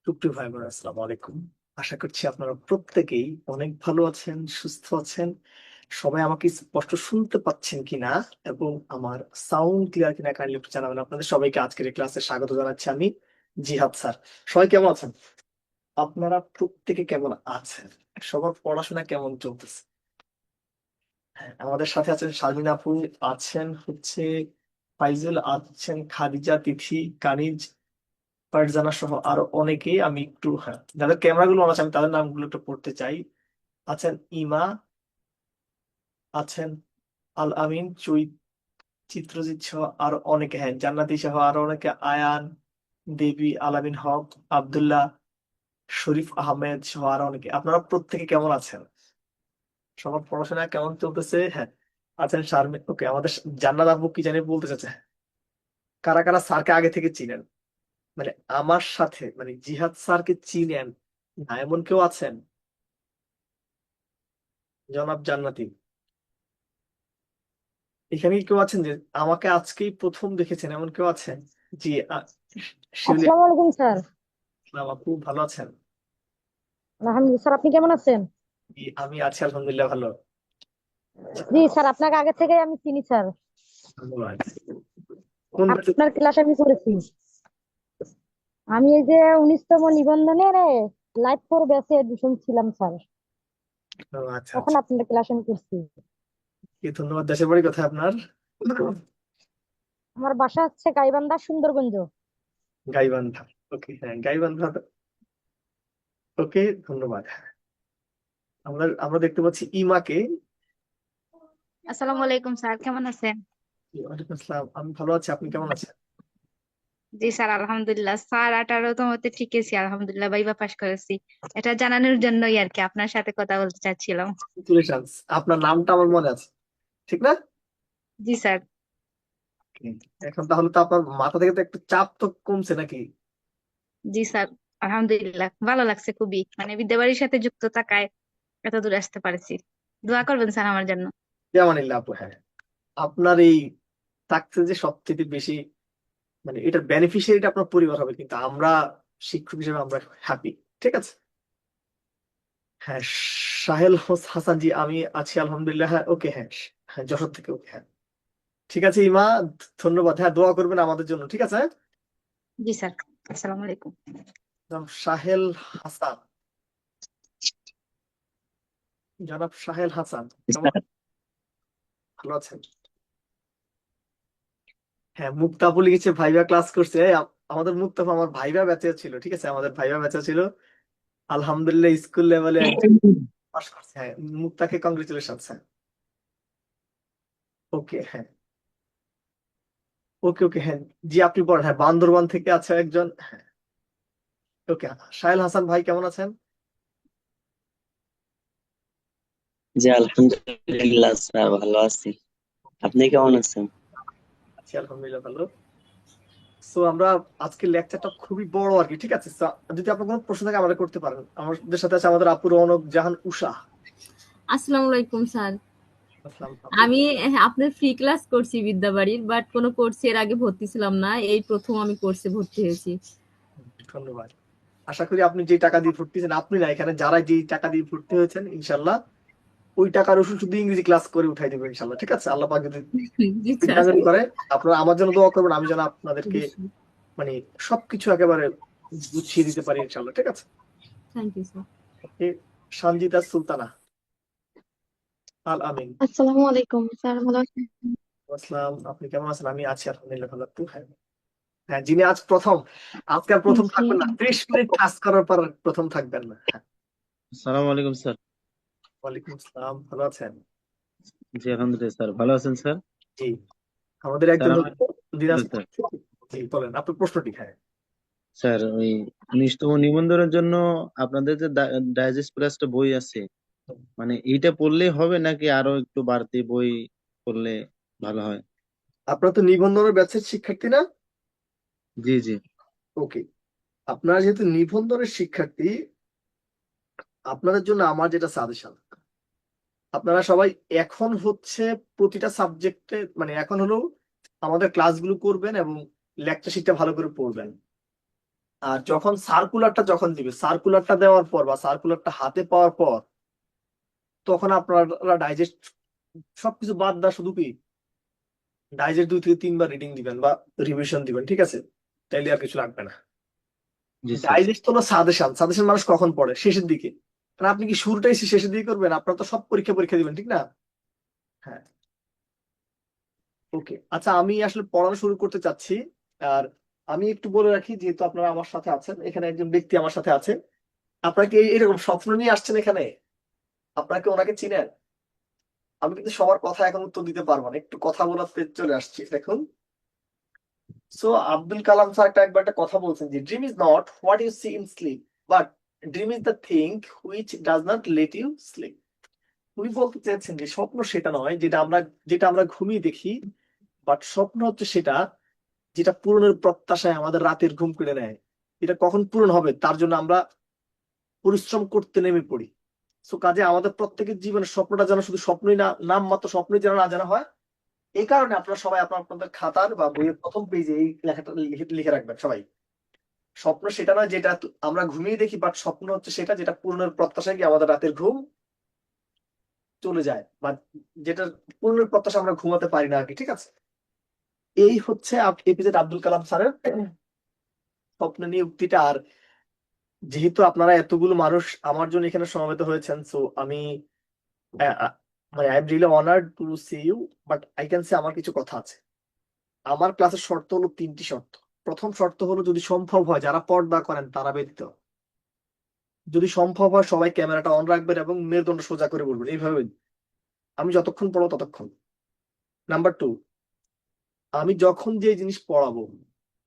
সুপ্রিয় ভাই বোনেরা, আসসালামু আলাইকুম। আশা করছি আপনারা প্রত্যেকেই অনেক ভালো আছেন, সুস্থ আছেন। সবাই আমাকে স্পষ্ট শুনতে পাচ্ছেন কিনা এবং আমার সাউন্ড ক্লিয়ার কিনা কাইন্ডলি একটু জানাবেন। আপনাদের সবাইকে আজকের এই ক্লাসে স্বাগত জানাচ্ছি আমি, জিহাদ স্যার। সবাই কেমন আছেন? আপনারা প্রত্যেকে কেমন আছেন? সবার পড়াশোনা কেমন চলতেছে? হ্যাঁ, আমাদের সাথে আছেন শারমিন আপু, আছেন হচ্ছে ফাইজুল, আছেন খাদিজা, তিথি, কানিজ, ফারজানা সহ আরো অনেকেই। আমি একটু, হ্যাঁ, যাদের ক্যামেরা গুলো অন আছে আমি তাদের নামগুলো একটু পড়তে চাই। আছেন ইমা, আছেন আল আমিন, চিত্রজিৎ সহ আরো অনেকে, হ্যাঁ জান্নাতি সহ আরো অনেকে, আয়ান, দেবী, আলামিন হক, আব্দুল্লাহ, শরীফ আহমেদ সহ আরো অনেকে। আপনারা প্রত্যেকে কেমন আছেন? সবার পড়াশোনা কেমন চলতেছে? হ্যাঁ, আছেন শারমিন। ওকে, আমাদের জান্নাত আপু কি জানি বলতে চাচ্ছে। কারা কারা স্যারকে আগে থেকে চিনেন? মানে আমার সাথে, মানে জিহাদ স্যারকে চিনেন না এমন কেউ আছেন? জনাব জান্নাতি, এখানে কি কেউ আছেন যে আমাকে আজকেই প্রথম দেখেছেন এমন কেউ আছেন? জি, শিউলি আসসালামু আলাইকুম স্যার। ইসলাম আপু ভালো আছেন? আলহামদুলিল্লাহ স্যার, আপনি কেমন আছেন? জি, আমি আছি আলহামদুলিল্লাহ ভালো। জি স্যার, আপনাকে আগে থেকে আমি চিনি স্যার। ধন্যবাদ। কোন ব্যাচে? আপনার ক্লাস আমি করেছি। আমি এই যে 19তম নিবন্ধনের লাইভ ফোর ব্যাচে এডমিশন ছিলাম স্যার। ও, আচ্ছা তখন আচ্ছা। আপনার ক্লাস আমি করছি। কি ধন্যবাদ। দেশের বাড়ি কোথায় আপনার? আমার বাসা হচ্ছে গাইবান্ধা, সুন্দরগঞ্জ। গাইবান্ধা। ওকে, হ্যাঁ গাইবান্ধা। ওকে, ধন্যবাদ। আমরা আমরা দেখতে পাচ্ছি ইমাকে। আসসালামু আলাইকুম স্যার, কেমন আছেন? জি, ওয়ালাইকুম আসসালাম, আমি ভালো আছি। আপনি কেমন আছেন? জি স্যার, আলহামদুলিল্লাহ স্যার 18তমতে ঠিকই আলহামদুলিল্লাহ, ভাইবা পাশ করেছি। এটা জানানোর জন্যই আর কি আপনার সাথে কথা বলতে চাচ্ছিলাম। কংগ্রেচুলেশনস, আপনার নামটা আমার মনে আছে, ঠিক না? জি স্যার। Okay, এখন তাহলে তো আপনার মাথা থেকে তো একটু চাপ তো কমছে নাকি? জি স্যার, আলহামদুলিল্লাহ ভালো লাগছে খুবই, মানে বিদ্যাবাড়ির সাথে যুক্ত থাকায় এত দূর আসতে পারছি। দোয়া করবেন স্যার আমার জন্য। জামানিল্লাহ আপু, হ্যাঁ। আপনার এই সাকসেস যে সবচেয়ে বেশি, মানে এটার বেনিফিশিয়ারিটা আপনার পরিবার হবে, কিন্তু আমরা শিক্ষক হিসেবে আমরা হ্যাপি। ঠিক আছে। হ্যাঁ, সাহেল হাসান জি, আমি আছি আলহামদুলিল্লাহ। হ্যাঁ ওকে, হ্যাঁ হ্যাঁ যশোর থেকে। ওকে, হ্যাঁ ঠিক আছে ইমা, ধন্যবাদ। হ্যাঁ, দোয়া করবেন আমাদের জন্য, ঠিক আছে? জি স্যার। আসসালামু আলাইকুম। নাম সাহেল হাসান, জনাব সাহেল হাসান কেমন আছেন? ভালো আছেন? হ্যাঁ, মুক্তাপু লিখেছে ভাইবা ক্লাস করছে। আমাদের মুক্তাপু আমার ভাইবা ব্যাচে ছিল, ঠিক আছে, আমাদের ভাইবা ব্যাচে ছিল। আলহামদুলিল্লাহ স্কুল লেভেলে একজন পাস করছে। হ্যাঁ, মুক্তাকে কংগ্রেচুলেশন স্যার। ওকে, হ্যাঁ। ওকে ওকে, হ্যাঁ। জি, আপনি পড়েন। হ্যাঁ, বান্দরবান থেকে আছে একজন। হ্যাঁ, ওকে। সাহেল হাসান ভাই কেমন আছেন? জি আলহামদুলিল্লাহ স্যার, ভালো আছি। আপনি কেমন আছেন? আছি আলহামদুলিল্লাহ ভালো। সো আমরা আজকের লেকচারটা খুবই বড় আর কি, ঠিক আছে? So, যদি আপনার কোনো প্রশ্ন থাকে আমাদের করতে পারেন। আমাদের সাথে আছে আমাদের আপু রৌনক জাহান উষা। আসসালামু আলাইকুম স্যার। আসসালাম আপু। আমি আপনার ফ্রি ক্লাস করছি বিদ্যাবাড়ির, বাট কোনো কোর্সের আগে ভর্তি ছিলাম না, এই প্রথম আমি কোর্সে ভর্তি হয়েছি। ধন্যবাদ। আশা করি আপনি যে টাকা দিয়ে ভর্তি হয়েছেন, আপনি না, এখানে যারা যে টাকা দিয়ে ভর্তি হয়েছেন, ইনশাল্লাহ ওই টাকার ওষুধ শুধু ইংরেজি ক্লাস করে উঠাই দেবো ইনশাল্লাহ, ঠিক আছে? আল্লাহ পাক যদি জি স্যার। বিজ্ঞানী করে। আপনারা আমার জন্য দোয়া করবেন, আমি যেন আপনাদেরকে অবশ্যই। মানে সবকিছু একেবারে গুছিয়ে দিতে পারি ইনশাল্লাহ, ঠিক আছে? Thank you sir. Okay, Sanjita Sultana, আল আমিন। আসসালামু আলাইকুম স্যার, ভালো আছেন? আসসালাম, আপনি কেমন আছেন? আমি আছি আলহামদুলিল্লাহ ভালো। আপু, হ্যাঁ হ্যাঁ, যিনি আজ প্রথম, আজকে আর প্রথম জি, থাকবেন না, 30 মিনিট কাজ করার পর প্রথম থাকবেন না। হ্যাঁ, আসসালামু আলাইকুম স্যার। ওয়ালাইকুম আসসালাম, ভালো আছেন? জি আলহামদুলিল্লাহ স্যার, ভালো আছেন স্যার? জি, আমাদের স্যার একজন আমার ছিল দিনাজপুর। স্যার। জি বলেন আপনার প্রশ্নটি। হ্যাঁ, স্যার ওই 19তম নিবন্ধনের জন্য আপনাদের যে ডাইজেস্ট প্লাসটা বই আছে, মানে এইটা পড়লেই হবে নাকি আরো একটু বাড়তি বই পড়লে ভালো হয়? আপনারা তো নিবন্ধনের ব্যাচের শিক্ষার্থী না? জি জি। ওকে, আপনারা যেহেতু নিবন্ধনের শিক্ষার্থী, আপনাদের জন্য আমার যেটা সাজেশন, আপনারা সবাই এখন হচ্ছে প্রতিটা সাবজেক্টে, মানে এখন হলো আমাদের ক্লাসগুলো করবেন এবং লেকচার শিটটা ভালো করে পড়বেন। আর যখন যখন দিবে, সার্কুলারটা দেওয়ার পর বা সার্কুলারটা হাতে পাওয়ার পর তখন আপনারা ডাইজেস্ট সবকিছু বাদ দেওয়া, শুধু কি ডাইজেস্ট 2 থেকে 3 বার রিডিং দিবেন বা রিভিশন দিবেন, ঠিক আছে? তাইলে আর কিছু লাগবে না। জি স্যার। ডাইজেস্ট হলো সাজেশন মানুষ কখন পড়ে? শেষের দিকে। আর আপনি কি শুরুটাই শেষের দিকে করবেন? আপনারা তো সব পরীক্ষা দিবেন, ঠিক না? হ্যাঁ, ওকে। আচ্ছা, আমি আসলে পড়ানো শুরু করতে চাচ্ছি। আর আমি একটু বলে রাখি, যেহেতু আপনারা আমার সাথে আছেন, এখানে একজন ব্যক্তি আমার সাথে আছে। আপনারা কি এরকম স্বপ্ন নিয়ে আসছেন এখানে? আপনারা কি ওনাকে চিনেন? আমি কিন্তু সবার কথা এখন উত্তর দিতে পারবো না, একটু কথা বলার তেজ চলে আসছি দেখুন। সো আব্দুল কালাম স্যার একবার একটা কথা বলছেন যে dream is not what you see in sleep, but dream is the thing which does not let you sleep. উনি বলতে চেয়েছেন যে স্বপ্ন সেটা নয় যেটা আমরা ঘুমিয়ে দেখি, বাট স্বপ্ন হচ্ছে সেটা যেটা পূরণের প্রত্যাশায় আমাদের রাতের ঘুম কেড়ে নেয়। এটা কখন পূরণ হবে তার জন্য আমরা পরিশ্রম করতে নেমে পড়ি। সো কাজে আমাদের প্রত্যেকের জীবনের স্বপ্নটা যেন শুধু স্বপ্নই না, নাম মাত্র স্বপ্নই যেন না জানা হয়। এই কারণে আপনারা সবাই আপনাদের খাতার বা বইয়ের প্রথম পেজে এই লেখাটা লিখে রাখবেন সবাই। স্বপ্ন সেটা নয় যেটা আমরা ঘুমিয়ে দেখি, বাট স্বপ্ন হচ্ছে সেটা যেটা পূরণের প্রত্যাশায় গিয়ে আমাদের রাতের ঘুম চলে যায়, বা যেটা পূরণের প্রত্যাশা আমরা ঘুমাতে পারি না আর কি, ঠিক আছে? এই হচ্ছে এপিজে আব্দুল কালাম স্যারের স্বপ্ন নিয়ে উক্তিটা। আর যেহেতু আপনারা এতগুলো মানুষ আমার জন্য এখানে সমবেত হয়েছেন, সো আমি মানে I am really honoured to see you, but I can say আমার কিছু কথা আছে। আমার ক্লাসের শর্ত হলো 3টি শর্ত। প্রথম শর্ত হলো, যদি সম্ভব হয় যারা পর্দা করেন তারা ব্যতীত, যদি সম্ভব হয় সবাই ক্যামেরাটা অন রাখবেন এবং মেরুদণ্ড সোজা করে বলবেন এইভাবে, আমি যতক্ষণ পড়াবো ততক্ষণ। নাম্বার 2, আমি যখন যে জিনিস পড়াবো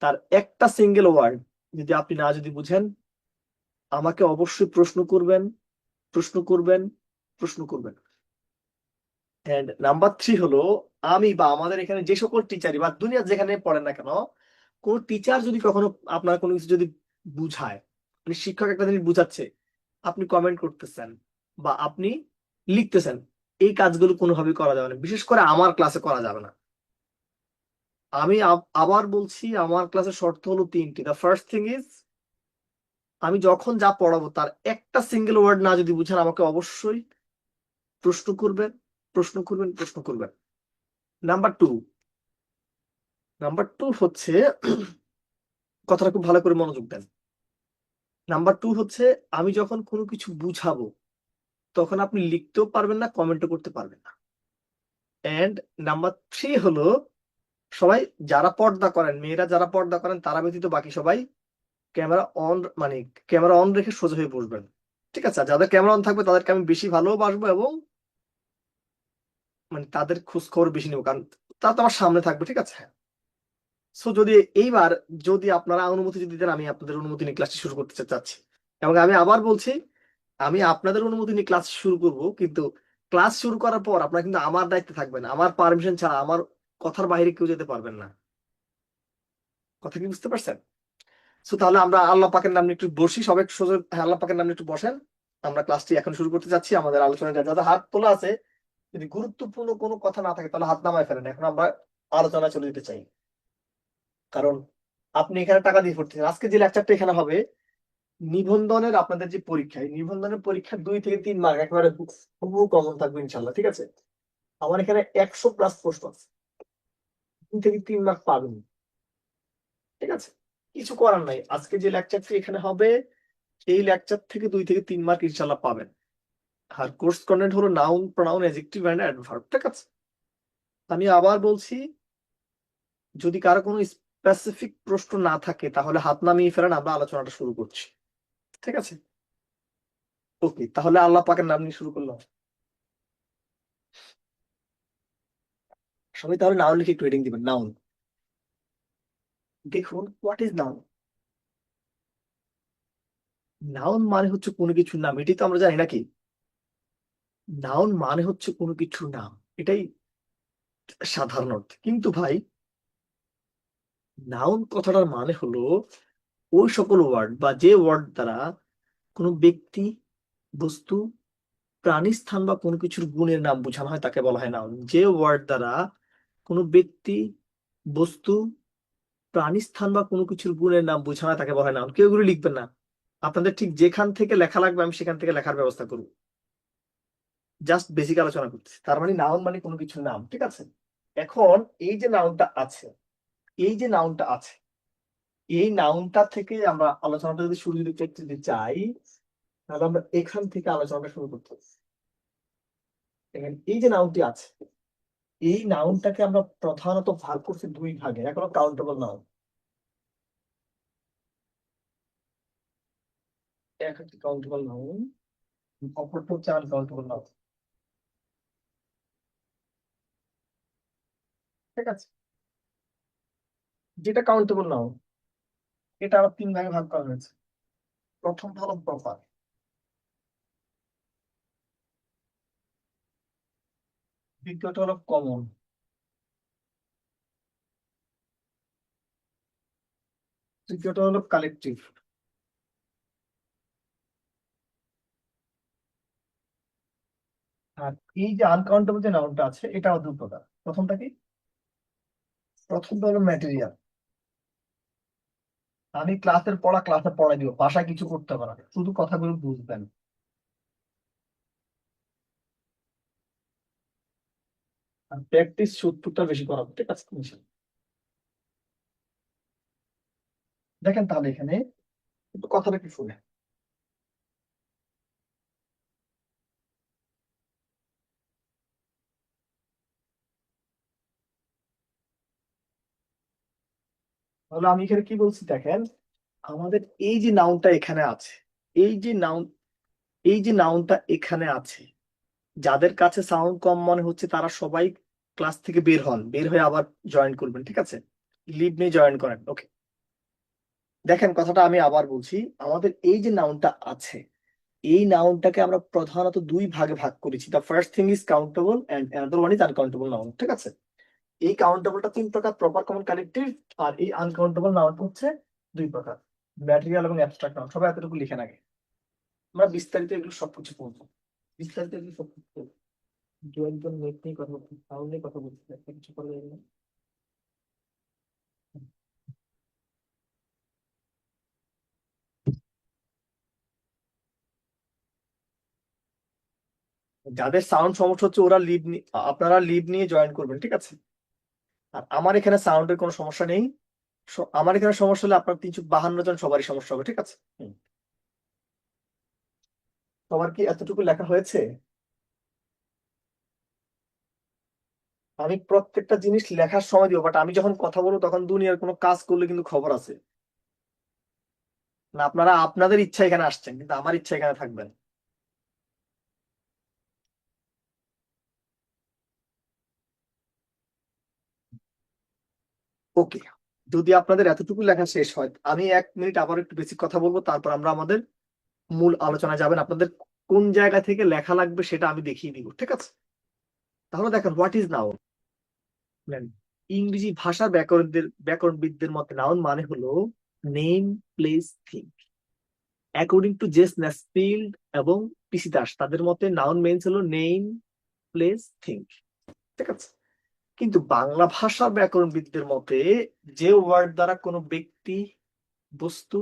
তার একটা সিঙ্গেল ওয়ার্ড যদি আপনি যদি বুঝেন, আমাকে অবশ্যই প্রশ্ন করবেন, প্রশ্ন করবেন, প্রশ্ন করবেন। এন্ড নাম্বার 3 হলো, আমি বা আমাদের এখানে যে সকল টিচারই বা দুনিয়া যেখানে পড়েন না কেন, কোন টিচার যদি কখনো আপনার কোনো কিছু যদি বুঝায়, মানে শিক্ষক একটা জিনিস বুঝাচ্ছে, আপনি কমেন্ট করতেছেন বা আপনি লিখতেছেন, এই কাজগুলো কোনোভাবেই করা যাবে না, বিশেষ করে আমার ক্লাসে করা যাবে না। আমি আবার বলছি, আমার ক্লাসের শর্ত হলো 3টি। দ্য ফার্স্ট থিং ইজ, আমি যখন যা পড়াবো তার একটা সিঙ্গেল ওয়ার্ড না যদি বুঝেন, আমাকে অবশ্যই প্রশ্ন করবেন, প্রশ্ন করবেন, প্রশ্ন করবেন। নাম্বার টু হচ্ছে কথাটা খুব ভালো করে মনোযোগ দেন। নাম্বার 2 হচ্ছে, আমি যখন কোনো কিছু বুঝাবো তখন আপনি লিখতেও পারবেন না, কমেন্টও করতে পারবেন না। এন্ড নাম্বার 3 হলো, সবাই যারা পর্দা করেন, মেয়েরা যারা পর্দা করেন তারা ব্যতীত বাকি সবাই ক্যামেরা অন রেখে সোজা হয়ে বসবেন, ঠিক আছে? আর যাদের ক্যামেরা অন থাকবে তাদেরকে আমি বেশি ভালোবাসবো এবং তাদের খোঁজ খবর বেশি নেবো, কারণ তারা তো আমার সামনে থাকবে, ঠিক আছে? সো এইবার যদি আপনারা অনুমতি যদি দেন, আমি আপনাদের অনুমতি নিয়ে ক্লাসটি শুরু করতে চাচ্ছি। এবং আমি আবার বলছি, আমি আপনাদের অনুমতি নিয়ে ক্লাস শুরু করব, কিন্তু ক্লাস শুরু করার পর আপনারা কিন্তু আমার দায়িত্বে থাকবেন, আমার পারমিশন ছাড়া আমার কথার বাইরে কেউ যেতে পারবেন না। কথা কি বুঝতে পারছেন? সো তাহলে আমরা আল্লাহ পাকের নামে একটু বসি, সবাই একটু সোজা, হ্যাঁ, আল্লাহ পাকের নামে একটু বসেন। আমরা ক্লাসটি এখন শুরু করতে যাচ্ছি। আমাদের আলোচনায় যাদের হাত তোলা আছে, যদি গুরুত্বপূর্ণ কোনো কথা না থাকে তাহলে হাত নামায় ফেলেন। এখন আমরা আলোচনায় চলে যেতে চাই, কারণ আপনি এখানে টাকা দিয়ে পড়তেছেন। আজকে যে লেকচারটা এখানে হবে, নিবন্ধনের আপনাদের যে পরীক্ষা, এই নিবন্ধনের পরীক্ষা 2 থেকে 3 মার্ক একেবারে খুব কমন থাকবে ইনশাল্লাহ, ঠিক আছে? আমার এখানে 100+ প্রশ্ন আছে, 2 থেকে 3 মার্ক পাবেন, ঠিক আছে? কিছু করার নাই, আজকে যে লেকচারটি এখানে হবে এই লেকচার থেকে 2 থেকে 3 মার্ক ইনশাল্লাহ পাবেন। আর কোর্স কন্টেন্ট হলো noun, pronoun, adjective and adverb, ঠিক আছে? আমি আবার বলছি, যদি কারো কোনো স্পেসিফিক প্রশ্ন না থাকে তাহলে হাত নামিয়ে ফেলেন, আমরা আলোচনাটা শুরু করছি, ঠিক আছে? ওকে, তাহলে আল্লাহ পাকের নাম নিয়ে শুরু করলাম। সবাই তাহলে নাউন লিখে একটু রেটিং দিবেন। নাউন, দেখুন, হোয়াট ইজ নাউন? নাউন মানে হচ্ছে কোনো কিছুর নাম, এটাই তো আমরা জানি নাকি? নাউন মানে হচ্ছে কোনো কিছুর নাম, এটাই সাধারণ অর্থ। কিন্তু ভাই, নাউন কথাটার মানে হলো ওই সকল ওয়ার্ড বা যে ওয়ার্ড দ্বারা কোনো ব্যক্তি, বস্তু, প্রাণী, স্থান বা কোনো কিছুর গুণের নাম বোঝানো হয় তাকে বলা হয় নাউন। যে ওয়ার্ড দ্বারা কোনো ব্যক্তি, বস্তু, প্রাণী, স্থান বা কোনো কিছুর গুণের নাম বোঝানো হয় তাকে বলা হয় নাউন। কেউ এগুলো লিখবেন না, আপনাদের ঠিক যেখান থেকে লেখা লাগবে আমি সেখান থেকে লেখার ব্যবস্থা করব। জাস্ট বেসিক আলোচনা করতেছি। তার মানে নাউন মানে কোনো কিছুর নাম, ঠিক আছে? এখন এই যে নাউনটা আছে, এই যে নাউনটা আছে, এই নাউনটা থেকে আমরা আলোচনাটা যদি শুরু করতে চাই, তাহলে আমরা এখান থেকে আলোচনাটা শুরু করতে হবে। দেখেন এই যে নাউনটি আছে, এই নাউনটাকে আমরা প্রধানত ভাগ করছি দুই ভাগে। এক হলো কাউন্টেবল নাউন, এক হচ্ছে কাউন্টেবল নাউন, অপরটা হচ্ছে আনকাউন্টেবল নাউন, ঠিক আছে? যেটা কাউন্টেবল নাউন এটা আবার তিন ভাগে ভাগ করা হয়েছে। প্রথমটা হলো প্রপার, দ্বিতীয়টা হলো কমন, তৃতীয়টা হলো কালেকটিভ। আর এই যে আনকাউন্টেবল যে নাউনটা আছে এটাও দু প্রকার। প্রথমটা কি? প্রথমটা হলো ম্যাটেরিয়াল, আমি ক্লাসের পড়া ক্লাসে পড়াই দিব, বাসায় কিছু করতে পারে না, শুধু কথাগুলো বুঝবেন। আর প্র্যাকটিস 70টা বেশি করাবো, ঠিক আছে? ইনশাআল্লাহ। দেখেন তাহলে এখানে একটু কথাটা কি শুনে, তাহলে আমি এখানে কি বলছি দেখেন, আমাদের এই যে নাউনটা এখানে আছে, এই যে নাউন, এই যে নাউনটা এখানে আছে, যাদের কাছে সাউন্ড কম মনে হচ্ছে তারা সবাই ক্লাস থেকে বের হন, বের হয়ে আবার জয়েন করবেন, ঠিক আছে? লিভ নিয়ে জয়েন করেন, ওকে? দেখেন কথাটা আমি আবার বলছি, আমাদের এই যে নাউনটা আছে, এই নাউনটাকে আমরা প্রধানত দুই ভাগে ভাগ করেছি। The first thing is countable and another one is uncountable noun, ঠিক আছে? এই কাউন্টেবলটা তিন প্রকার, প্রপার, কমন, কালেকটিভ। আর এই আনকাউন্টেবল নাউনটা হচ্ছে দুই প্রকার, ম্যাটেরিয়াল এবং অ্যাবস্ট্রাক্ট নাউন। সবাই এতটুকু লিখে রাখে, আমরা বিস্তারিত এগুলো সবকিছু পড়বো, বিস্তারিত এগুলো সবকিছু পড়বো। দু একজন নেট নিয়ে কথা বলছি, সাউন্ড নিয়ে কথা বলছি, একটা কিছু করে যাবে না। যাদের সাউন্ড সমস্যা হচ্ছে ওরা লিভ, আপনারা লিভ নিয়ে জয়েন করবেন, ঠিক আছে? আর আমার এখানে সাউন্ডের কোনো সমস্যা নেই। আমার এখানে সমস্যা হলে আপনার 352 জন সবারই সমস্যা হবে, ঠিক আছে? সবার কি এতটুকু লেখা হয়েছে? আমি প্রত্যেকটা জিনিস লেখার সময় দিব, বাট আমি যখন কথা বলবো তখন দুনিয়ার কোনো কাজ করলে কিন্তু খবর আছে না। আপনারা আপনাদের ইচ্ছা এখানে আসছেন, কিন্তু আমার ইচ্ছা এখানে থাকবেন। ওকে, যদি আপনাদের এতটুকু লেখা শেষ হয়, আমি 1 মিনিট আবার একটু বেসিক কথা বলবো, তারপর আমরা আমাদের মূল আলোচনায় যাবেন। আপনাদের কোন জায়গা থেকে লেখা লাগবে সেটা আমি দেখিয়ে দিব, ঠিক আছে? তাহলে দেখেন, হোয়াট ইজ নাউন? ইংরেজি ভাষার ব্যাকরণবিদদের মতে নাউন মানে হলো name, place, thing. According to JC Nesfield এবং পিসি দাস, তাদের মতে নাউন মিনস হলো নেম, প্লেস, থিং, ঠিক আছে? কিন্তু বাংলা ভাষার ব্যাকরণবিদদের মতে যে ওয়ার্ড দ্বারা কোনো ব্যক্তি, বস্তু,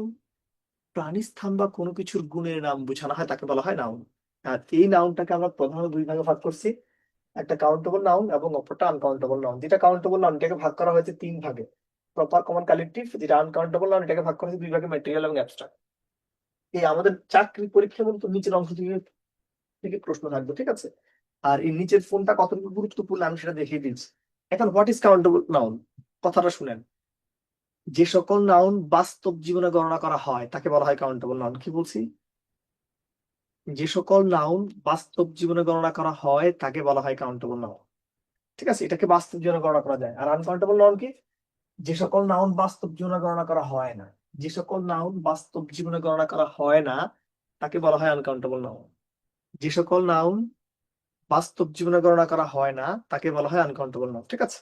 প্রাণী, স্থান বা কোনো কিছুর গুণের নাম বোঝানো হয় তাকে বলা হয় নাউন। আর এই নাউনটাকে আমরা প্রধানত দুই ভাগে ভাগ করছি, একটা কাউন্টেবল নাউন এবং অপরটা আনকাউন্টেবল নাউন। যেটা কাউন্টেবল নাউন এটাকে ভাগ করা হয়েছে তিন ভাগে, প্রপার, কমন, কালেকটিভ। যেটা আনকাউন্টেবল নাউন এটাকে ভাগ করা হয়েছে দুই ভাগে, ম্যাটেরিয়াল এবং অ্যাবস্ট্রাক্ট। এই আমাদের চাকরি পরীক্ষা মূলত নিচের অংশ থেকে থেকে প্রশ্ন থাকবে, ঠিক আছে? আর এই নিচের ফোনটা কতটুকু গুরুত্বপূর্ণ আমি সেটা দেখিয়ে দিচ্ছি। এখন হোয়াট ইজ কাউন্টেবল নাউন, কথাটা শুনেন। যে সকল নাউন বাস্তব জীবনে গণনা করা হয় তাকে বলা হয় কাউন্টেবল নাউন। কি বলছি? যে সকল নাউন বাস্তব জীবনে গণনা করা হয় তাকে বলা হয় কাউন্টেবল নাউন, ঠিক আছে? এটাকে বাস্তব জীবনে গণনা করা যায়। আর আনকাউন্টেবল নাউন কি? যে সকল নাউন বাস্তব জীবনে গণনা করা হয় না, যে সকল নাউন বাস্তব জীবনে গণনা করা হয় না তাকে বলা হয় আনকাউন্টেবল নাউন। যে সকল নাউন বাস্তব জীবনে গণনা করা হয় না তাকে বলা হয় আনকাউন্টেবল নাউন, ঠিক আছে?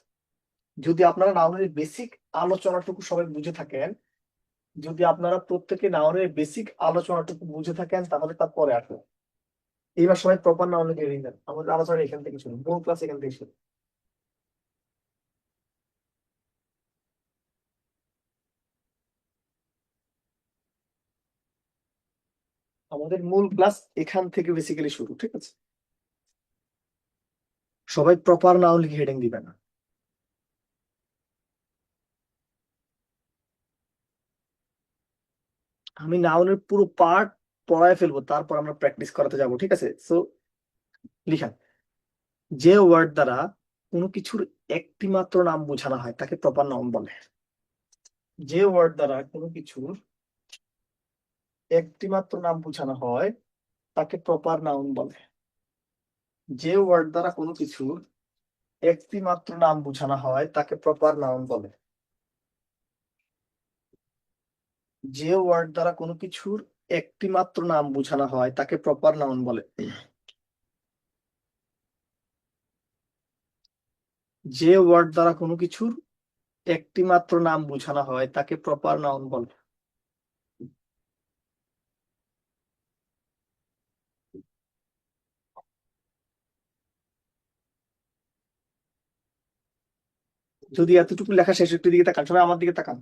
যদি আপনারা নাউনের বেসিক আলোচনাটুকু সবাই বুঝে থাকেন, যদি আপনারা প্রত্যেকে নাউনের বেসিক আলোচনাটুকু বুঝে থাকেন তাহলে তারপরে আসবে। এইবার সবাই প্রপার নাউনে গিয়ে নেন, আমাদের আলোচনা এখান থেকে শুরু, মূল ক্লাস এখান থেকে শুরু। আমাদের মূল ক্লাস এখান থেকে বেসিক্যালি শুরু, ঠিক আছে? সবাই প্রপার নাউন লিখে হেডিং দিবে না। আমি নাউনের পুরো পার্ট পড়ায় ফেলবো, তারপর আমরা প্র্যাকটিস করাতে যাব, ঠিক আছে? সো লিখেন, যে ওয়ার্ড দ্বারা কোনো কিছুর একটি মাত্র নাম বোঝানো হয় তাকে প্রপার নাউন বলে। যে ওয়ার্ড দ্বারা কোনো কিছুর একটি মাত্র নাম বোঝানো হয় তাকে প্রপার নাউন বলে। যে ওয়ার্ড দ্বারা কোনো কিছুর একটি মাত্র নাম বোঝানো হয় তাকে প্রপার নাউন বলে। যে ওয়ার্ড দ্বারা কোনো কিছুর একটি মাত্র নাম বোঝানো হয় তাকে প্রপার নাউন বলে। যে ওয়ার্ড দ্বারা কোনো কিছুর একটি মাত্র নাম বোঝানো হয় তাকে প্রপার নাউন বলে। যদি এতটুকু লেখা শেষ, একটু দিকে তাকান, সবাই আমার দিকে তাকান,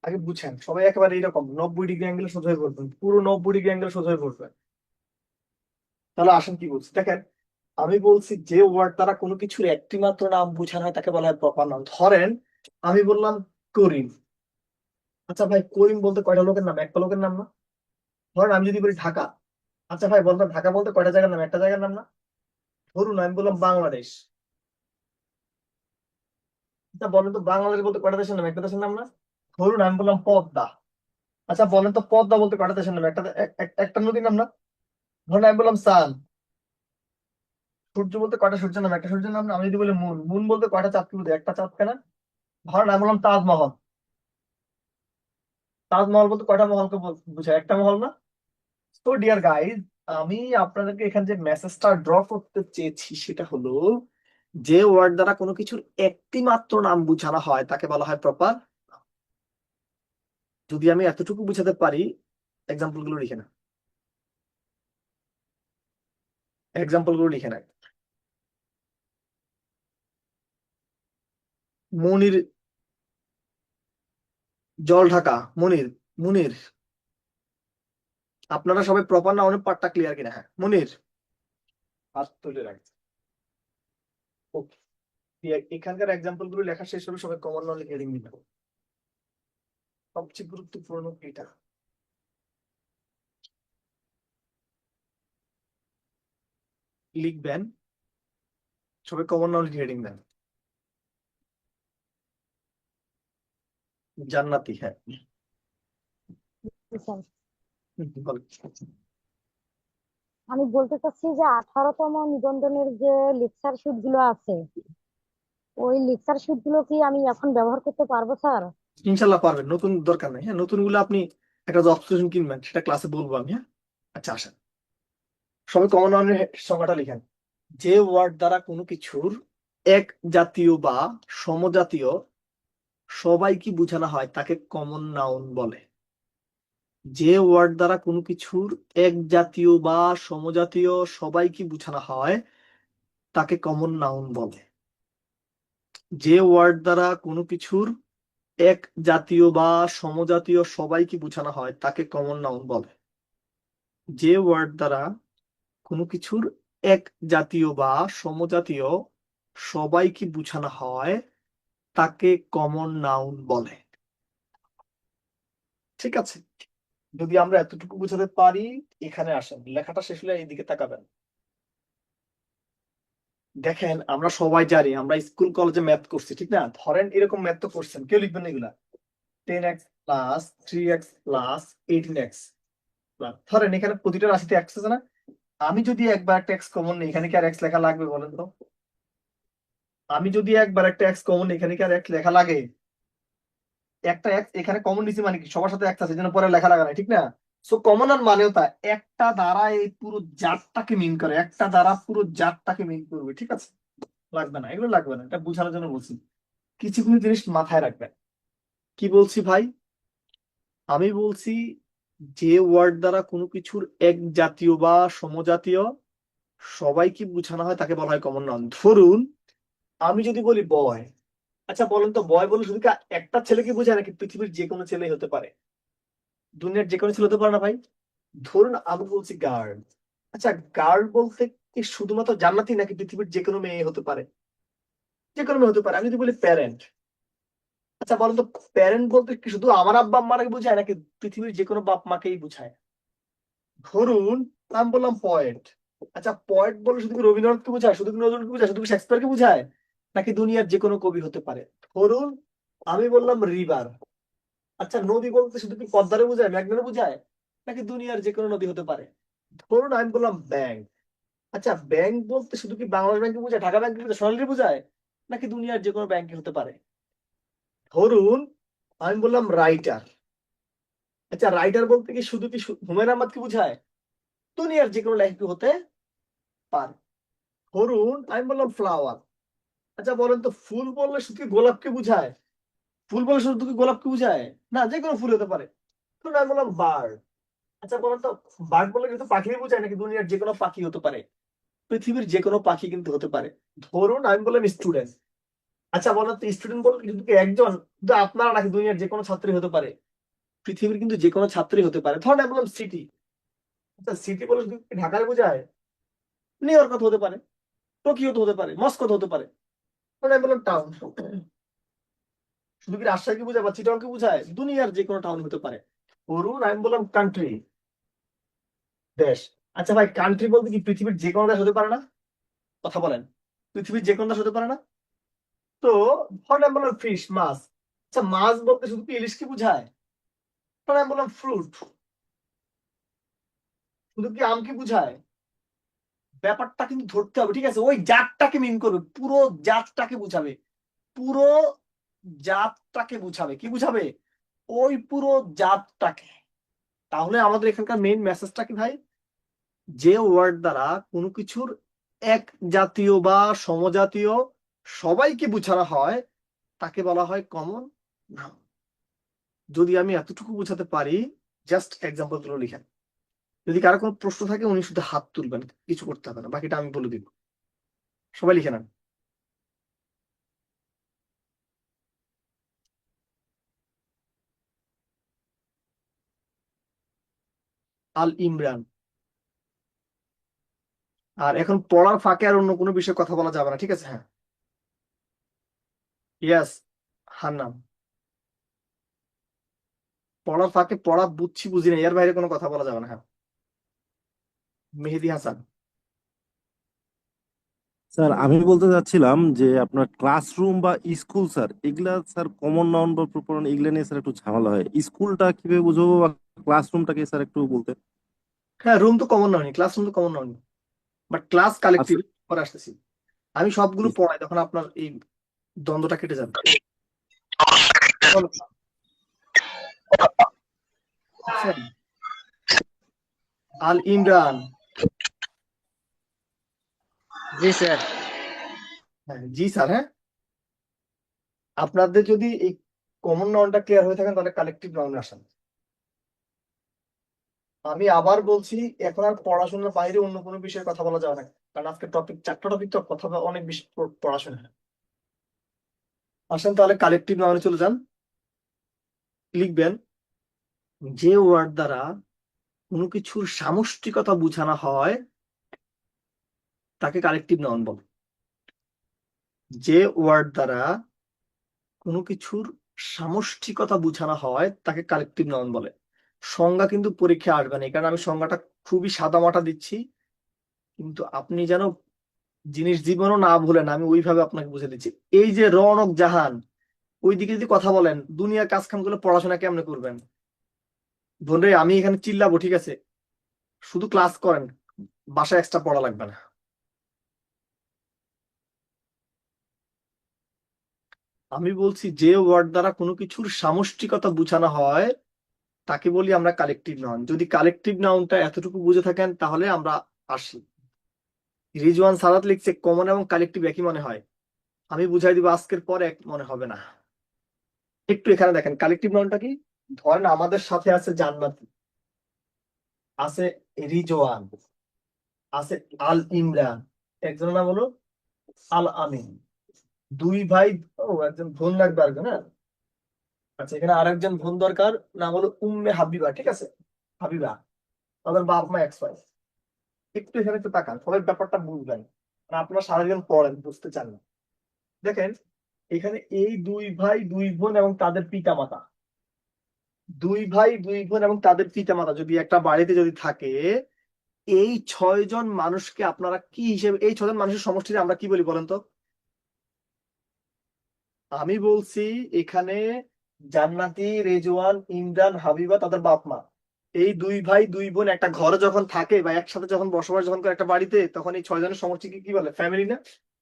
আগে বুঝেন। সবাই একেবারে এইরকম 90 ডিগ্রি অ্যাঙ্গেলে সোজা হয়ে পড়বেন, পুরো 90 ডিগ্রি অ্যাঙ্গেলে সোজা হয়ে পড়বেন। তাহলে আসেন কি বলছি দেখেন, আমি বলছি যে ওয়ার্ড দ্বারা কোনো কিছুর একটি মাত্র নাম বোঝানো হয় তাকে বলা হয় প্রপার নাউন। ধরেন আমি বললাম করিম। আচ্ছা ভাই, করিম বলতে কয়টা লোকের নাম? একটা লোকের নাম না? ধরেন আমি যদি বলি ঢাকা। আচ্ছা ভাই, বলতাম ঢাকা বলতে কয়টা জায়গার নাম? একটা জায়গার নাম না? ধরুন আমি বললাম বাংলাদেশ। আচ্ছা বলেন তো, বাংলাদেশ বলতে কয়টা দেশের নাম? একটা দেশের নাম না? ধরুন আমি বললাম পদ্মা। আচ্ছা বলেন তো, পদ্মা বলতে কয়টা দেশের নাম? একটা নদীর নাম না? ধরুন আমি বললাম সান। সূর্য বলতে কয়টা সূর্যের নাম? একটা সূর্যের নাম না? আমি যদি বলি মুন, মুন বলতে কয়টা চাঁদকে বোঝায়? একটা চাঁদকে না? ধরেন আমি বললাম তাজমহল। তাজমহল বলতে কয়টা মহলকে বোঝায়? একটা মহল না? তো ডিয়ার গাইজ, আমি আপনাদেরকে এখানে যে মেসেজটা ড্র করতে চেয়েছি সেটা হলো, যে ওয়ার্ড দ্বারা কোনো কিছুর একটি মাত্র নাম বোঝানো হয় তাকে বলা হয় প্রপার। যদি আমি এতটুকু বুঝাতে পারি, এক্সাম্পল গুলো লিখে না, এক্সাম্পল গুলো লিখে না। মনির, জল ঢাকা। মনির, মুনির। আপনারা সবাই প্রপার নাউনের পার্টটা ক্লিয়ার কিনা? হ্যাঁ, মুনির হাত তুলে রাখছে। ওকে, এখানকার এক্সাম্পল গুলো লেখা শেষ হলে সবাই কমন নাউন লিখে হেডিং দিবেন। সবচেয়ে গুরুত্বপূর্ণ এটা লিখবেন, সবাই কমন নাউন লিখে হেডিং দেন। জান্নাতি, হ্যাঁ। স্যার, বলেন। আমি বলতে চাচ্ছি যে 18তম নিবন্ধনের যে লেকচার শিট গুলো আছে, ওই লেকচার শিট গুলো কি আমি এখন ব্যবহার করতে পারবো স্যার? ইনশাল্লাহ পারবেন, নতুন দরকার নেই। হ্যাঁ, নতুন গুলো আপনি একটা জব সিচুয়েশন কিনবেন, সেটা ক্লাসে বলবো আমি। হ্যাঁ, আচ্ছা আসেন, সবাই কমন নাউনের সংজ্ঞাটা লিখেন। যে ওয়ার্ড দ্বারা কোনো কিছুর এক জাতীয় বা সমজাতীয় সবাইকে বোঝানো হয় তাকে কমন নাউন বলে। যে ওয়ার্ড দ্বারা কোনো কিছুর এক জাতীয় বা সমজাতীয় সবাইকে বোঝানো হয় তাকে কমন নাউন বলে। যে ওয়ার্ড দ্বারা কোনো কিছুর এক জাতীয় বা সমজাতীয় সবাইকে বোঝানো হয় তাকে কমন নাউন বলে। যে ওয়ার্ড দ্বারা কোনো কিছুর এক জাতীয় বা সমজাতীয় সবাইকে বোঝানো হয় তাকে কমন নাউন বলে। ঠিক আছে, যদি আমরা এতটুকু বোঝাতে পারি, এখানে আসেন, লেখাটা শেষ হলে এইদিকে তাকাবেন। দেখেন, আমরা সবাই জানি, আমরা স্কুল কলেজে ম্যাথ করছি, ঠিক না? ধরেন এরকম ম্যাথ তো করছেন, কেউ লিখবেন না এগুলা। 10x plus 3x plus 18x। ধরেন এখানে প্রতিটা রাশিতে এক্স আছে না? আমি যদি একবার একটা এক্স কমন নিই, এখানে কি আর এক্স লেখা লাগবে বলেন তো? আমি যদি একবার একটা এক্স কমন নিই, এখানে কি আর এক্স লেখা লাগে? একটা এক্স এখানে কমন নিছি মানে কি, সবার সাথে এক্স আছে, যেন পরে লেখা লাগা নাই, ঠিক না? সো কমন আর মানেও তা একটা দ্বারা এই পুরো জাতটাকে মিন করে, একটা দ্বারা পুরো জাতটাকে মিন করবে, ঠিক আছে? লাগবে না, এগুলো লাগবে না, এটা বোঝানোর জন্য বলছি। কিছু কিছু জিনিস মাথায় রাখবেন। কি বলছি ভাই? আমি বলছি যে ওয়ার্ড দ্বারা কোনো কিছুর এক জাতীয় বা সমজাতীয় সবাইকে বোঝানো হয় তাকে বলা হয় কমন নাউন। ধরুন আমি যদি বলি বয়। আচ্ছা বলেন তো, বয় বলে শুধু কি একটা ছেলেকে বোঝায় নাকি পৃথিবীর যে কোনো ছেলেই হতে পারে? দুনিয়ার যে কোনো ছেলে হতে পারে না ভাই? ধরুন আমি বলছি গার্ড। আচ্ছা, গার্ড বলতে কি শুধুমাত্র জান্নাতি নাকি পৃথিবীর যে কোনো মেয়ে হতে পারে? যে কোনো মেয়ে হতে পারে। আমি যদি বলি প্যারেন্ট, আচ্ছা বলেন তো, প্যারেন্ট বলতে কি শুধু আমার আব্বা আম্মাকে বোঝায় নাকি পৃথিবীর যে কোনো বাপ মাকেই বোঝায়? ধরুন আমি বললাম পয়েট। আচ্ছা, পয়েট বলে শুধু কি রবীন্দ্রনাথকে বোঝায়, শুধু কি নজরুলকে বোঝায়, শুধু কি শেক্সপিয়ারকে বোঝায়, নাকি দুনিয়ার যে কোনো কবি হতে পারে? ধরুন আমি বললাম রিভার। আচ্ছা, নদী বলতে শুধু কি পদ্মারে বোঝায়, মেঘনারে বোঝায়, নাকি দুনিয়ার যে কোনো নদী হতে পারে? ধরুন আমি বললাম ব্যাংক। আচ্ছা, ব্যাংক বলতে শুধু কি বাংলাদেশ ব্যাংকে বোঝায়, ঢাকা ব্যাংকে বোঝায়, সোনালী বোঝায়, নাকি দুনিয়ার যে কোনো ব্যাংকে হতে পারে? ধরুন আমি বললাম রাইটার। আচ্ছা, রাইটার বলতে কি শুধু কি হুমায়ুন আহমেদকে বোঝায়, দুনিয়ার যে কোনো লেখক হতে পারে? ধরুন আমি বললাম ফ্লাওয়ার। আচ্ছা বলেন তো, ফুল বললে শুধু কি গোলাপকে বোঝায়, ফুল বললে শুধু কি গোলাপকে বোঝায়, না যে কোনো ফুল হতে পারে? ধরুন আমি বললাম বার্ড। আচ্ছা বলেন তো, বার্ড বললে কিন্তু পাখি বোঝায় নাকি দুনিয়ার যে কোনো পাখি হতে পারে? পৃথিবীর যে কোনো পাখি কিন্তু হতে পারে। ধরুন আমি বললাম স্টুডেন্ট। আচ্ছা বলেন তো, স্টুডেন্ট বললে কিন্তু কি একজন, শুধু আপনারা নাকি দুনিয়ার যে কোনো ছাত্রী হতে পারে? পৃথিবীর কিন্তু যে কোনো ছাত্রী হতে পারে। ধরুন আমি বললাম সিটি। আচ্ছা, সিটি বলে শুধু কি ঢাকায় বোঝায়, নিউ ইয়র্ক হতে পারে, টোকিও হতে পারে, মস্কো হতে পারে? ধরুন আমি বললাম টাউন। শুধু কি রাজশাহীকে বোঝায় বা চিটাগংকে বোঝায়, দুনিয়ার যে কোনো টাউন হতে পারে? ধরুন আমি বললাম কান্ট্রি, দেশ। আচ্ছা ভাই, কান্ট্রি বলতে কি পৃথিবীর যে কোনো দেশ হতে পারে না? কথা বলেন, পৃথিবীর যে কোনো দেশ হতে পারে না? তো ধরেন আমি বললাম ফিশ, মাছ। আচ্ছা, মাছ বলতে শুধু কি ইলিশকে বোঝায়? ধরেন আমি বললাম ফ্রুট, শুধু কি আমকে বোঝায়? ব্যাপারটা কিন্তু ধরতে হবে, ঠিক আছে? ওই জাতটাকে মিন করবে, পুরো জাতটাকে বুঝাবে, পুরো জাতটাকে বুঝাবে। কি বুঝাবে? ওই পুরো জাতটাকে। তাহলে আমাদের এখানকার মেইন মেসেজটা কি ভাই? যে ওয়ার্ড দ্বারা কোনো কিছুর এক জাতীয় বা সমজাতীয় সবাইকে বোঝানো হয় তাকে বলা হয় কমন নাউন। যদি আমি এতটুকু বোঝাতে পারি, জাস্ট এক্সাম্পল গুলো লিখেন। যদি কারো কোনো প্রশ্ন থাকে উনি শুধু হাত তুলবেন, কিছু করতে হবে না, বাকিটা আমি বলে দিব। সবাই লিখে নেন। আল ইমরান। আর এখন পড়ার ফাঁকে আর অন্য কোনো বিষয়ে কথা বলা যাবে না, ঠিক আছে? হ্যাঁ, ইয়াস, হান্নান। পড়ার ফাঁকে পড়া বুঝছি বুঝি না এর বাইরে কোনো কথা বলা যাবে না। হ্যাঁ, মেহেদি হাসান। স্যার আমি বলতে চাচ্ছিলাম যে আপনার ক্লাসরুম বা স্কুল স্যার এগুলা স্যার কমন নাউন বা প্রপার নাউন এগুলা নিয়ে স্যার একটু ঝামেলা হয়। স্কুলটা কিভাবে বুঝবো বা ক্লাসরুমটাকে স্যার একটু বলতেন। হ্যাঁ, রুম তো কমন নয়নি, ক্লাসরুম তো কমন নয়নি, বাট ক্লাস কালেকটিভ আচ্ছা, পরে আসতেছি। আমি সবগুলো জি পড়াই, তখন আপনার এই দ্বন্দ্বটা কেটে যাবে। চলো, বুঝছেন? আল ইমরান। জি স্যার। হ্যাঁ জি স্যার। হ্যাঁ, আপনাদের যদি এই কমন নাউনটা ক্লিয়ার হয়ে থাকেন তাহলে কালেকটিভ নাউনে আসেন। আমি আবার বলছি, এখন আর পড়াশোনার বাইরে অন্য কোনো বিষয়ে কথা বলা যাবে না, কারণ আজকে টপিক 4টা টপিক, তো কথা অনেক বেশি পড়াশোনা। আসেন তাহলে কালেকটিভ নাউনে চলে যান। লিখবেন, যে ওয়ার্ড দ্বারা কোনো কিছুর সামষ্টিকতা বোঝানো হয় তাকে কালেকটিভ নাউন বলে। যে ওয়ার্ড দ্বারা কোনো কিছুর সামষ্টিকতা বোঝানো হয় তাকে কালেকটিভ নাউন বলে। সংজ্ঞা কিন্তু পরীক্ষায় আসবে না, কারণ আমি সংজ্ঞাটা খুবই সাদামাটা দিচ্ছি, কিন্তু আপনি যেন জিনিস জীবনও না ভুলেন, আমি ওইভাবে আপনাকে বুঝে দিচ্ছি। এই যে রৌনক জাহান, ওইদিকে যদি কথা বলেন, দুনিয়ার কাজ কাম গুলো পড়াশোনা কেমনে করবেন? ধরে আমি এখানে চিল্লাবো, ঠিক আছে? শুধু ক্লাস করেন, বাসায় এক্সট্রা পড়া লাগবে না। আমি বলছি, যে ওয়ার্ড দ্বারা কোনো কিছুর সামষ্টিকতা বোঝানো হয় তাকে বলি আমরা কালেকটিভ নাউন। যদি কালেকটিভ নাউনটা এতটুকু বুঝে থাকেন তাহলে আমরা আসি। রিজওয়ান সারাত লিখছে কমন এবং কালেকটিভ একই মনে হয়। আমি বুঝাই দিব আজকের পর এক মনে হবে না। একটু এখানে দেখেন কালেকটিভ নাউনটা কি। ধরেন আমাদের সাথে আছে জান্নাতি, আছে রিজওয়ান, আছে আল ইমরান, একজনের নাম হলো আল আমিন। দুই ভাই, ও একজন বোন লাগবে আরেকজন। হ্যাঁ, আচ্ছা, এখানে আরেকজন বোন দরকার, নাম হলো উম্মে হাবিবা, ঠিক আছে? হাবিবা। তাদের বাপ মা এক্স ওয়াই। একটু এখানে একটু তাকান, সবাই ব্যাপারটা বুঝবেন, মানে আপনারা সারাদিন পড়েন বুঝতে চান না। দেখেন এখানে এই দুই ভাই দুই বোন এবং তাদের পিতা মাতা, দুই ভাই দুই বোন এবং তাদের পিতা মাতা যদি একটা বাড়িতে যদি থাকে, এই 6 জন মানুষকে আপনারা কি হিসেবে, এই 6 জন মানুষের সমষ্টিতে আমরা কি বলি বলেন তো? আমি বলছি এখানে জান্নাতি, রেজওয়ান, ইমরান, হাবিবা তাদের বাপ মা, এই দুই ভাই দুই বোন একটা ঘরে যখন থাকে বা একসাথে যখন বসবাস যখন করে একটা বাড়িতে, তখন এই 6 জনের সমষ্টিকে কি বলে? ফ্যামিলি না?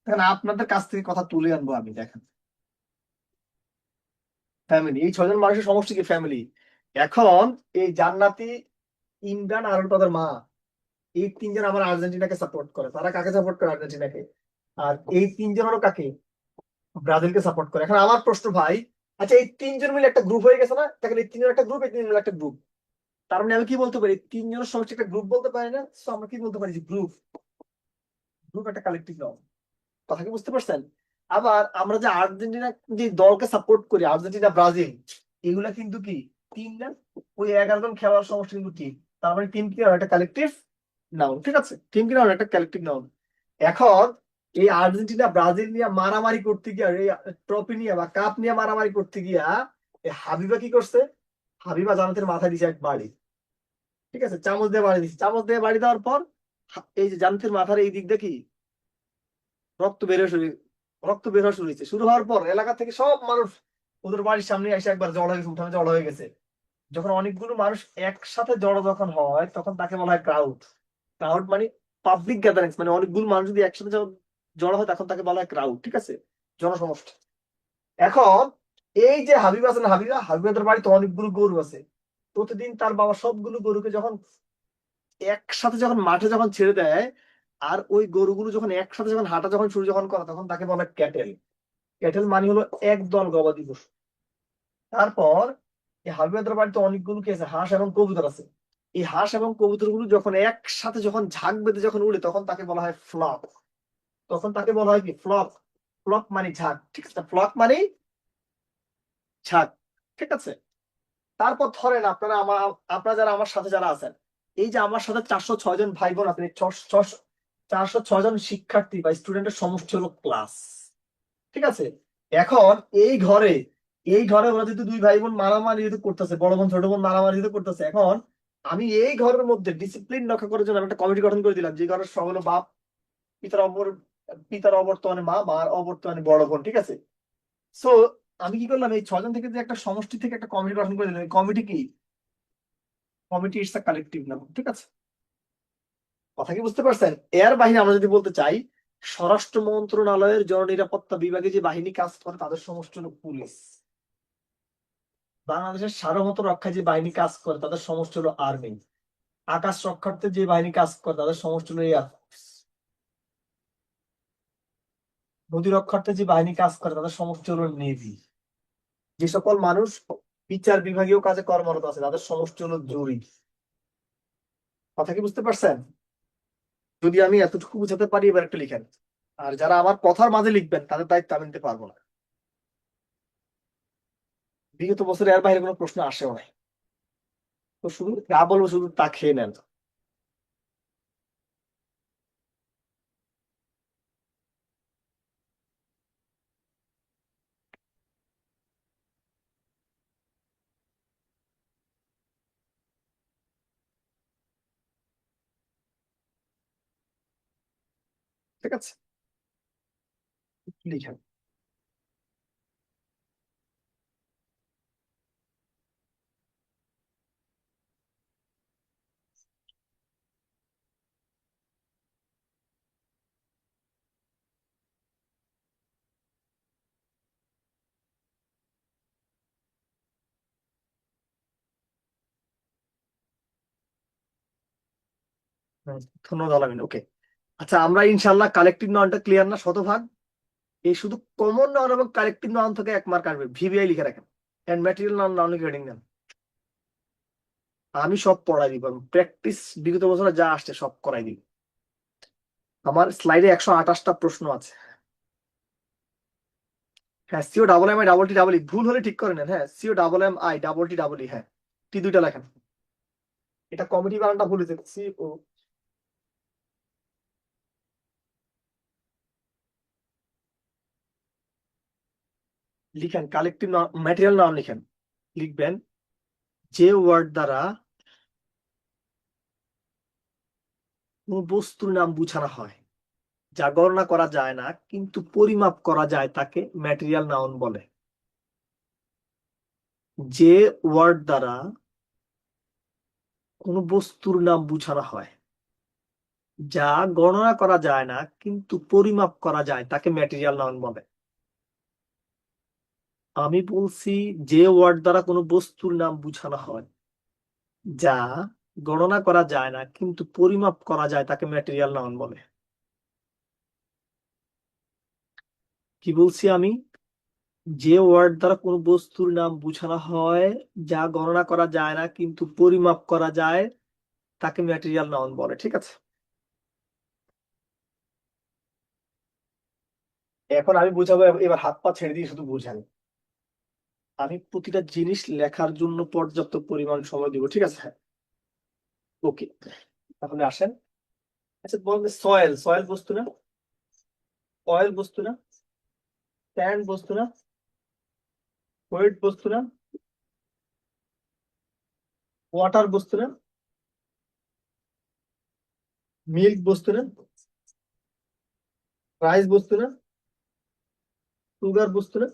এখন আপনাদের কাছ থেকে কথা তুলে আনবো আমি, দেখেন ফ্যামিলি, এই 6 জন মানুষের সমষ্টি কি ফ্যামিলি। এখন এই জান্নাতি, ইমরান আর হলো তাদের মা, এই 3 জন আবার আর্জেন্টিনাকে সাপোর্ট করে। তারা কাকে সাপোর্ট করে? আর্জেন্টিনাকে। আর এই 3 জন হলো কাকে? ব্রাজিলকে সাপোর্ট করে। এখন আমার প্রশ্ন ভাই, আচ্ছা এই 3 জন মিলে একটা গ্রুপ হয়ে গেছে না? দেখেন এই 3 জন একটা গ্রুপ, এই 3 জন মিলে একটা গ্রুপ, তার মানে আমি কি বলতে পারি? 3 জনের সমষ্টি একটা গ্রুপ বলতে পারি না? তো আমরা কি বলতে পারি যে গ্রুপ, গ্রুপ একটা কালেকটিভ নাউন। কথা কি বুঝতে পারছেন? আবার আমরা যে আর্জেন্টিনা যে দলকে সাপোর্ট করি, আর্জেন্টিনা, ব্রাজিল, এগুলা কিন্তু কি টিম না? ওই 11 জন খেলোয়াড় সমষ্টি কিন্তু টিম। তার মানে টিম কি একটা কালেকটিভ নাউন, ঠিক আছে? টিম কি নাউন, একটা কালেকটিভ নাউন। এখন এই আর্জেন্টিনা ব্রাজিল নিয়ে মারামারি করতে গিয়া, এই ট্রফি নিয়ে বা কাপ নিয়ে মারামারি করতে গিয়া, এই হাবিবা কি করছে? হাবিবা জান্নাতের মাথায় দিছে এক বাড়ি, ঠিক আছে? চামচ দিয়ে বাড়ি দিচ্ছে, চামচ দিয়ে বাড়ি দেওয়ার পর এই যে জান্নাতের মাথার এই দিক দিয়ে কি রক্ত বের হয়ে শুরু, রক্ত বের হওয়া শুরু হয়েছে। শুরু হওয়ার পর এলাকা থেকে সব মানুষ ওদের বাড়ির সামনে এসে একবার জড়ো হয়ে গেছে, উঠানে জড়ো হয়ে গেছে। যখন অনেকগুলো মানুষ একসাথে জড়ো যখন হয়, তখন তাকে বলা হয় ক্রাউড। ক্রাউড মানে পাবলিক গ্যাদারিংস, মানে অনেকগুলো মানুষ যদি একসাথে জড়ো হয় তখন তাকে বলা হয় ক্রাউড, ঠিক আছে? জনসমষ্টি। এখন এই যে হাবিব আছে না, হাবিবাদের বাড়িতে অনেকগুলো গরু আছে। প্রতিদিন তার বাবা সবগুলো গরুকে যখন একসাথে যখন মাঠে যখন ছেড়ে দেয়, আর ওই গরুগুলো যখন একসাথে যখন হাঁটা যখন শুরু যখন করে, তখন তাকে বলে ক্যাটেল। ক্যাটেল মানে হলো একদল গবাদি পশু। তারপর এই হাবিবাদের বাড়িতে অনেকগুলো কি আছে? হাঁস এবং কবুতর আছে। এই হাঁস এবং কবুতর গুলো যখন একসাথে যখন ঝাঁক বেঁধে যখন উড়ে, তখন তাকে বলা হয় ফ্লক। তখন তাকে বলা হয় কি? ফ্লক। ফ্লক মানে ঝাঁক, ঠিক আছে? ফ্লক মানে ঝাঁক, ঠিক আছে? তারপর ধরেন আপনারা আপনারা যারা আমার সাথে যারা আছেন, এই যে আমার সাথে 406 জন ভাই বোন আছেন, 406 জন শিক্ষার্থী বা স্টুডেন্টের সমষ্টি হলো ক্লাস, ঠিক আছে? এখন এই ঘরে ওরা যেহেতু দুই ভাই বোন মারামারি যেহেতু করতেছে, বড় বোন ছোট বোন মারামারি যেহেতু করতেছে, এখন আমি এই ঘরের মধ্যে ডিসিপ্লিন রক্ষা করার জন্য আমি একটা কমিটি গঠন করে দিলাম, যে ঘরের সব হলো বাপ, পিতার অপর পিতার অবর্তমানে মা, মার অবর্তমানে বড় বোন, ঠিক আছে? সো আমি কি করলাম, এই 6 জন থেকে যে একটা সমষ্টি থেকে একটা কমিটি গঠন করে দিলাম। কমিটি কি? কমিটি ইটস আ কালেকটিভ নাম, ঠিক আছে? কথা কি বুঝতে পারছেন? এর বাহিনী আমরা যদি বলতে চাই, স্বরাষ্ট্র মন্ত্রণালয়ের জননিরাপত্তা বিভাগে যে বাহিনী কাজ করে, তাদের সমষ্টি হলো পুলিশ। বাংলাদেশের সার্বভৌমত্ব রক্ষায় যে বাহিনী কাজ করে, তাদের সমষ্টি হলো আর্মি। আকাশ রক্ষার্থে যে বাহিনী কাজ করে, তাদের সমষ্টি হলো এয়ার ফোর্স। নদী রক্ষার্থে যে বাহিনী কাজ করে, তাদের সমষ্টি হলো নেভি। যে সকল মানুষ বিচার বিভাগীয় কাজে কর্মরত আছে, তাদের সমষ্টি হলো জুরি। কথা কি বুঝতে পারছেন? যদি আমি এতটুকু বুঝাতে পারি, এবার একটু লিখেন। আর যারা আমার কথার মাঝে লিখবেন, তাদের দায়িত্ব আমি নিতে পারবো না। বিগত বছরে এর বাইরে কোনো প্রশ্ন আসেও নাই। তো শুধু যা বলবো শুধু তা খেয়ে নেন। ঠিক আছে, লিখেন। ধন্যবাদ আলামিন, ওকে। আচ্ছা, আমরা ইনশাল্লাহ কালেকটিভ নাউনটা ক্লিয়ার না শতভাগ? এই শুধু কমন নাউন এবং কালেকটিভ নাউন থেকে 1 মার্ক আসবে, ভিভিআই লিখে রাখেন। And material noun noun heading দেন। আমি সব পড়াই দিব, প্র্যাকটিস বিগত বছরে যা আসছে সব করাই দিব। আমার স্লাইডে 128টা প্রশ্ন আছে। হ্যাঁ, C O double M I double T double E, ভুল হলে ঠিক করে নেন। হ্যাঁ, C O double M I double T double E, হ্যাঁ টি দুইটা লেখেন। এটা কমিটি বানানটা ভুলে যাচ্ছি ও লিখেন কালেকটিভ ম্যাটেরিয়াল নাউন লিখেন, লিখবেন যে ওয়ার্ড দ্বারা কোনো বস্তুর নাম বোঝানো হয়, যা গণনা করা যায় না কিন্তু পরিমাপ করা যায় তাকে ম্যাটেরিয়াল নাউন বলে। যে ওয়ার্ড দ্বারা কোনো বস্তুর নাম বোঝানো হয়, যা গণনা করা যায় না কিন্তু পরিমাপ করা যায় তাকে ম্যাটেরিয়াল নাউন বলে। আমি বলছি যে ওয়ার্ড দ্বারা কোনো বস্তুর নাম বোঝানো হয়, যা গণনা করা যায় না কিন্তু পরিমাপ করা যায় তাকে ম্যাটেরিয়াল নাউন বলে। কি বলছি আমি? যে ওয়ার্ড দ্বারা কোনো বস্তুর নাম বোঝানো হয়, যা গণনা করা যায় না কিন্তু পরিমাপ করা যায় তাকে ম্যাটেরিয়াল নাউন বলে। ঠিক আছে, এখন আমি বুঝাবো, এবার হাত পা ছেড়ে দিয়ে শুধু বুঝান। আমি প্রতিটা জিনিস লেখার জন্য পর্যাপ্ত পরিমাণ সময় দিব, ঠিক আছে? ওকে, তাহলে আসেন। আচ্ছা বলতে, সয়েল, সয়েল বস্তু না? অয়েল বস্তু না? স্যান্ড বস্তু না? ওয়েট বস্তু না? ওয়াটার বস্তু না? মিল্ক বস্তু না? রাইস বস্তু না? সুগার বস্তু না?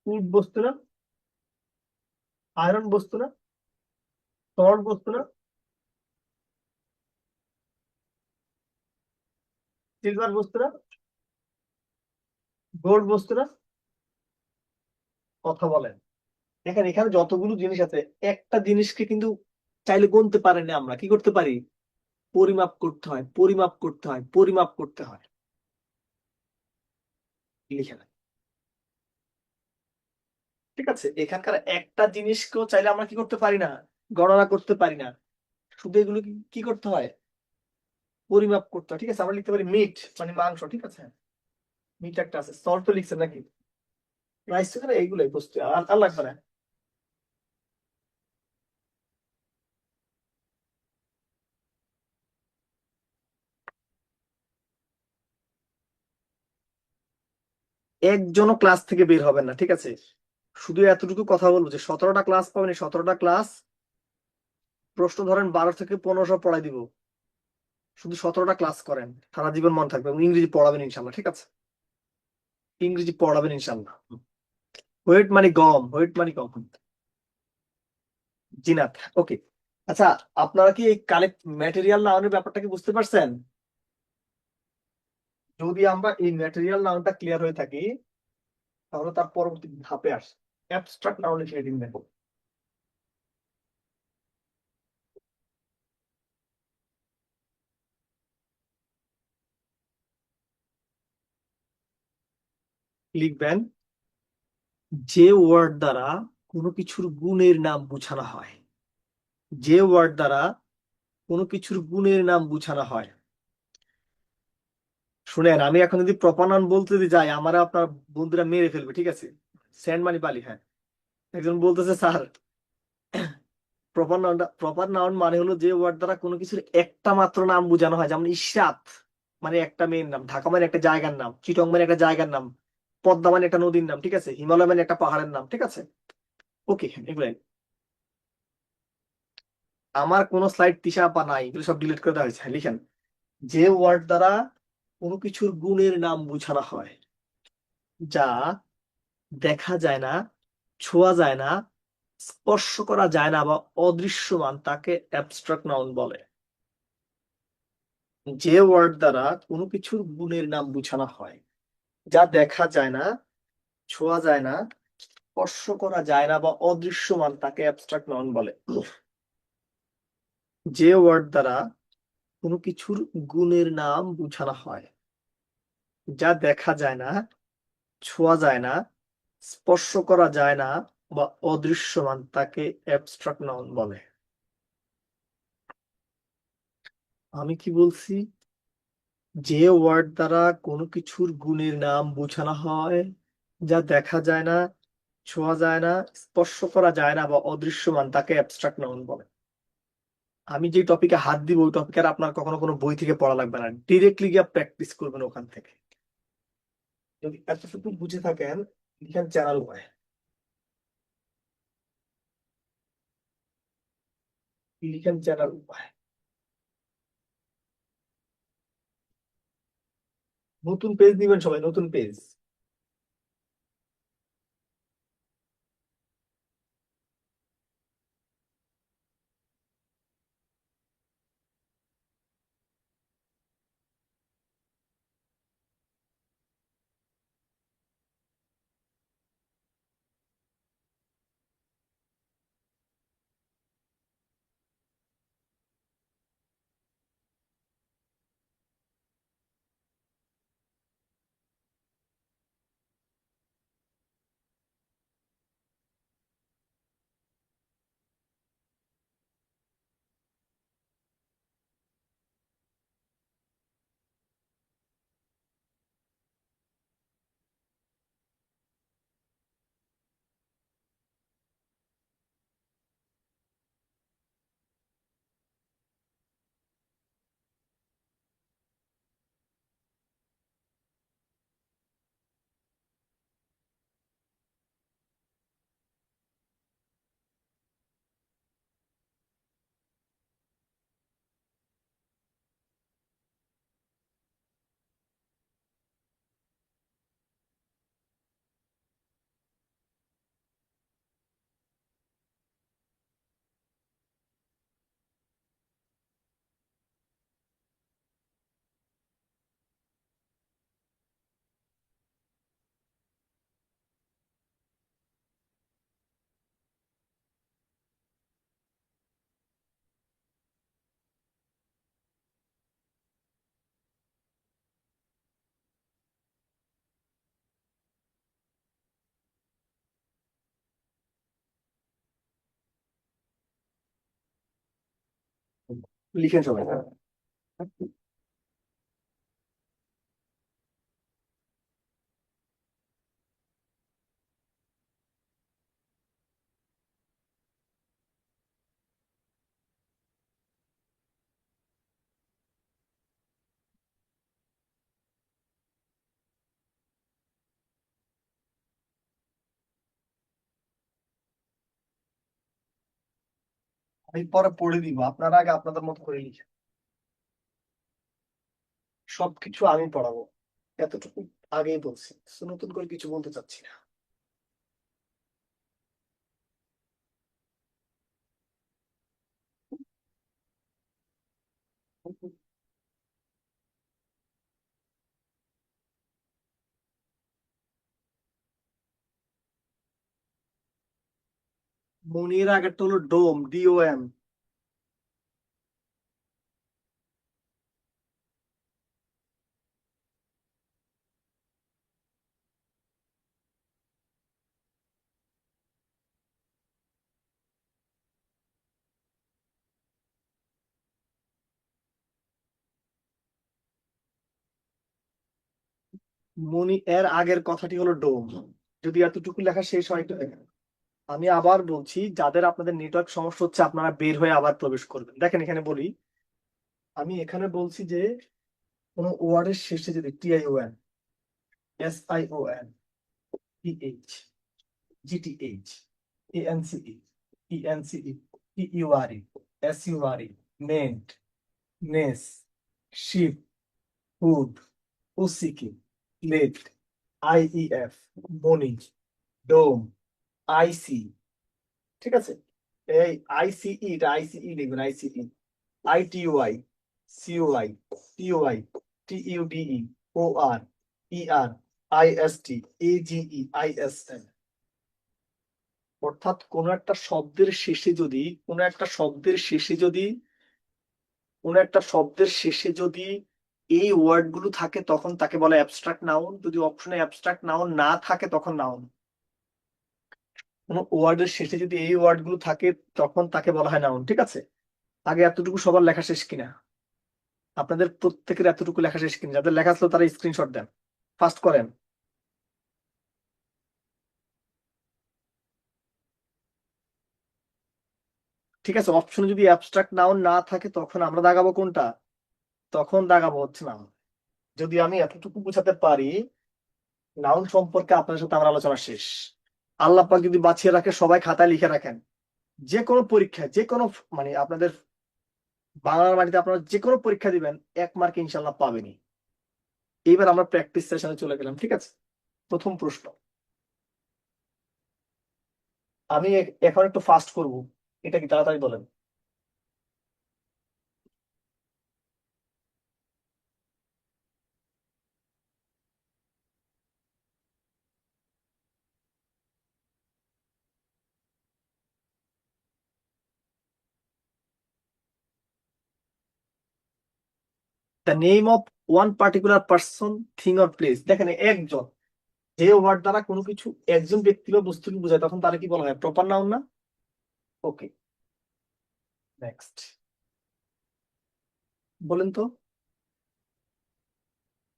ফুড বস্তু না? আয়রন বস্তু না? সল্ট বস্তু না? সিলভার বস্তু না? গোল্ড বস্তু না? কথা বলেন। দেখেন এখানে যতগুলো জিনিস আছে, একটা জিনিসকে কিন্তু চাইলে গুনতে পারি না, আমরা কি করতে পারি? পরিমাপ করতে হয়, পরিমাপ করতে হয়, পরিমাপ করতে হয়। লিখে নেন। ঠিক আছে, এখানকার একটা জিনিসকেও চাইলে আমরা কি করতে পারি না? গণনা করতে পারি না। শুধু এগুলো কি করতে হয়? পরিমাপ করতে হয়। ঠিক আছে, আমরা লিখতে পারি মিট মানে মাংস। ঠিক আছে, মিট একটা আছে। সল্ট তো লিখছেন নাকি? রাইস তো এইগুলোই বস্তু, আর লাগবে না। একজনও ক্লাস থেকে বের হবেন না, ঠিক আছে? শুধু এতটুকু কথা বলবো যে 17টা ক্লাস পাবেন, 17টা ক্লাস প্রশ্ন ধরেন 12 থেকে 1500 পড়াই দিব। শুধু 17টা ক্লাস করেন, সারা জীবন মনে থাকবে। এবং ইংরেজি পড়াবেন ইনশাল্লাহ, ঠিক আছে? ইংরেজি পড়াবেন ইনশাল্লাহ। ওয়েট মানে গম, ওয়েট মানে গম। জিনাত, ওকে। আচ্ছা, আপনারা কি এই কালেক্ট ম্যাটেরিয়াল নাউনের ব্যাপারটা কি বুঝতে পারছেন? যদি আমরা এই ম্যাটেরিয়াল নাউনটা ক্লিয়ার হয়ে থাকি, তাহলে তার পরবর্তী ধাপে আসে অ্যাবস্ট্রাক্ট নাউন লিখে দিন। দেখো, লিখবেন যে ওয়ার্ড দ্বারা কোনো কিছুর গুণের নাম বোঝানো হয়, যে ওয়ার্ড দ্বারা কোনো কিছুর গুণের নাম বোঝানো হয়। শুনেন, আমি এখন যদি প্রপার নাউন বলতে যাই, আমার আপনার বন্ধুরা মেরে ফেলবে, ঠিক আছে? স্যান্ড মানে বালি, হ্যাঁ। একজন বলতেছে স্যার, প্রপার নাউন মানে হলো যে ওয়ার্ড দ্বারা কোনো কিছুর একটা মাত্র নাম বোঝানো হয়। যেমন ইশরাত মানে একটা মেয়ের নাম, ঢাকা মানে একটা জায়গার নাম, চিটং মানে একটা জায়গার নাম, পদ্মা মানে একটা নদীর নাম, ঠিক আছে? হিমালয় মানে একটা পাহাড়ের নাম, ঠিক আছে? ওকে, এগুলাই। আমার কোনো স্লাইড তিশা বা নাই, এগুলো সব ডিলিট করে দেওয়া হয়েছে। লিখেন যে ওয়ার্ড দ্বারা কোনো কিছুর গুণের নাম বোঝানো হয়, যা দেখা যায় না, ছোঁয়া যায় না, স্পর্শ করা যায় না বা অদৃশ্যমান, তাকে অ্যাবস্ট্রাক্ট নাউন বলে। যে ওয়ার্ড দ্বারা কোনো কিছুর গুণের নাম বোঝানো হয়, যা দেখা যায় না, ছোঁয়া যায় না, স্পর্শ করা যায় না বা অদৃশ্যমান, তাকে অ্যাবস্ট্রাক্ট নাউন বলে। যে ওয়ার্ড দ্বারা কোনো কিছুর গুণের নাম বোঝানো হয়, যা দেখা যায় না, ছোঁয়া যায় না, স্পর্শ করা যায় না বা অদৃশ্যমান, তাকে অ্যাবস্ট্রাক্ট নাউন বলে। আমি কি বলছি? যে ওয়ার্ড দ্বারা কোনো কিছুর গুণের নাম বোঝানো হয়, যা দেখা যায় না, ছোঁয়া যায় না, স্পর্শ করা যায় না বা অদৃশ্যমান, তাকে অ্যাবস্ট্রাক্ট নাউন বলে। আমি যে টপিকে হাত দিব ওই টপিক আর আপনার কখনো কোনো বই থেকে পড়া লাগবে না, ডিরেক্টলি গিয়ে প্র্যাকটিস করবেন ওখান থেকে। যদি এতটুকু বুঝে থাকেন, লিখেন চ্যানেল উপায়, লিখেন চ্যানেল উপায়। নতুন পেজ দিবেন সবাই, নতুন পেজ। লিখেন সবাই। আমি পরে পড়ে দিব, আপনারা আগে আপনাদের মতো করে লিখেন। সবকিছু আমি পড়াবো, এতটুকু আগেই বলছি, তো নতুন করে কিছু বলতে চাচ্ছি না। মনির আগেরটা হলো ডোম, DOM। মনি এর আগের কথাটি হলো ডোম। যদি এতটুকু লেখা শেষ হয় তো দেখেন। আমি আবার বলছি, যাদের আপনাদের নেটওয়ার্ক সমস্যা হচ্ছে আপনারা বের হয়ে আবার প্রবেশ করবেন। দেখেন এখানে বলি, আমি এখানে বলছি যে কোনো ওয়ার্ডের শেষে যদি TION, SION, PH, GTH, ANCE, ENCE, PURE, SURE, নেন্ট, নেস, শিপ, হুড, ওসিকে, let, IEF, mony, dom, IC, ঠিক আছে? এই ICE, এটা ICE লিখবেন, ICE, ITUI, CUI, TUI, TUDE, OR, ER, IST, AGE, ISM। অর্থাৎ কোন একটা শব্দের শেষে যদি এই ওয়ার্ড গুলো থাকে তখন তাকে বলে অ্যাবস্ট্রাক্ট নাউন। যদি অপশনে অ্যাবস্ট্রাক্ট নাউন না থাকে তখন নাউন। কোন ওয়ার্ডের শেষে যদি এই ওয়ার্ড গুলো থাকে তখন তাকে বলা হয় নাউন, ঠিক আছে? আগে এতটুকু সবার লেখা শেষ কিনা? আপনাদের প্রত্যেকের এতটুকু লেখা শেষ কিনা? যাদের লেখা ছিল তারা স্ক্রিনশট দেন, ফাস্ট করেন। ঠিক আছে, অপশনে যদি অ্যাবস্ট্রাক্ট নাউন না থাকে তখন আমরা দাগাবো কোনটা? তখন দাগাবো হচ্ছে নাউন। যদি আমি এতটুকু বোঝাতে পারি, নাউন সম্পর্কে আপনার সাথে আমার আলোচনা শেষ। আল্লাহ পাক যদি বাঁচিয়ে রাখে, সবাই খাতায় লিখে রাখেন, যে কোনো পরীক্ষায়, যে কোনো মানে আপনাদের বাংলার মাটিতে আপনারা যে কোনো পরীক্ষা দিবেন, 1 মার্ক ইনশাল্লাহ পাবেনই। এইবার আমরা প্র্যাকটিস সেশনে চলে গেলাম, ঠিক আছে? প্রথম প্রশ্ন, আমি এখন একটু ফাস্ট করব, এটা কি তাড়াতাড়ি বলেন। The name of one particular person, thing or place. দেখেন, একজন, যে ওয়ার্ড দ্বারা কোনো কিছু একজন ব্যক্তি বা বস্তুকে বোঝায়, তখন তারা কি বলা হয়? প্রপার নাউন না? ওকে, নেক্সট বলেন তো,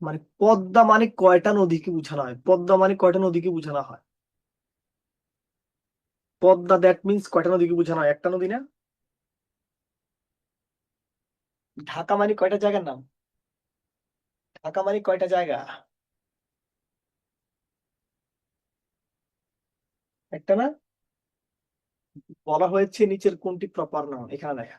মানে পদ্মা মানে কয়টা নদীকে বোঝানো হয়? পদ্মা মানে কয়টা নদীকে বোঝানো হয়? পদ্মা, দ্যাট মিন্স কয়টা নদীকে বোঝানো হয়? একটা নদী না? ঢাকা মানে কয়টা জায়গার নাম? ঢাকা মানে কয়টা জায়গা? একটা না? বলা হয়েছে নিচের কোনটি প্রপার নাউন, এখানে দেখা।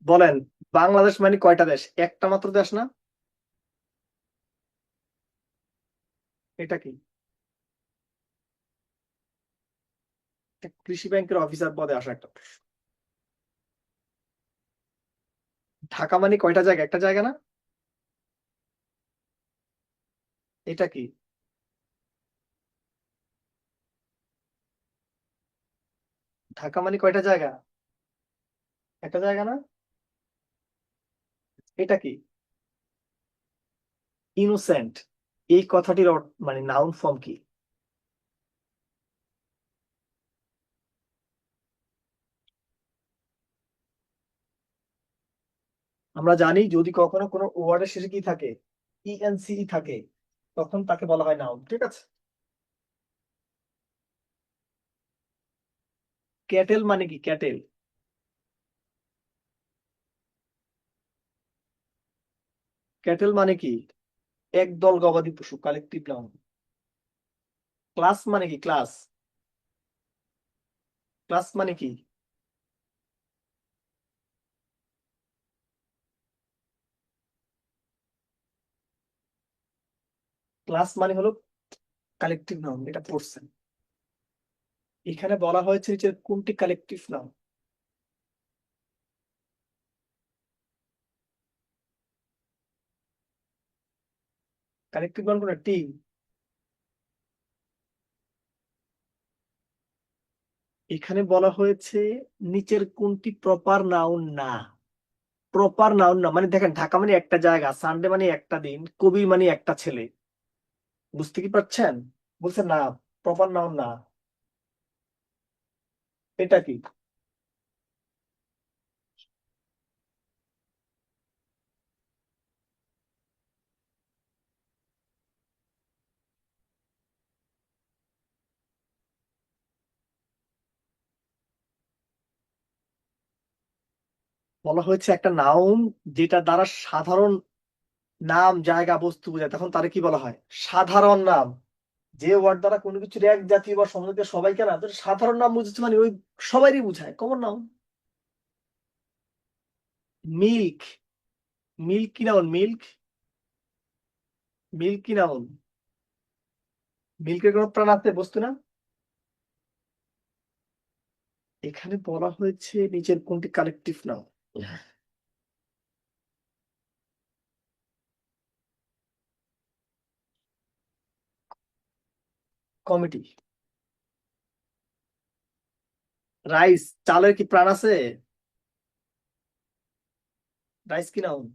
বলেন, বাংলাদেশ মানে কয়টা দেশ? একটা মাত্র দেশ না? এটা কি? একটা কৃষি ব্যাংকের অফিসার পদে আসা একটা প্রশ্ন। ঢাকা মানে কয়টা জায়গা? একটা জায়গা না? এটা কি? ঢাকা মানে কয়টা জায়গা? একটা জায়গা না? এটা কি? ইনোসেন্ট, এই কথাটির মানে নাউন ফর্ম কি? আমরা জানি যদি কখনো কোনো ওয়ার্ডের শেষে কি থাকে, ইএনসি থাকে, তখন তাকে বলা হয় নাউন, ঠিক আছে? ক্যাটেল মানে কি? ক্যাটেল, ক্যাটেল মানে কি? একদল গবাদি পশু, কালেকটিভ নাউন। ক্লাস মানে কি? ক্লাস, ক্লাস মানে কি? ক্লাস মানে হলো কালেকটিভ নাউন, এটা পড়ছেন। এখানে বলা হয়েছে যে কোনটি কালেকটিভ নাউন? কালেকটিভ নাউন কোনটা? টিম। এখানে বলা হয়েছে নিচের কোনটি প্রপার নাউন না? প্রপার নাউন না মানে, দেখেন, ঢাকা মানে একটা জায়গা, সানডে মানে একটা দিন, কবির মানে একটা ছেলে। বুঝতে কি পারছেন? বলছে না, প্রপার নাউন না। এটা কি? বলা হয়েছে একটা নাউন যেটা দ্বারা সাধারণ নাম, জায়গা, বস্তু বোঝায়, তখন তারা কি বলা হয়? সাধারণ নাম। যে ওয়ার্ড দ্বারা কোনো কিছুর এক জাতীয় বা সমজাতীয় সবাইকে না, তো সাধারণ নাম বুঝেছে মানে ওই সবারই বুঝায়, কমন নাউন। মিল্ক, মিল্ক কি নাউন? মিল্ক, মিল্ক কি নাউন? মিল্কের কোনো প্রাণ আছে? বস্তু না? এখানে বলা হয়েছে নিচের কোনটি কালেকটিভ নাউন? কমিটি। রাইস, চালের কি প্রাণ আছে? রাইস কি নাউন?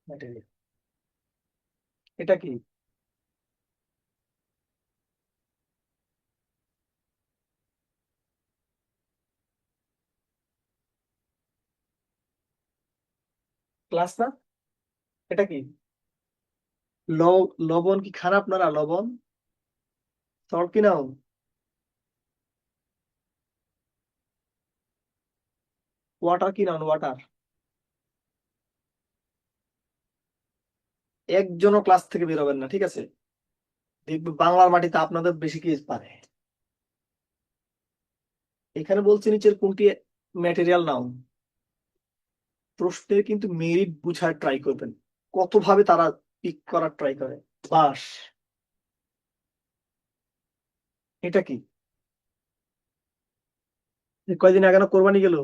ম্যাটেরিয়াল। এটা কি? ক্লাস না? এটা কি? লবণ কি খারাপ না? না লবণ সল্ট কি নাউন? ওয়াটার কি নাউন? ওয়াটার একজনও ক্লাস থেকে বেরোবেন না, ঠিক আছে? দেখবে বাংলার মাটিতে আপনাদের বেশি কি পারে। এখানে বলছে নিচের কোনটি ম্যাটেরিয়াল নাউন। প্রশ্নের কিন্তু মেরিট বুঝার ট্রাই করবেন, কত ভাবে তারা পিক করার ট্রাই করে। বাস, এটা কি? কয়দিন আগে না কোরবানি গেল,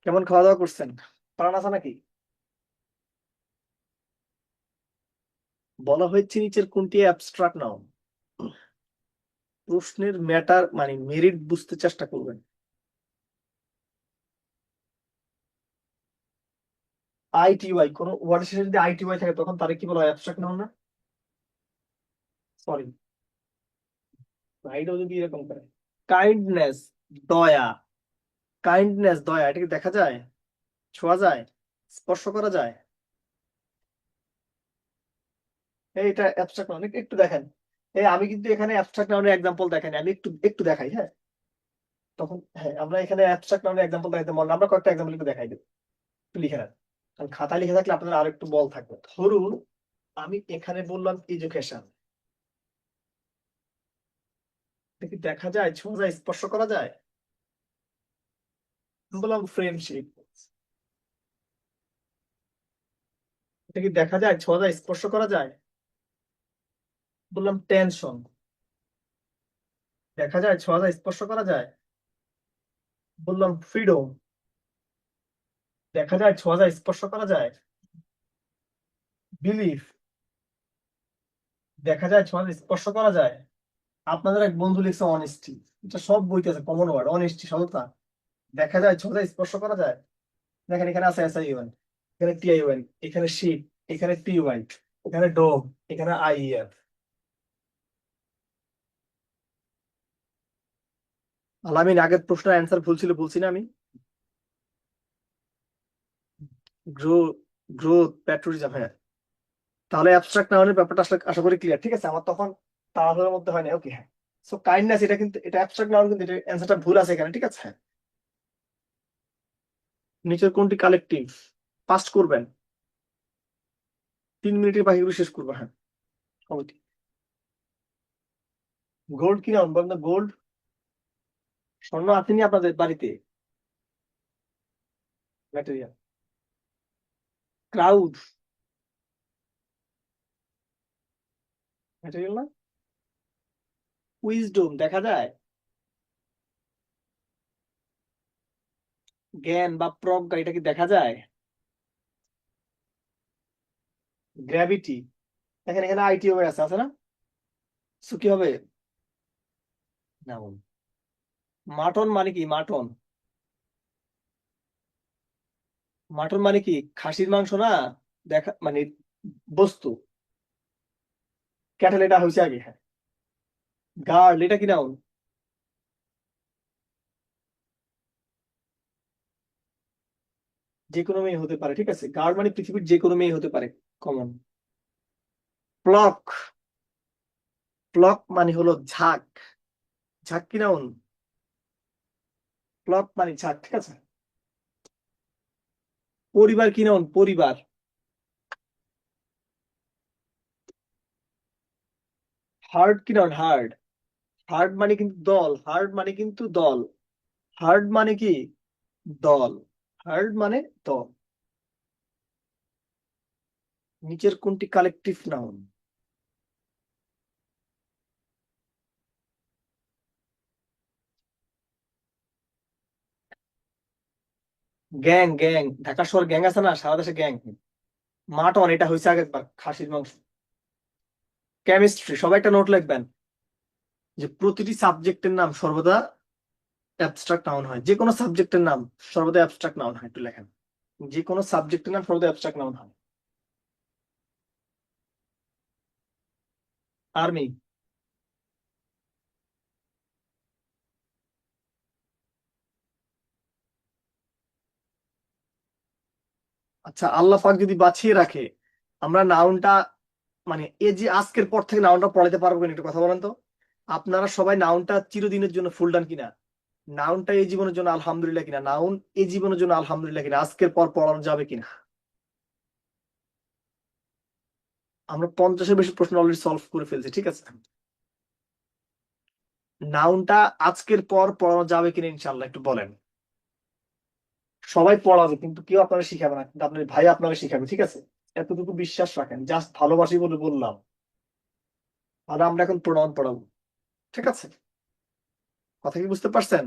কেমন খাওয়া দাওয়া করছেন? প্রাণ আছে নাকি? বলা হয়েছে নিচের কোনটি অ্যাবস্ট্রাক্ট নাউন। প্রশ্নের ম্যাটার মানে মেরিট বুঝতে চেষ্টা করবেন। আইটিওয়াই, কোন ওয়ার্ডের শেষে যদি আইটিওয়াই থাকে তখন তারে কি বলা হয়? অ্যাবস্ট্রাক্ট নাউন না? সরি, রাইটও যদি এরকম করে। কাইন্ডনেস, দয়া, কাইন্ডনেস দয়া, এটা কি দেখা যায়, ছোঁয়া যায়, স্পর্শ করা যায়? এটা অ্যাবস্ট্রাক্ট নাউন, একটু দেখেন। আমি কিন্তু এখানে অ্যাবস্ট্রাক্ট নাউনের এক্সাম্পল দেখাইনি, আমি একটু একটু দেখাই, হ্যাঁ? তখন হ্যাঁ, আমরা এখানে অ্যাবস্ট্রাক্ট নাউনের এক্সাম্পল দেখাইতে বললাম, আমরা কয়েকটা এক্সাম্পল একটু দেখাই দেবো, একটু লিখে নেন। কারণ খাতায় লিখে থাকলে আপনাদের আর একটু বল থাকবে। ধরুন আমি এখানে বললাম এডুকেশন, এটা কি দেখা যায়, ছোঁয়া যায়, স্পর্শ করা যায়? আমি বললাম ফ্রেন্ডশিপ, এটা কি দেখা যায়, ছোঁয়া যায়, স্পর্শ করা যায়? বললাম টেনশন, দেখা যায়, ছোঁয়া যায়, স্পর্শ করা যায়? বললাম ফ্রিডম, দেখা যায়, ছোঁয়া যায়, স্পর্শ করা যায়? বিলিফ, দেখা যায়, ছোঁয়া যায়, স্পর্শ করা যায়? আপনাদের এক বন্ধু লিখছে অনেস্টি, এটা সব বইতে আছে, কমন ওয়ার্ড অনেস্টি, সততা, দেখা যায়, ছোঁয়া যায়, স্পর্শ করা যায়? দেখেন এখানে আছে SIUN, এখানে TIUN, এখানে শিপ, এখানে TY, এখানে ডোম, এখানে IEF। আলামিন, আগের প্রশ্নের অ্যান্সার ভুল ছিল বলছি না আমি? গ্রো, গ্রোথ, প্যাট্রিয়টিজম, হ্যাঁ। তাহলে অ্যাবস্ট্রাক্ট নাউনের ব্যাপারটা আসলে আশা করি ক্লিয়ার, ঠিক আছে? আমার তখন তাড়াহুড়োর মধ্যে হয় না, ওকে হ্যাঁ। সো কাইন্ডনেস, এটা কিন্তু এটা অ্যাবস্ট্রাক্ট নাউন, কিন্তু এটা অ্যান্সারটা ভুল আছে এখানে, ঠিক আছে? হ্যাঁ। নিচের কোনটি কালেকটিভ? ফাস্ট করবেন, 3 মিনিটের বাকিগুলো শেষ করবো, হ্যাঁ। কমিটি, গোল্ড কি নাউন বলেন? গোল্ড, স্বর্ণ আসেনি আপনাদের বাড়িতে? ম্যাটেরিয়াল। ক্রাউড, ম্যাটেরিয়াল না? উইজডম, দেখা যায়? জ্ঞান বা প্রজ্ঞা, এটা কি দেখা যায়? গ্র্যাভিটি, দেখেন এখানে ITO আছে, আছে না? সো কি হবে? নাউন। মাটন মানে কি? মাটন, মাটন মানে কি? খাসির মাংস না? দেখা মানে বস্তু। ক্যাটেল, এটা হয়েছে আগে, হ্যাঁ। গার্ল, এটা কি নাউন? যে কোনো মেয়ে হতে পারে, ঠিক আছে? গার্ল মানে পৃথিবীর যে কোনো মেয়ে হতে পারে, কমন। প্লক, প্লক মানে হলো ঝাঁক, ঝাঁক কি নাউন? প্লক মানে ঝাঁক, ঠিক আছে? পরিবার কি নাউন? পরিবার। হার্ড কি নাউন? হার্ড, হার্ড মানে কিন্তু দল, হার্ড মানে কিন্তু দল, হার্ড মানে কি? দল, হার্ড মানে দল। নিচের কোনটি collective noun? Gang, gang, Dhaka শহর গ্যাং আছে না, সারা দেশে গ্যাং। মাটন, এটা হয়েছে আগেরবার, খাসির মাংস। কেমিস্ট্রি, সবাই একটা নোট লিখবেন যে প্রতিটি সাবজেক্টের নাম সর্বদা অ্যাবস্ট্রাক্ট নাউন হয়, যে কোনো সাবজেক্টের নাম সর্বদা অ্যাবস্ট্রাক্ট নাউন হয়, একটু লেখেন। যে কোনো সাবজেক্টের নাম সর্বদা অ্যাবস্ট্রাক্ট নাউন হয়। আর্মি, আচ্ছা, আল্লাহ পাক যদি বাঁচিয়ে রাখে, আমরা নাউনটা মানে এই যে আজকের পর থেকে নাউনটা পড়াইতে পারবো কিনা একটু কথা বলেন তো। আপনারা সবাই নাউনটা চিরদিনের জন্য ফুল ডান কিনা, নাউনটা এই জীবনের জন্য আলহামদুলিল্লাহ কিনা, নাউন এই জীবনের জন্য আলহামদুলিল্লাহ কিনা, আজকের পর পড়ানো যাবে কিনা। আমরা 50-এর বেশি প্রশ্ন অলরেডি সলভ করে ফেলছি, ঠিক আছে। নাউনটা আজকের পর পড়ানো যাবে কিনা ইনশাল্লাহ একটু বলেন। সবাই পড়াবে কিন্তু কেউ আপনারা শিখাবে না, কিন্তু আপনার ভাই আপনারা শিখাবে, ঠিক আছে। এতটুকু বিশ্বাস রাখেন, জাস্ট ভালোবাসি বলে বললাম। আর আমরা এখন প্রণয়ন পড়াবো, ঠিক আছে। কথা কি বুঝতে পারছেন?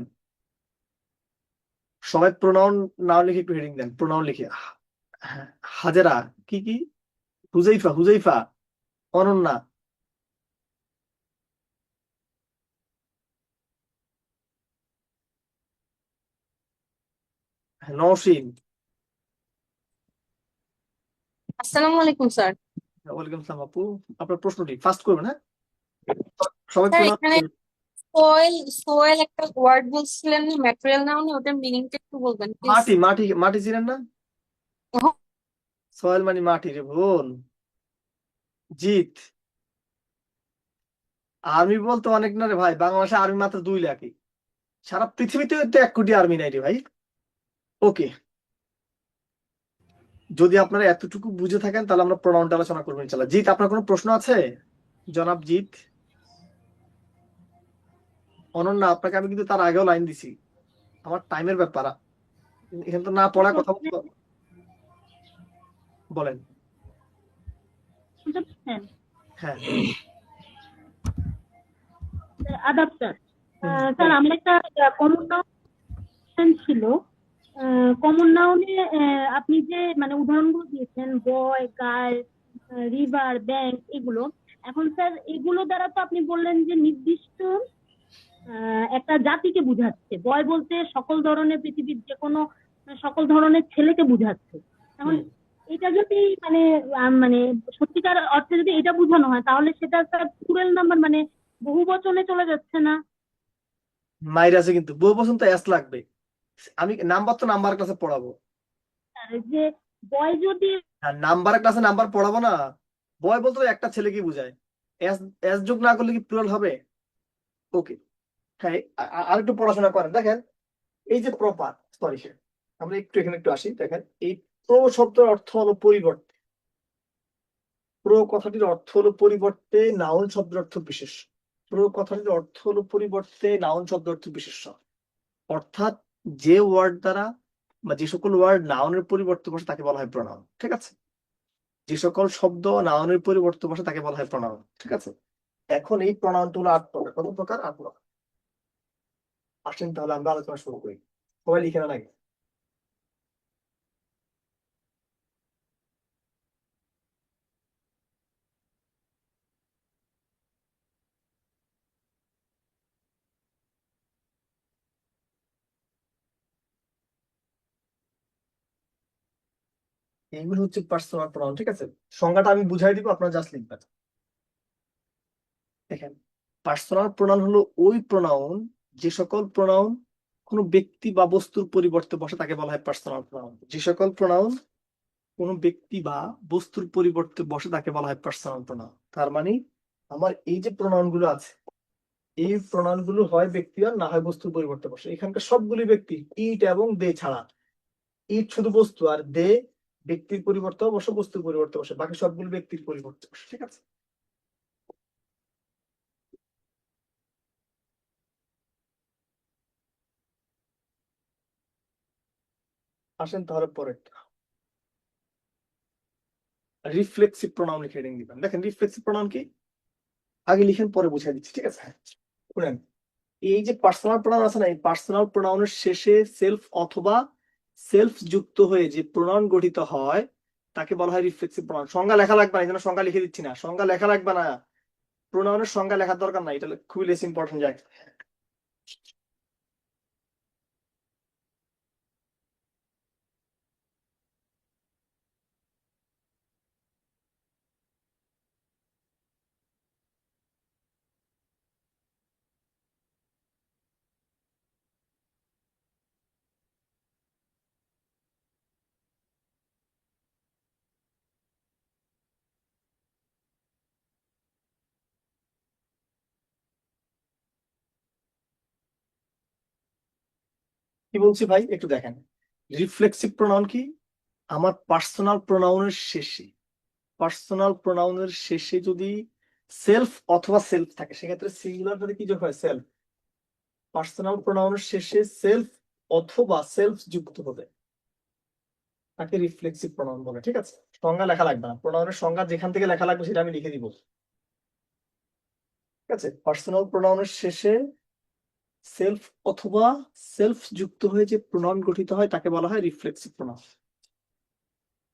সবাই প্রোনাউন নাও লিখে একটু হেডিং দেন, প্রোনাউন লিখে। হ্যাঁ, হাজেরা, কি কি, হুজাইফা, হুজাইফা, অনন্যা, নওশিন। আসসালামু আলাইকুম স্যার। ওয়ালাইকুম আসসালাম আপু। আপনার প্রশ্নটি ফার্স্ট করবেন, হ্যাঁ। সবাই স্যার প্রোনাউন এখানে সোয়েল সোয়েল একটা ওয়ার্ড বলছিলেন না, ম্যাটেরিয়াল নাউন, ওটার মিনিংটা একটু বলবেন প্লিজ। মাটি, মাটি, মাটি ছিলেন না? সয়েল মানে মাটি রে বোন। জিত, আর্মি বলতে অনেক না রে ভাই, বাংলাদেশে আর্মি মাত্র 2 লাখই, সারা পৃথিবীতে তো 1 কোটি আর্মি নাই রে ভাই। ওকে, যদি আপনারা এতটুকু বুঝে থাকেন তাহলে আমরা প্রোনাউনটা আলোচনা করবো ইনশাল্লাহ। জিত, আপনার কোনো প্রশ্ন আছে? জনাব জিত। অনন্যা, আপনাকে আমি কিন্তু তার আগেও লাইন দিছি, আমার টাইমের ব্যাপার, এখানে তো না পড়া কথা বলতে। বলেন। হ্যাঁ। আদাব স্যার। স্যার বলেন। আমরা একটা কমন নাউন ছিল, কমন নাউনে আপনি যে মানে উদাহরণগুলো দিয়েছেন, বয়, গার্ল, রিভার, ব্যাংক, এগুলো। এখন স্যার এগুলো দ্বারা তো আপনি বললেন যে নির্দিষ্ট একটা জাতিকে বুঝাচ্ছে। বয় বলতে সকল ধরনের পৃথিবীর যে কোনো সকল ধরনের ছেলেকে বুঝাচ্ছে। এখন এটা যদি মানে মানে সত্যিকার অর্থে যদি এটা বোঝানো হয়, তাহলে সেটা স্যার প্লুরাল নাম্বার মানে বহু বচনে চলে যাচ্ছে না? মাইর আছে কিন্তু বহু পছন্দ এস লাগবে। আমি নাম্বার তো নাম্বার ক্লাসে পড়াবো। আর যে বয় যদি আর নাম্বার ক্লাসে নাম্বার পড়াবো না। বয় বলতে তো একটা ছেলেকে বোঝায়, এস এস যোগ না করলে কি প্লুরাল হবে? ওকে। হ্যাঁ, আরেকটু পড়াশোনা করেন, দেখেন এই যে প্রপার, সরি, আমরা একটু এখানে একটু আসি। দেখেন এই প্রো শব্দের অর্থ হলো পরিবর্তে। প্রো কথাটির অর্থ হলো পরিবর্তে, নাউন শব্দের অর্থ বিশেষ। প্রো কথাটির অর্থ হলো পরিবর্তে, নাউন শব্দের অর্থ বিশেষ। অর্থাৎ যে ওয়ার্ড দ্বারা বা যে সকল ওয়ার্ড নাউনের পরিবর্তে বসে তাকে বলা হয় প্রোনাউন, ঠিক আছে। যে সকল শব্দ নাউনের পরিবর্তে বসে তাকে বলা হয় প্রোনাউন, ঠিক আছে। এখন এই প্রোনাউনটা হলো 8 প্রকার। কত প্রকার? 8 প্রকার। আসেন তাহলে আমরা আলোচনা শুরু করি। সবাই লিখে না লাগে। এইগুলো হচ্ছে পার্সোনাল প্রোনাউন, ঠিক আছে। সংজ্ঞাটা আমি বুঝাই দিব, আপনারা জাস্ট লিখবেন। দেখেন, পার্সোনাল প্রোনাউন হলো ওই প্রোনাউন, যে সকল প্রোনাউন কোনো ব্যক্তি বা বস্তুর পরিবর্তে বসে তাকে বলা হয় পার্সোনাল প্রোনাউন। যে সকল প্রোনাউন কোনো ব্যক্তি বা বস্তুর পরিবর্তে বসে তাকে বলা হয় পার্সোনাল প্রোনাউন। তার মানে আমার এই যে প্রোনাউন গুলো আছে, এই প্রোনাউন গুলো হয় ব্যক্তি আর না হয় বস্তুর পরিবর্তে বসে। এখানকার সবগুলি ব্যক্তি, ইট এবং দে ছাড়া। ইট শুধু বস্তু, আর দে ব্যক্তির পরিবর্তে বসে, বস্তুর পরিবর্তে বসে, বাকি সবগুলো ব্যক্তির পরিবর্তে বসে, ঠিক আছে। আসেন তাহলে পরেরটা, রিফ্লেক্সিভ প্রোনাউন লিখে হেডিং দিবেন। দেখেন রিফ্লেক্সিভ প্রোনাউন কি, আগে লিখেন পরে বুঝিয়ে দিচ্ছি, ঠিক আছে। শুনেন, এই যে পার্সোনাল প্রোনাউন আছে না, এই পার্সোনাল প্রোনাউনের শেষে সেলফ অথবা সেলফ যুক্ত হয়ে যে প্রোনাউন গঠিত হয় তাকে বলা হয় রিফ্লেক্সিভ প্রোনাউন। সংজ্ঞা লেখা লাগবে না, এই জন্য সংজ্ঞা লিখে দিচ্ছি না, সংজ্ঞা লেখা লাগবে না। প্রোনাউনের সংজ্ঞা লেখার দরকার নাই, এটা খুবই লেস ইম্পর্টেন্ট জায়গা। কি বলছি ভাই একটু দেখেন, রিফ্লেক্সিভ প্রোনাউন কি? আমার পার্সোনাল প্রোনাউনের শেষে যদি সেলফ অথবা সেলফ থাকে, সেক্ষেত্রে সিঙ্গুলার যদি কি যোগ হয়? সেলফ। পার্সোনাল প্রোনাউনের শেষে সেলফ অথবা সেলফ যুক্ত হবে, তাকে রিফ্লেক্সিভ প্রোনাউন বলে। ঠিক আছে, সংজ্ঞা লেখা লাগবে না, প্রোনাউনের সংজ্ঞা যেখান থেকে লেখা লাগবে সেটা আমি লিখে দিব। ঠিক আছে, পার্সোনাল প্রোনাউনের শেষে সেলফ অথবা সেলফ যুক্ত হয়ে যে প্রোনাউন গঠিত হয় তাকে বলা হয় রিফ্লেক্সিভ প্রোনাউন।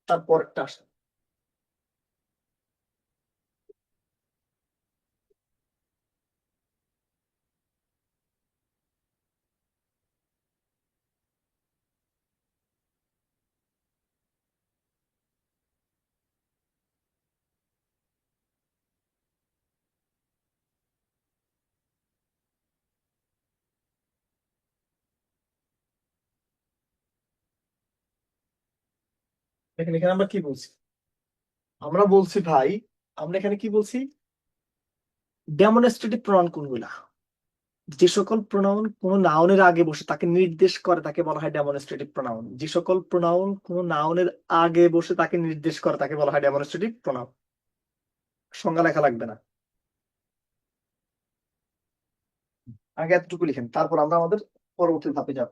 তারপরটা আসে, দেখেন এখানে আমরা কি বলছি? আমরা বলছি ভাই, আমরা এখানে কি বলছি? ডেমনস্ট্রেটিভ প্রোনাউন কোনগুলা? যে সকল প্রোনাউন কোনো নাউনের আগে বসে তাকে নির্দেশ করে তাকে বলা হয় ডেমনস্ট্রেটিভ প্রোনাউন। যে সকল প্রোনাউন কোনো নাউনের আগে বসে তাকে নির্দেশ করে তাকে বলা হয় ডেমনস্ট্রেটিভ প্রোনাউন। সংজ্ঞা লেখা লাগবে না, আগে এতটুকু লিখেন, তারপর আমরা আমাদের পরবর্তী ধাপে যাব।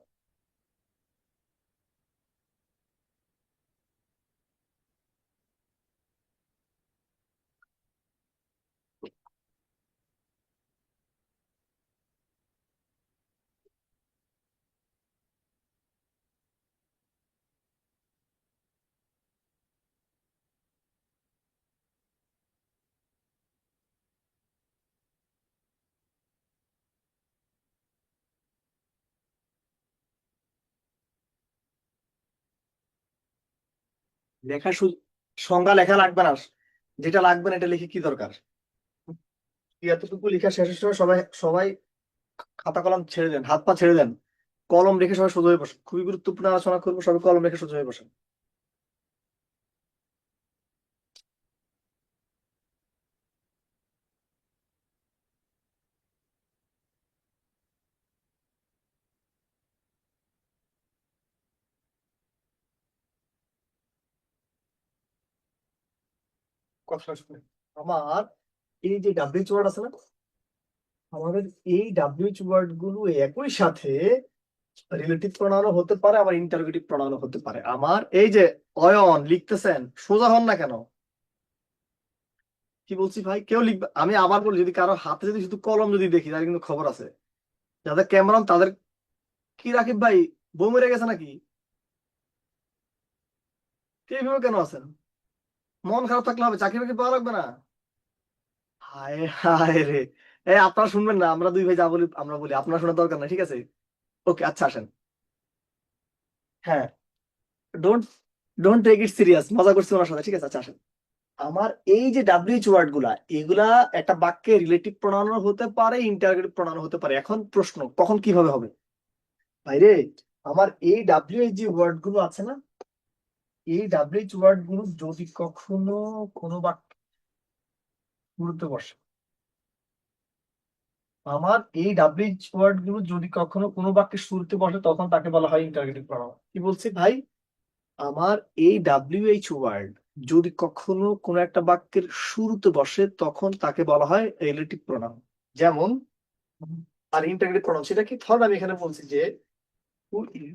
লেখা সংজ্ঞা লেখা লাগবে না, যেটা লাগবে না এটা লিখে কি দরকার? এতটুকু লেখা শেষের সময় সবাই সবাই খাতা কলম ছেড়ে দেন, হাত পা ছেড়ে দেন, কলম রেখে সবাই সোজা হয়ে বসেন। খুবই গুরুত্বপূর্ণ আলোচনা করবো, সবাই কলম রেখে সোজা হয়ে বসেন। কথা শুনে, আমার এই যে ডাব্লিউএইচ ওয়ার্ড আছে না, আমাদের এই ডাব্লিউএইচ ওয়ার্ড গুলো একই সাথে রিলেটিভ প্রোনাউনও হতে পারে, আবার ইন্টারোগেটিভ প্রোনাউনও হতে পারে। আমার এই যে অয়ন লিখতেছেন, সোজা হন না কেন? কি বলছি ভাই, কেউ লিখবে, আমি আবার বলি, যদি কারো হাতে যদি শুধু কলম যদি দেখি তাহলে কিন্তু খবর আছে। যাদের ক্যামেরা তাদের কি, রাকিব ভাই বউ মেরে গেছে নাকি? এইভাবে কেন আছেন? মন খারাপ থাকলে হবে? চাকরি বাকরি পাওয়া লাগবে না? হায় হায় রে, আপনারা শুনবেন না, আমরা দুই ভাই যা বলি আমরা বলি, আপনারা শোনার দরকার নাই, ঠিক আছে? ওকে, আচ্ছা আসেন। হ্যাঁ, don't don't take it serious, মজা করছি ওনার সাথে, ঠিক আছে? আচ্ছা আসেন, আমার এই যে ডাব্লিউএইচ ওয়ার্ড গুলা, এগুলা একটা বাক্যে রিলেটিভ প্রোনাউন হতে পারে, ইন্টারোগেটিভ প্রোনাউন হতে পারে। এখন প্রশ্ন, কখন কিভাবে হবে? ভাইরে, আমার এই ডাব্লিউএইচ যে ওয়ার্ড গুলো আছে না, এই ডাব্লিউএইচ ওয়ার্ড গুলো যদি কখনো কোনো বাক্যে শুরুতে বসে, আমার এই ডাব্লিউএইচ ওয়ার্ড গুলো যদি কখনো কোনো বাক্যের শুরুতে বসে, তখন তাকে বলা হয় ইন্টারোগেটিভ প্রোনাউন। কি বলছি ভাই? আমার এই ডাব্লিউএইচ ওয়ার্ড যদি কখনো কোনো একটা বাক্যের শুরুতে বসে, তখন তাকে বলা হয় রিলেটিভ প্রোনাউন। যেমন, আর ইন্টারোগেটিভ প্রোনাউন সেটা কি? ধর আমি এখানে বলছি যে হু ইজ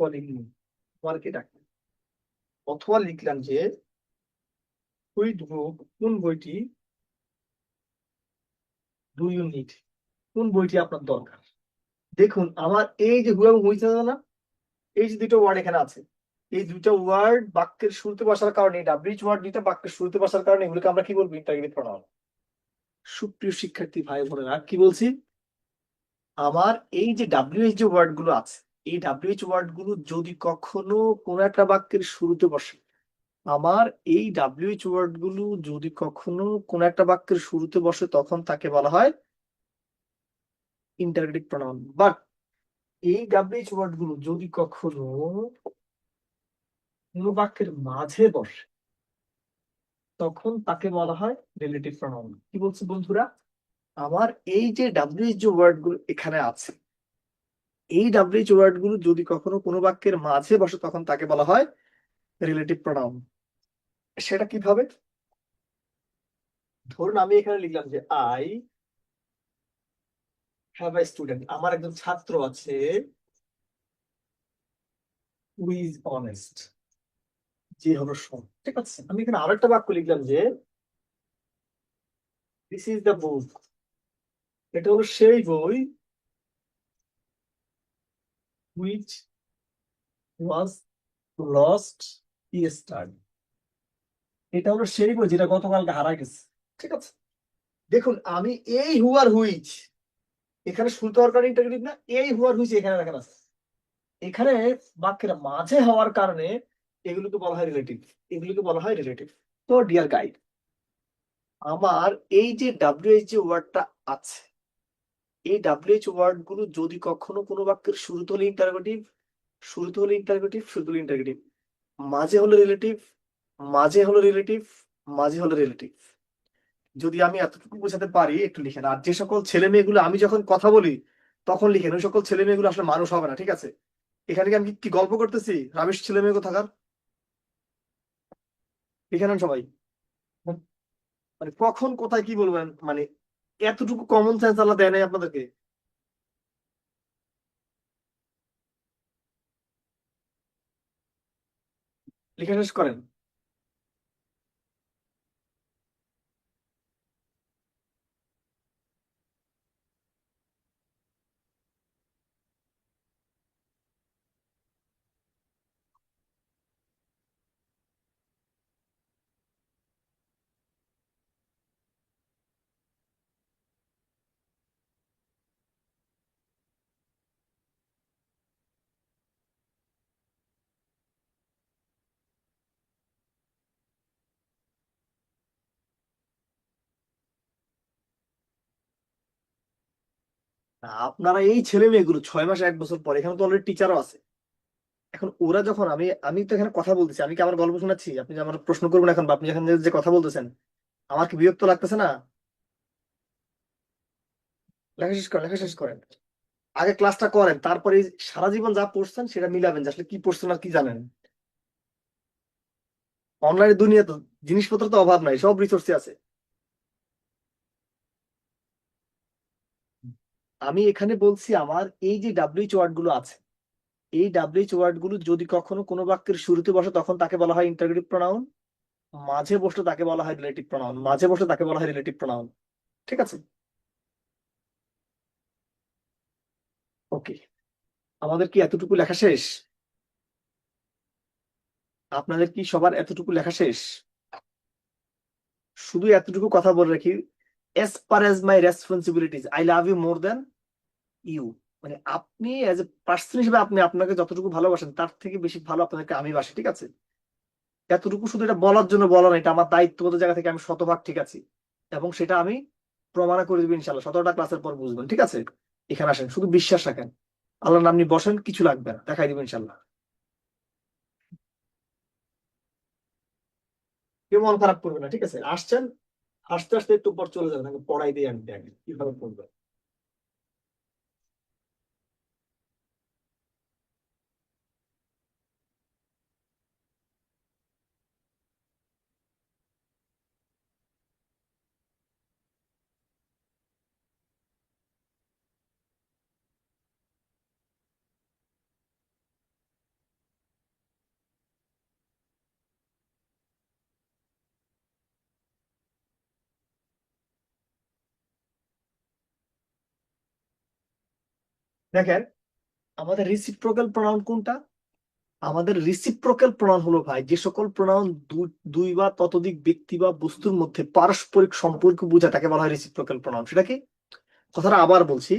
কলিং মি, তোমার কে ডাকে? অথবা লিখলাম যে হুইচ বুক, কোন বইটি, ডু ইউ নিড, কোন বইটি আপনার দরকার। দেখুন, আমার এই যে হু এবং হুইচ আছে না, এই যে দুটো ওয়ার্ড এখানে আছে, এই দুটো ওয়ার্ড বাক্যের শুরুতে বসার কারণে, ডাব্লিউএইচ ওয়ার্ড দুটো বাক্যের শুরুতে বসার কারণে এগুলোকে আমরা কি বলবো? Interrogative pronoun. সুপ্রিয় শিক্ষার্থী ভাই বোনেরা, কি বলছি? আমার এই যে ডাব্লিউএইচ যে ওয়ার্ড গুলো আছে, এই ডাব্লিউএইচ ওয়ার্ড গুলো যদি কখনো কোনো একটা বাক্যের শুরুতে বসে, আমার এই ডাব্লিউএইচ ওয়ার্ড গুলো যদি কখনো কোনো একটা বাক্যের শুরুতে বসে, তখন তাকে বলা হয় ইন্টারোগেটিভ প্রোনাউন। বাট এই ডাব্লিউএইচ ওয়ার্ড গুলো যদি কখনো কোনো বাক্যের মাঝে বসে, তখন তাকে বলা হয় রিলেটিভ প্রোনাউন। কি বলছি বন্ধুরা? আমার এই যে ডাব্লিউএইচ ওয়ার্ড গুলো এখানে আছে, এই ডাব্লিউএইচ ওয়ার্ড গুলো যদি কখনো কোনো বাক্যের মাঝে বসে তখন তাকে বলা হয় রিলেটিভ প্রোনাউন। সেটা কিভাবে? ধরুন আমি এখানে লিখলাম যে আই হ্যাভ এ স্টুডেন্ট, আমার একজন ছাত্র আছে, হু ইজ অনেস্ট, যে হলো সৎ। ঠিক আছে, আমি এখানে আরেকটা বাক্য লিখলাম যে দিস ইজ দ্য বুক, এটা হলো সেই বই, হুইচ ওয়াজ লস্ট ইয়েস্টারডে, এটা হলো সেই বই যেটা গতকালকে হারা গেছে। ঠিক আছে, দেখুন আমি এই হু আর হুইচ এখানে শুরু দরকার ইন্টারগ্রেটিভ না, এই হু আর হুইচ এখানে রাখা আছে, এখানে বাক্যের মাঝে হওয়ার কারণে এগুলোকে বলা হয় রিলেটিভ, এগুলোকে বলা হয় রিলেটিভ। তো ডিয়ার গাইড, আমার এই যে ডাব্লিউএইচ যে ওয়ার্ডটা আছে, এই ডাব্লিউএইচ ওয়ার্ড গুলো যদি কখনো কোনো বাক্যের শুরুতে হলে ইন্টারোগেটিভ, শুরুতে হলে ইন্টারোগেটিভ, শুরুতে হলে ইন্টারোগেটিভ, মাঝে হলে রিলেটিভ, মাঝে হলে রিলেটিভ, মাঝে হলে রিলেটিভ, যদি আমি এতটুকু বোঝাতে পারি একটু লিখেন। আর যে সকল ছেলে মেয়েগুলো আমি যখন কথা বলি তখন লিখেন, ওই সকল ছেলে মেয়েগুলো আসলে মানুষ হবে না। ঠিক আছে, এখানে কি আমি কি গল্প করতেছি? রামেশ ছেলে মেয়ে থাকার লিখে নেন সবাই। মানে কখন কোথায় কি বলবেন, মানে এতটুকু কমন সেন্স আল্লাহ দেয় নাই আপনাদেরকে? লিখে শেষ করেন। আপনারা এই ছেলে মেয়েগুলো 6 মাস 1 বছর পরে, এখানে তো অলরেডি টিচারও আছে, এখন ওরা যখন আমি আমি তো এখানে কথা বলতেছি, আমি কি আমার গল্প শোনাচ্ছি, আপনি যে আমার প্রশ্ন করবেন এখন, বা আপনি এখানে যে কথা বলতেছেন, আমার কি বিরক্ত লাগতেছে না? লেখা শেষ করেন, লেখা শেষ করেন, আগে ক্লাসটা করেন, তারপরে এই সারা জীবন যা পড়ছেন সেটা মিলাবেন যে আসলে কি পড়ছেন আর কি জানেন। অনলাইন দুনিয়া তো, জিনিসপত্র তো অভাব নাই, সব রিসোর্সে আছে। আমি এখানে বলছি আমার এই যে ডাব্লিউএইচ ওয়ার্ড গুলো আছে, এই ডাব্লিউএইচ ওয়ার্ড গুলো যদি কখনো কোনো বাক্যের শুরুতে বসে তখন তাকে বলা হয় ইন্টারোগেটিভ প্রোনাউন, মাঝে বসলে তাকে বলা হয় রিলেটিভ প্রোনাউন, মাঝে বসলে তাকে বলা হয় রিলেটিভ প্রোনাউন। ঠিক আছে, ওকে, আমাদের কি এতটুকু লেখা শেষ? আপনাদের কি সবার এতটুকু লেখা শেষ? শুধু এতটুকু কথা বলে রাখি, as far as my responsibilities I love you more than you, মানে আপনি এজ এ পার্সন হিসেবে আপনি আপনাকে যতটুকু ভালোবাসেন তার থেকে বেশি ভালো আপনাকে আমি বাসি। ঠিক আছে, এতটুকু শুধু এটা বলার জন্য বলা না, এটা আমার দায়িত্ববোধ জায়গা থেকে আমি শতভাগ ঠিক আছি, এবং সেটা আমি প্রমাণ করে দিবো ইনশাল্লাহ। 17টা ক্লাসের পর বুঝবেন। ঠিক আছে, এখানে আসেন, শুধু বিশ্বাস রাখেন, আল্লাহর নাম নিয়ে বসেন, কিছু লাগবে না, দেখাই দিবো ইনশাল্লাহ। কেউ মন খারাপ করবে না। ঠিক আছে, আসছেন, আস্তে আস্তে একটু পর চলে যাবেন, আগে পড়াই দিয়ে আনতে আগে কিভাবে পড়বে। দেখেন, আমাদের রিসিপ্রোকাল প্রনাউন কোনটা? আমাদের রিসিপ্রোকাল প্রনাউন হলো ভাই যে সকল প্রনাউন দুই বা ততোধিক ব্যক্তি বা বস্তুর মধ্যে পারস্পরিক সম্পর্ক বোঝায় তাকে বলা হয় রিসিপ্রোকাল প্রনাউন। সেটা কি? কথাটা আবার বলছি,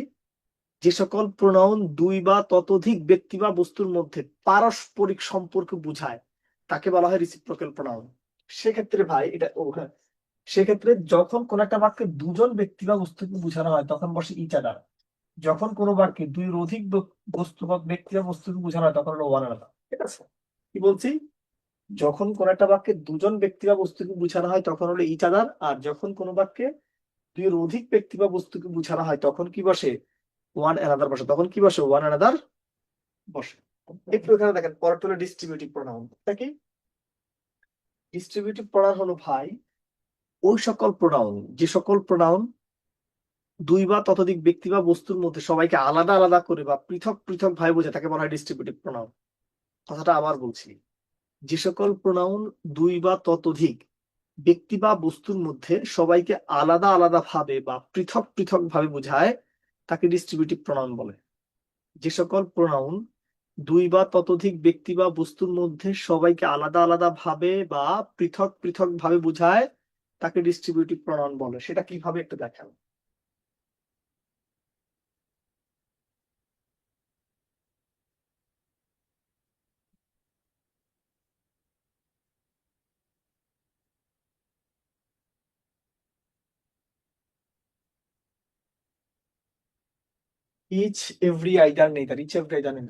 যে সকল প্রনাউন দুই বা ততোধিক ব্যক্তি বা বস্তুর মধ্যে পারস্পরিক সম্পর্ক বোঝায় তাকে বলা হয় রিসিপ্রোকাল প্রনাউন। সেক্ষেত্রে ভাই এটা হ্যাঁ, সেক্ষেত্রে যখন কোন একটা বাক্যে দুজন ব্যক্তি বা বস্তুকে বোঝানো হয় তখন বসে ইচ আদার, যখন কোনো বাক্যে দুই অধিক বস্তু বা ব্যক্তি বা বস্তুকে বোঝানো হয় তখন হলো ওয়ান আনাদার। ঠিক আছে, কি বলছি? যখন কোন একটা বাক্যে দুজন ব্যক্তি বা বস্তুকে বোঝানো হয় তখন হলো ইচ আদার, আর যখন কোনো বাক্যে দুইয়ের অধিক ব্যক্তি বা বস্তুকে বোঝানো হয় তখন কি বসে? ওয়ান অ্যানাদার বসে। তখন কি বসে? ওয়ান অ্যানাদার বসে। একটু এখানে দেখেন, পরেরটা হলো ডিস্ট্রিবিউটিভ প্রোনাউন। কি ডিস্ট্রিবিউটিভ প্রোনাউন হলো ভাই ওই সকল প্রোনাউন, যে সকল প্রোনাউন দুই বা ততোধিক ব্যক্তি বা বস্তুর মধ্যে সবাইকে আলাদা আলাদা করে বা পৃথক পৃথক ভাবে বোঝায় তাকে বলা হয় ডিস্ট্রিবিউটিভ প্রোনাউন। কথাটা আবার বলছি, যে সকল প্রোনাউন দুই বা ততোধিক ব্যক্তি বা বস্তুর মধ্যে সবাইকে আলাদা আলাদা ভাবে বা পৃথক পৃথক ভাবে বোঝায় তাকে ডিস্ট্রিবিউটিভ প্রোনাউন বলে। যে সকল প্রোনাউন দুই বা ততোধিক ব্যক্তি বা বস্তুর মধ্যে সবাইকে আলাদা আলাদা ভাবে বা পৃথক পৃথক ভাবে বোঝায় তাকে ডিস্ট্রিবিউটিভ প্রোনাউন বলে। সেটা কিভাবে একটু দেখান। ইচ এভরি আইদার নেই, তার ইচ এভরি আইদার নেই।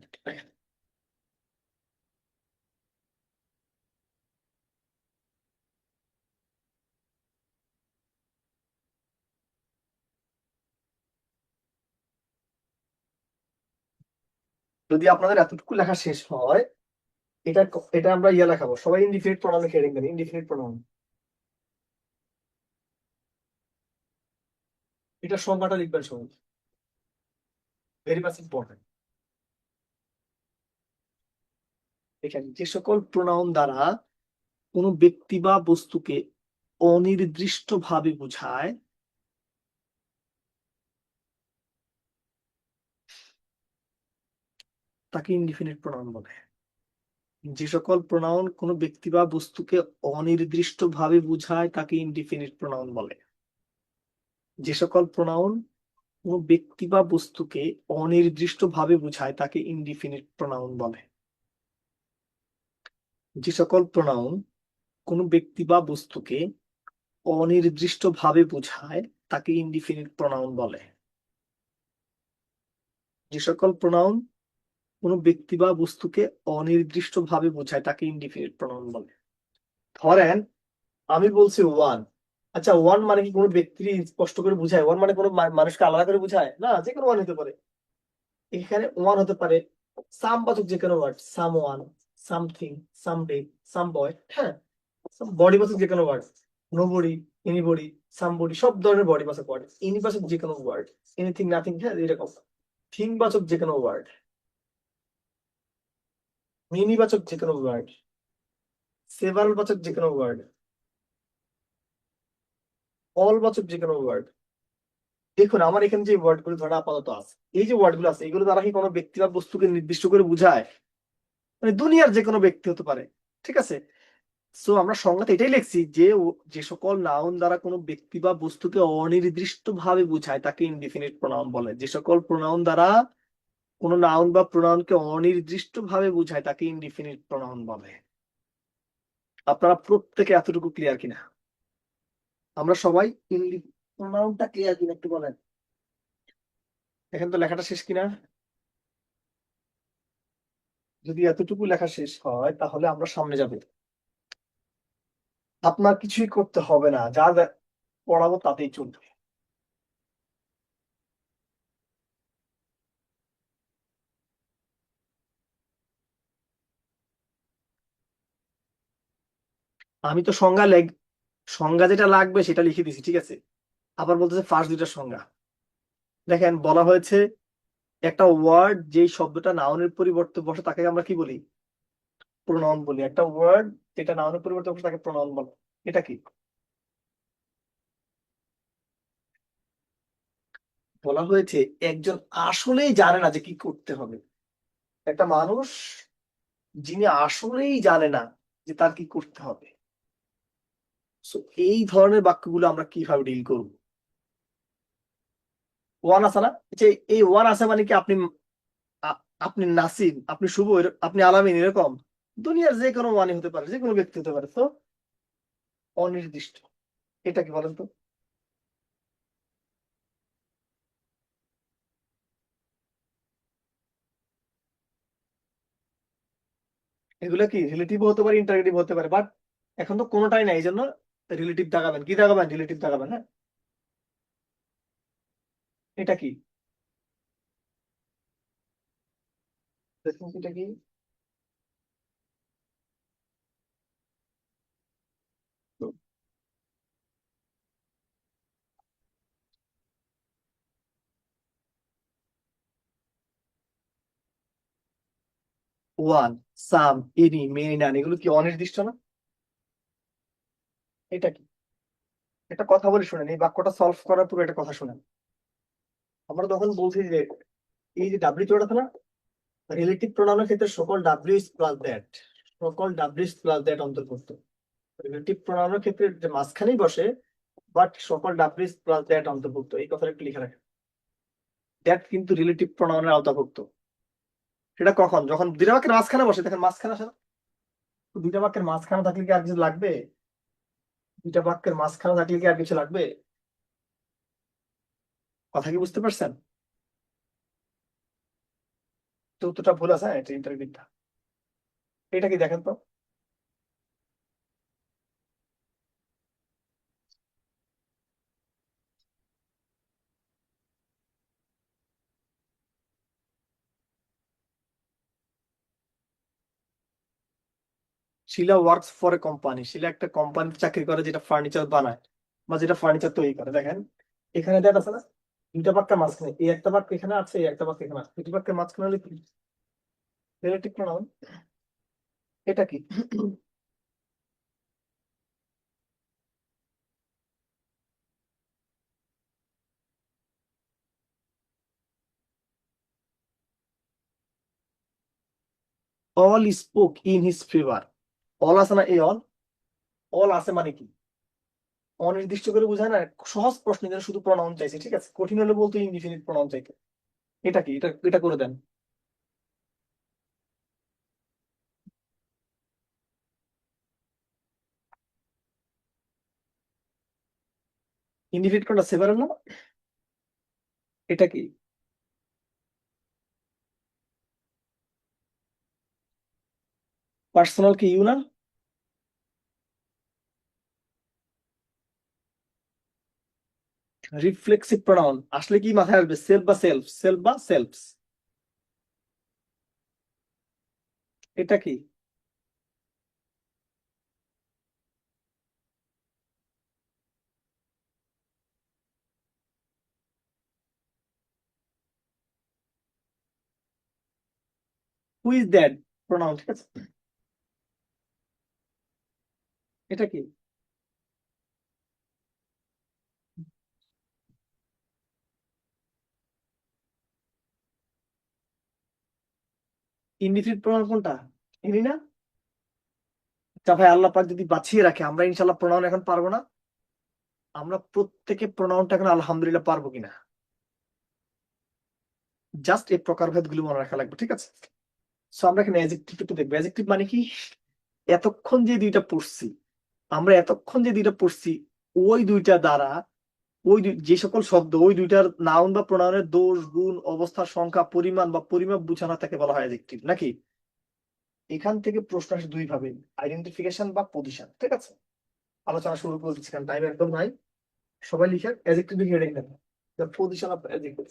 যদি আপনাদের এতটুকু লেখা শেষ হয়, এটা এটা আমরা ইয়া লেখাবো, সবাই ইনডিফিনিট প্রোনাউন লিখে রাখবেন। ইনডিফিনিট প্রোনাউন, এটা সংজ্ঞাটা লিখবেন সবাই, ভেরি মাচ ইম্পর্টেন্ট। এখানে যে সকল প্রোনাউন দ্বারা কোনো ব্যক্তি বা বস্তুকে অনির্দিষ্ট ভাবে বোঝায় তাকে ইনডিফিনিট প্রোনাউন বলে। যে সকল প্রোনাউন কোনো ব্যক্তি বা বস্তুকে অনির্দিষ্ট ভাবে বোঝায় তাকে ইনডিফিনিট প্রোনাউন বলে। যে সকল প্রোনাউন কোনো ব্যক্তি বা বস্তুকে অনির্দিষ্ট ভাবে বোঝায় তাকে ইনডিফিনিট প্রোনাউন বলে। যে সকল প্রোনাউন কোনো ব্যক্তি বা বস্তুকে অনির্দিষ্ট ভাবে বোঝায় তাকে ইনডিফিনিট প্রোনাউন বলে। যে সকল প্রোনাউন কোনো ব্যক্তি বা বস্তুকে অনির্দিষ্ট ভাবে বোঝায় তাকে ইনডিফিনিট প্রোনাউন বলে। ধরেন আমি বলছি ওয়ান, আচ্ছা ওয়ান মানে কি কোনো ব্যক্তি স্পষ্ট করে বোঝায়? ওয়ান মানে কোনো মানুষকে আলাদা করে বোঝায় না, যে কোনো ওয়ান হতে পারে। এখানে ওয়ান হতে পারে সাম বাচক যে কোনো word, some one, something, someday, সাম বয়, হ্যাঁ, বডি বাচক যে কোনো ওয়ার্ড, নোবডি, এনিবডি, সামবডি, সব ধরনের বডি বাচক ওয়ার্ড। এনি বাচক যে কোনো ওয়ার্ড, এনিথিং, নাথিং, হ্যাঁ এরকম। থিং বাচক যে কোনো ওয়ার্ড, মিনি বাচক যে কোনো ওয়ার্ড, সেভারাল বাচক যে কোনো ওয়ার্ড, অল বাচক যে কোনো ওয়ার্ড। দেখুন আমার এখানে যে ওয়ার্ড গুলো ধরা আপাতত আছে, এই যে ওয়ার্ড গুলো আছে, এগুলো দ্বারা কি কোনো ব্যক্তি বা বস্তুকে নির্দিষ্ট করে বোঝায়? মানে দুনিয়ার যে কোনো ব্যক্তি হতে পারে, ঠিক আছে। সো আমরা সংজ্ঞাতে এটাই লিখছি যে যে সকল নাউন দ্বারা কোনো ব্যক্তি বা বস্তুকে অনির্দিষ্ট ভাবে বোঝায় তাকে ইনডিফিনিট প্রোনাউন বলে। যে সকল প্রোনাউন দ্বারা কোনো নাউন বা প্রোনাউনকে অনির্দিষ্ট ভাবে বোঝায় তাকে ইনডিফিনিট প্রোনাউন বলে। আপনারা প্রত্যেকে এতটুকু ক্লিয়ার কিনা? আমরা সবাই প্রোনাউনটা ক্লিয়ার কিনা একটু বলেন। এখন তো লেখাটা শেষ কিনা? যদি এতটুকু লেখা শেষ হয় তাহলে আমরা সামনে যাব। আপনার কিছুই করতে হবে না, যা যা পড়াবো তাতেই চলবে। আমি তো সংজ্ঞা যেটা লাগবে সেটা লিখে দিছি, ঠিক আছে। আবার বলতেছে ফার্স্ট দুইটা সংজ্ঞা। দেখেন বলা হয়েছে একটা ওয়ার্ড যেই শব্দটা নাউনের পরিবর্তে বসে তাকে আমরা কি বলি? প্রোনাউন বলি। একটা ওয়ার্ড যেটা নাউনের পরিবর্তে বসে তাকে প্রোনাউন বলে। এটা কি বলা হয়েছে? একজন আসলেই জানে না যে কি করতে হবে, একটা মানুষ যিনি আসলেই জানে না যে তার কি করতে হবে। So, এই ধরনের বাক্যগুলো আমরা কিভাবে ডিল করব? ওয়ান আছে না, যে এই ওয়ান আছে মানে কি আপনি নাসিম, আপনি শুভ, আপনি আলামিন, এরকম দুনিয়ার যে কোনো ওয়ানই হতে পারে, যে কোনো ব্যক্তি হতে পারে। তো অনির্দিষ্ট, এটা কি বলেন তো? এগুলো কি রিলেটিভ হতে পারে, ইন্টারগেটিভ হতে পারে, বাট এখন তো কোনোটাই নাই, এই জন্য রিলেটিভ দাগাবেন। কি দাগাবেন? রিলেটিভ দাগাবেন, হ্যাঁ। এটা কি? দেখুন এটা কি? ওয়ান, সাম, এনি, মেনি, নান, এগুলো কি অনির্দিষ্ট না? এটা কি? একটা কথা বলে শুনেন, এই বাক্যটা সলভ করার পুরো একটা কথা শুনেন। আমরা তখন বলছি যে এই যে ডাব্লিউ চড়া আছে না, রিলেটিভ প্রোনাউনের ক্ষেত্রে সকল ডাব্লিউ ইজ প্লাস দ্যাট, সকল ডাব্লিউ ইজ প্লাস দ্যাট অন্তর্ভুক্ত। রিলেটিভ প্রোনাউনের ক্ষেত্রে যে মাঝখানেই বসে, বাট সকল ডাব্লিউ ইজ প্লাস দ্যাট অন্তর্ভুক্ত, এই কথাটা একটু লিখে রাখেন। দ্যাট কিন্তু রিলেটিভ প্রোনাউনের আওতাভুক্ত। সেটা কখন? যখন দুইটা বাক্যের মাঝখানে বসে। দেখেন মাঝখানে আসে না? তো দুইটা বাক্যের মাঝখানে থাকলে কি আর কিছু লাগবে? দুইটা বাক্যের মাঝখানে থাকলে কি আর কিছু লাগবে? কথা কি বুঝতে পারছেন? তো উত্তরটা ভুল আছে, হ্যাঁ, এটা ইন্টারভিউটা। এটা কি দেখেন তো? শিলা ওয়ার্কস ফর এ কোম্পানি। শিলা একটা কোম্পানিতে চাকরি করে যেটা ফার্নিচার বানায় বা যেটা ফার্নিচার তৈরি করে। দেখেন এখানে দেখ আছে না, দুইটা বাক্যের মাঝখানে এই একটা বাক্য এখানে আছে, এই একটা বাক্য এখানে আছে। দুটি বাক্যের মাঝখানে হলে কি? Relative pronoun. এটা কি? All spoke in his favour. All আছে না, এই অল, অল আছে মানে কি? অনির্দিষ্ট করে বোঝায় না। সহজ প্রশ্ন যেন শুধু প্রোনাউন চাইছে, ঠিক আছে? কঠিন হলে বলতো ইনডিফিনিট প্রোনাউন চাইতে। এটা কি? এটা এটা করে দেন। ইনডিফিনিট কোনটা? সেভারাল না? এটা কি? পার্সোনাল কি ইউ না? রিফ্লেক্সিভ প্রোনাউন আসলে কি মাথায় আসবে? সেলফ বা সেলফ, সেলফ বা সেলফস। এটা কি? হু ইজ দ্যাট প্রোনাউন, ঠিক আছে? এটা কি? ইনডিফিনিট প্রোনাউন কোনটা? এনি না? আচ্ছা ভাই, আল্লাহ পাক যদি বাঁচিয়ে রাখে, আমরা ইনশাল্লাহ প্রোনাউন এখন পারবো না? আমরা প্রত্যেকে প্রোনাউনটা এখন আলহামদুলিল্লাহ পারবো কিনা? জাস্ট এই প্রকারভেদ গুলো মনে রাখা লাগবে, ঠিক আছে? সো আমরা এখানে অ্যাডজেক্টিভ একটু দেখবো। অ্যাডজেক্টিভ মানে কি? এতক্ষণ যে দুইটা পড়ছি, আমরা এতক্ষণ যে দুইটা পড়ছি, ওই দুইটা দ্বারা যে সকল শব্দ ওই দুইটার নাউন বা প্রোনাউনের দোষ, গুণ, অবস্থার সংখ্যা, পরিমাণ বা পরিমাপ বোঝানো তাকে বলা হয় অ্যাডজেক্টিভ, নাকি? এখান থেকে প্রশ্ন আসে দুই ভাবে, আইডেন্টিফিকেশন বা পজিশন, ঠিক আছে? আলোচনা শুরু করে দিচ্ছি কারণ টাইম একদম নাই। সবাই লিখে অ্যাডজেক্টিভ লিখে রেখে নেন। Position of adjective.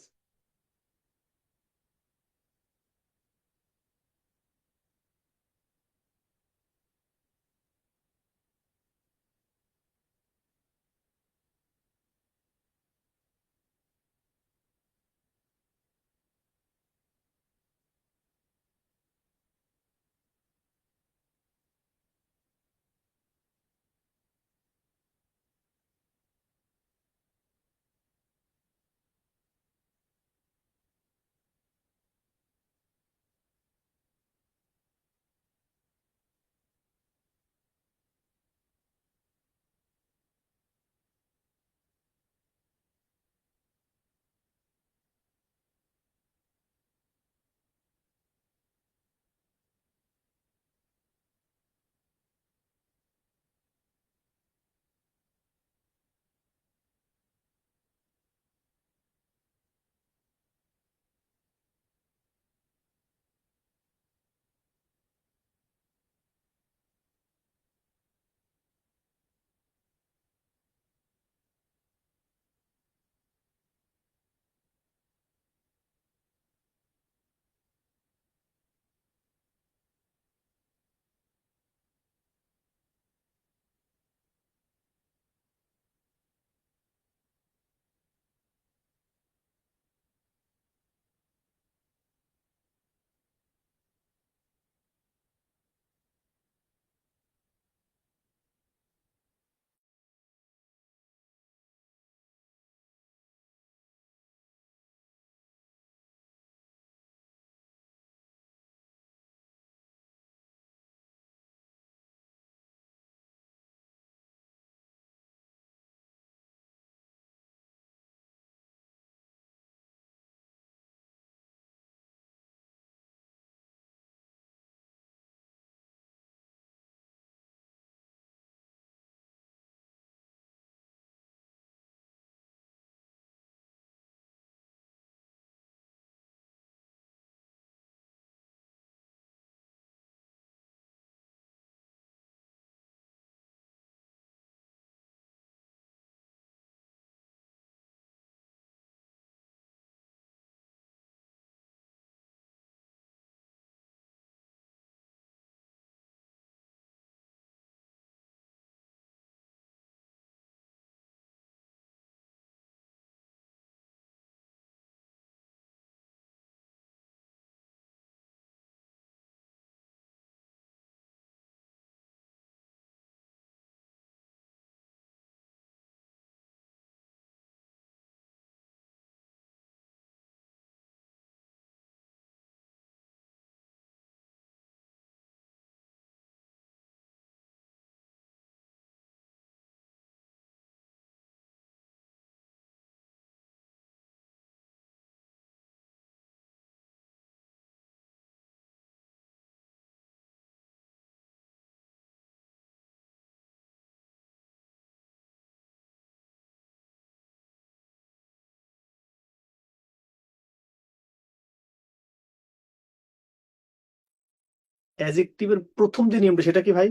অ্যাজেক্টিভের প্রথম যে নিয়মটা সেটা কি ভাই?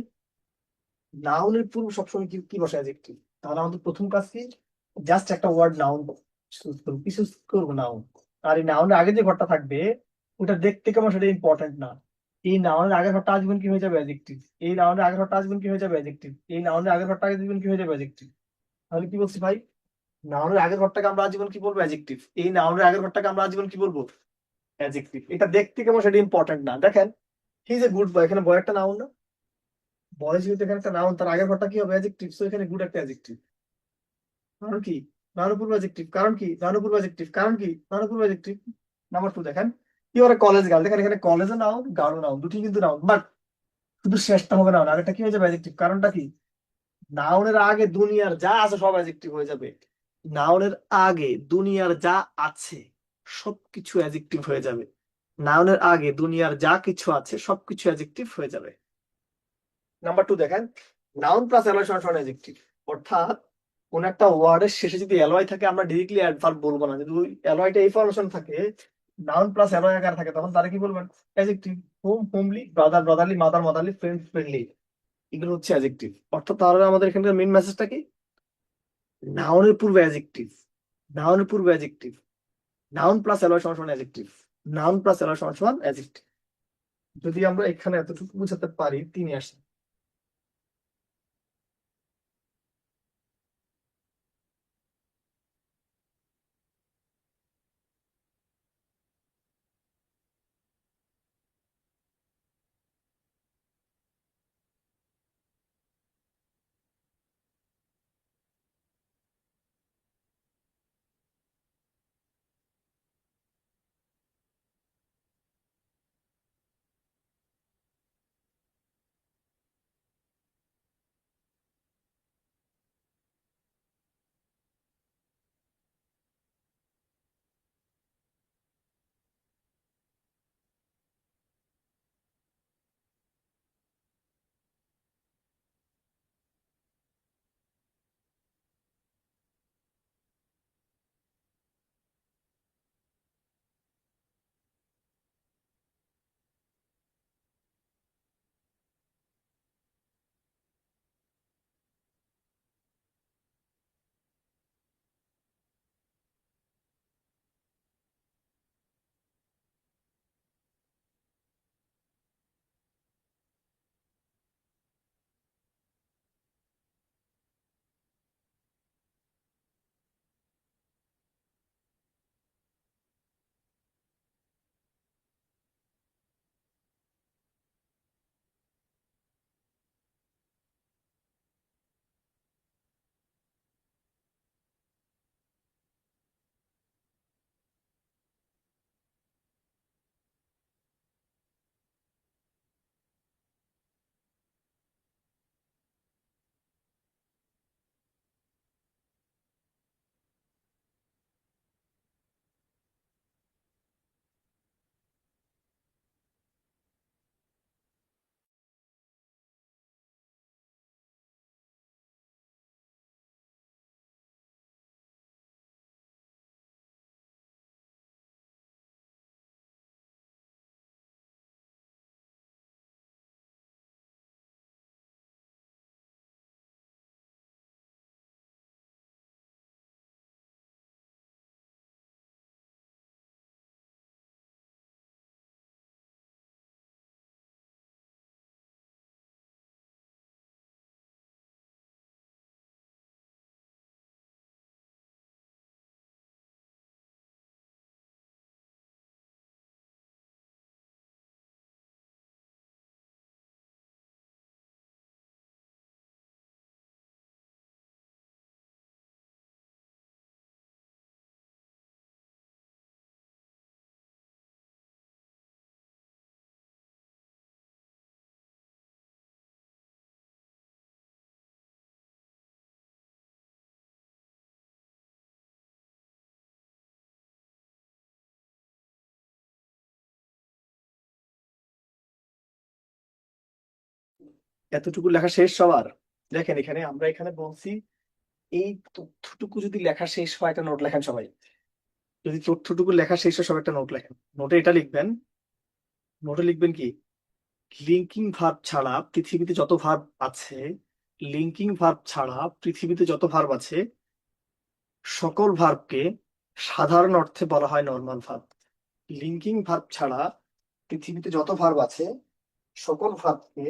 নাউনের পূর্ব সবসময় কি কি বসে অ্যাজেক্টিভ। তাহলে আমাদের প্রথম কাজ কি? জাস্ট একটা ওয়ার্ড নাউন চুজ করবো, কি চুজ করবো? নাউন। আর এই নাউনের আগে যে ঘরটা থাকবে ওটা দেখতে কেমন সেটা ইম্পর্টেন্ট না। এই নাউনের আগের ঘরটা আসবেন কি হয়ে যাবে অ্যাজেক্টিভ, এই নাউনের আগের ঘরটা আসবেন কি হয়ে যাবে অ্যাজেক্টিভ, এই নাউনের আগের ঘরটা আগে দিবেন কি হয়ে যাবে অ্যাজেক্টিভ। তাহলে কি বলছি ভাই? নাউনের আগের ঘরটাকে আমরা আজীবন কি বলবো? অ্যাজেক্টিভ। এই নাউনের আগের ঘরটাকে আমরা আজীবন কি বলবো? অ্যাজেক্টিভ। এটা দেখতে কেমন সেটা ইম্পর্টেন্ট না। দেখেন he is a good boy, এখানে বয় একটা নাউন না? বয় যেহেতু এখানে একটা নাউন, তার আগের ঘরটা কি হবে? অ্যাজেক্টিভ। সো এখানে গুড একটা অ্যাজেক্টিভ। কারণ কি? নাউন পূর্ব অ্যাজেক্টিভ। কারণ কি? নাউন পূর্ব অ্যাজেক্টিভ। কারণ কি? নাউন পূর্ব অ্যাজেক্টিভ। নাম্বার 2 দেখেন, কি ওরা কলেজ গার্ল। দেখেন এখানে কলেজও নাউন, গার্লও নাউন, দুটি কিন্তু নাউন, বাট শুধু শেষটা হবে নাউন, আগেরটা কি হয়ে যাবে? অ্যাজেক্টিভ। কারণটা কি? নাউনের আগে দুনিয়ার যা আছে সব অ্যাজেক্টিভ হয়ে যাবে। নাউনের আগে দুনিয়ার যা আছে সবকিছু অ্যাজেক্টিভ হয়ে যাবে। নাউনের আগে দুনিয়ার যা কিছু আছে সবকিছু অ্যাজেক্টিভ হয়ে যাবে। নাম্বার 2 দেখেন, নাউন প্লাস অ্যালয় সমান অ্যাজেক্টিভ। অর্থাৎ কোন একটা ওয়ার্ডের শেষে যদি অ্যালয় থাকে আমরা ডিরেক্টলি অ্যাডভার্ব বলবো না। যদি ওই অ্যালয়টা এই ফরমেশন থাকে, নাউন প্লাস অ্যালয় আকার থাকে, তখন তারা কি বলবেন? Adjective. Home homely, brother brotherly, mother motherly, friend friendly, এগুলো হচ্ছে অ্যাজেক্টিভ। অর্থাৎ তাহলে আমাদের এখানকার মেইন মেসেজটা কি? নাউনের পূর্বে অ্যাজেক্টিভ, নাউনের পূর্বে অ্যাজেক্টিভ, নাউন প্লাস অ্যালয় সমান সমান অ্যাজেক্টিভ, নাউন প্লাস অ্যালয় সমান সমান অ্যাজেক্টিভ। যদি আমরা এখানে এতটুকু বুঝাতে পারি, তিনি আসেন। এতটুকু লেখা শেষ সবার? দেখেন এখানে আমরা এখানে বলছি, এই তথ্যটুকু যদি লেখা শেষ হয় একটা নোট লেখেন সবাই। যদি তথ্যটুকু লেখা শেষ হয় সবাই একটা নোট লেখেন। নোটে এটা লিখবেন, নোটে লিখবেন কি? লিঙ্কিং ভার্ব ছাড়া পৃথিবীতে যত ভার্ব আছে, লিঙ্কিং ভার্ব ছাড়া পৃথিবীতে যত ভার্ব আছে, সকল ভার্বকে সাধারণ অর্থে বলা হয় নর্মাল ভার্ব। লিঙ্কিং ভার্ব ছাড়া পৃথিবীতে যত ভার্ব আছে, সকল ভার্বকে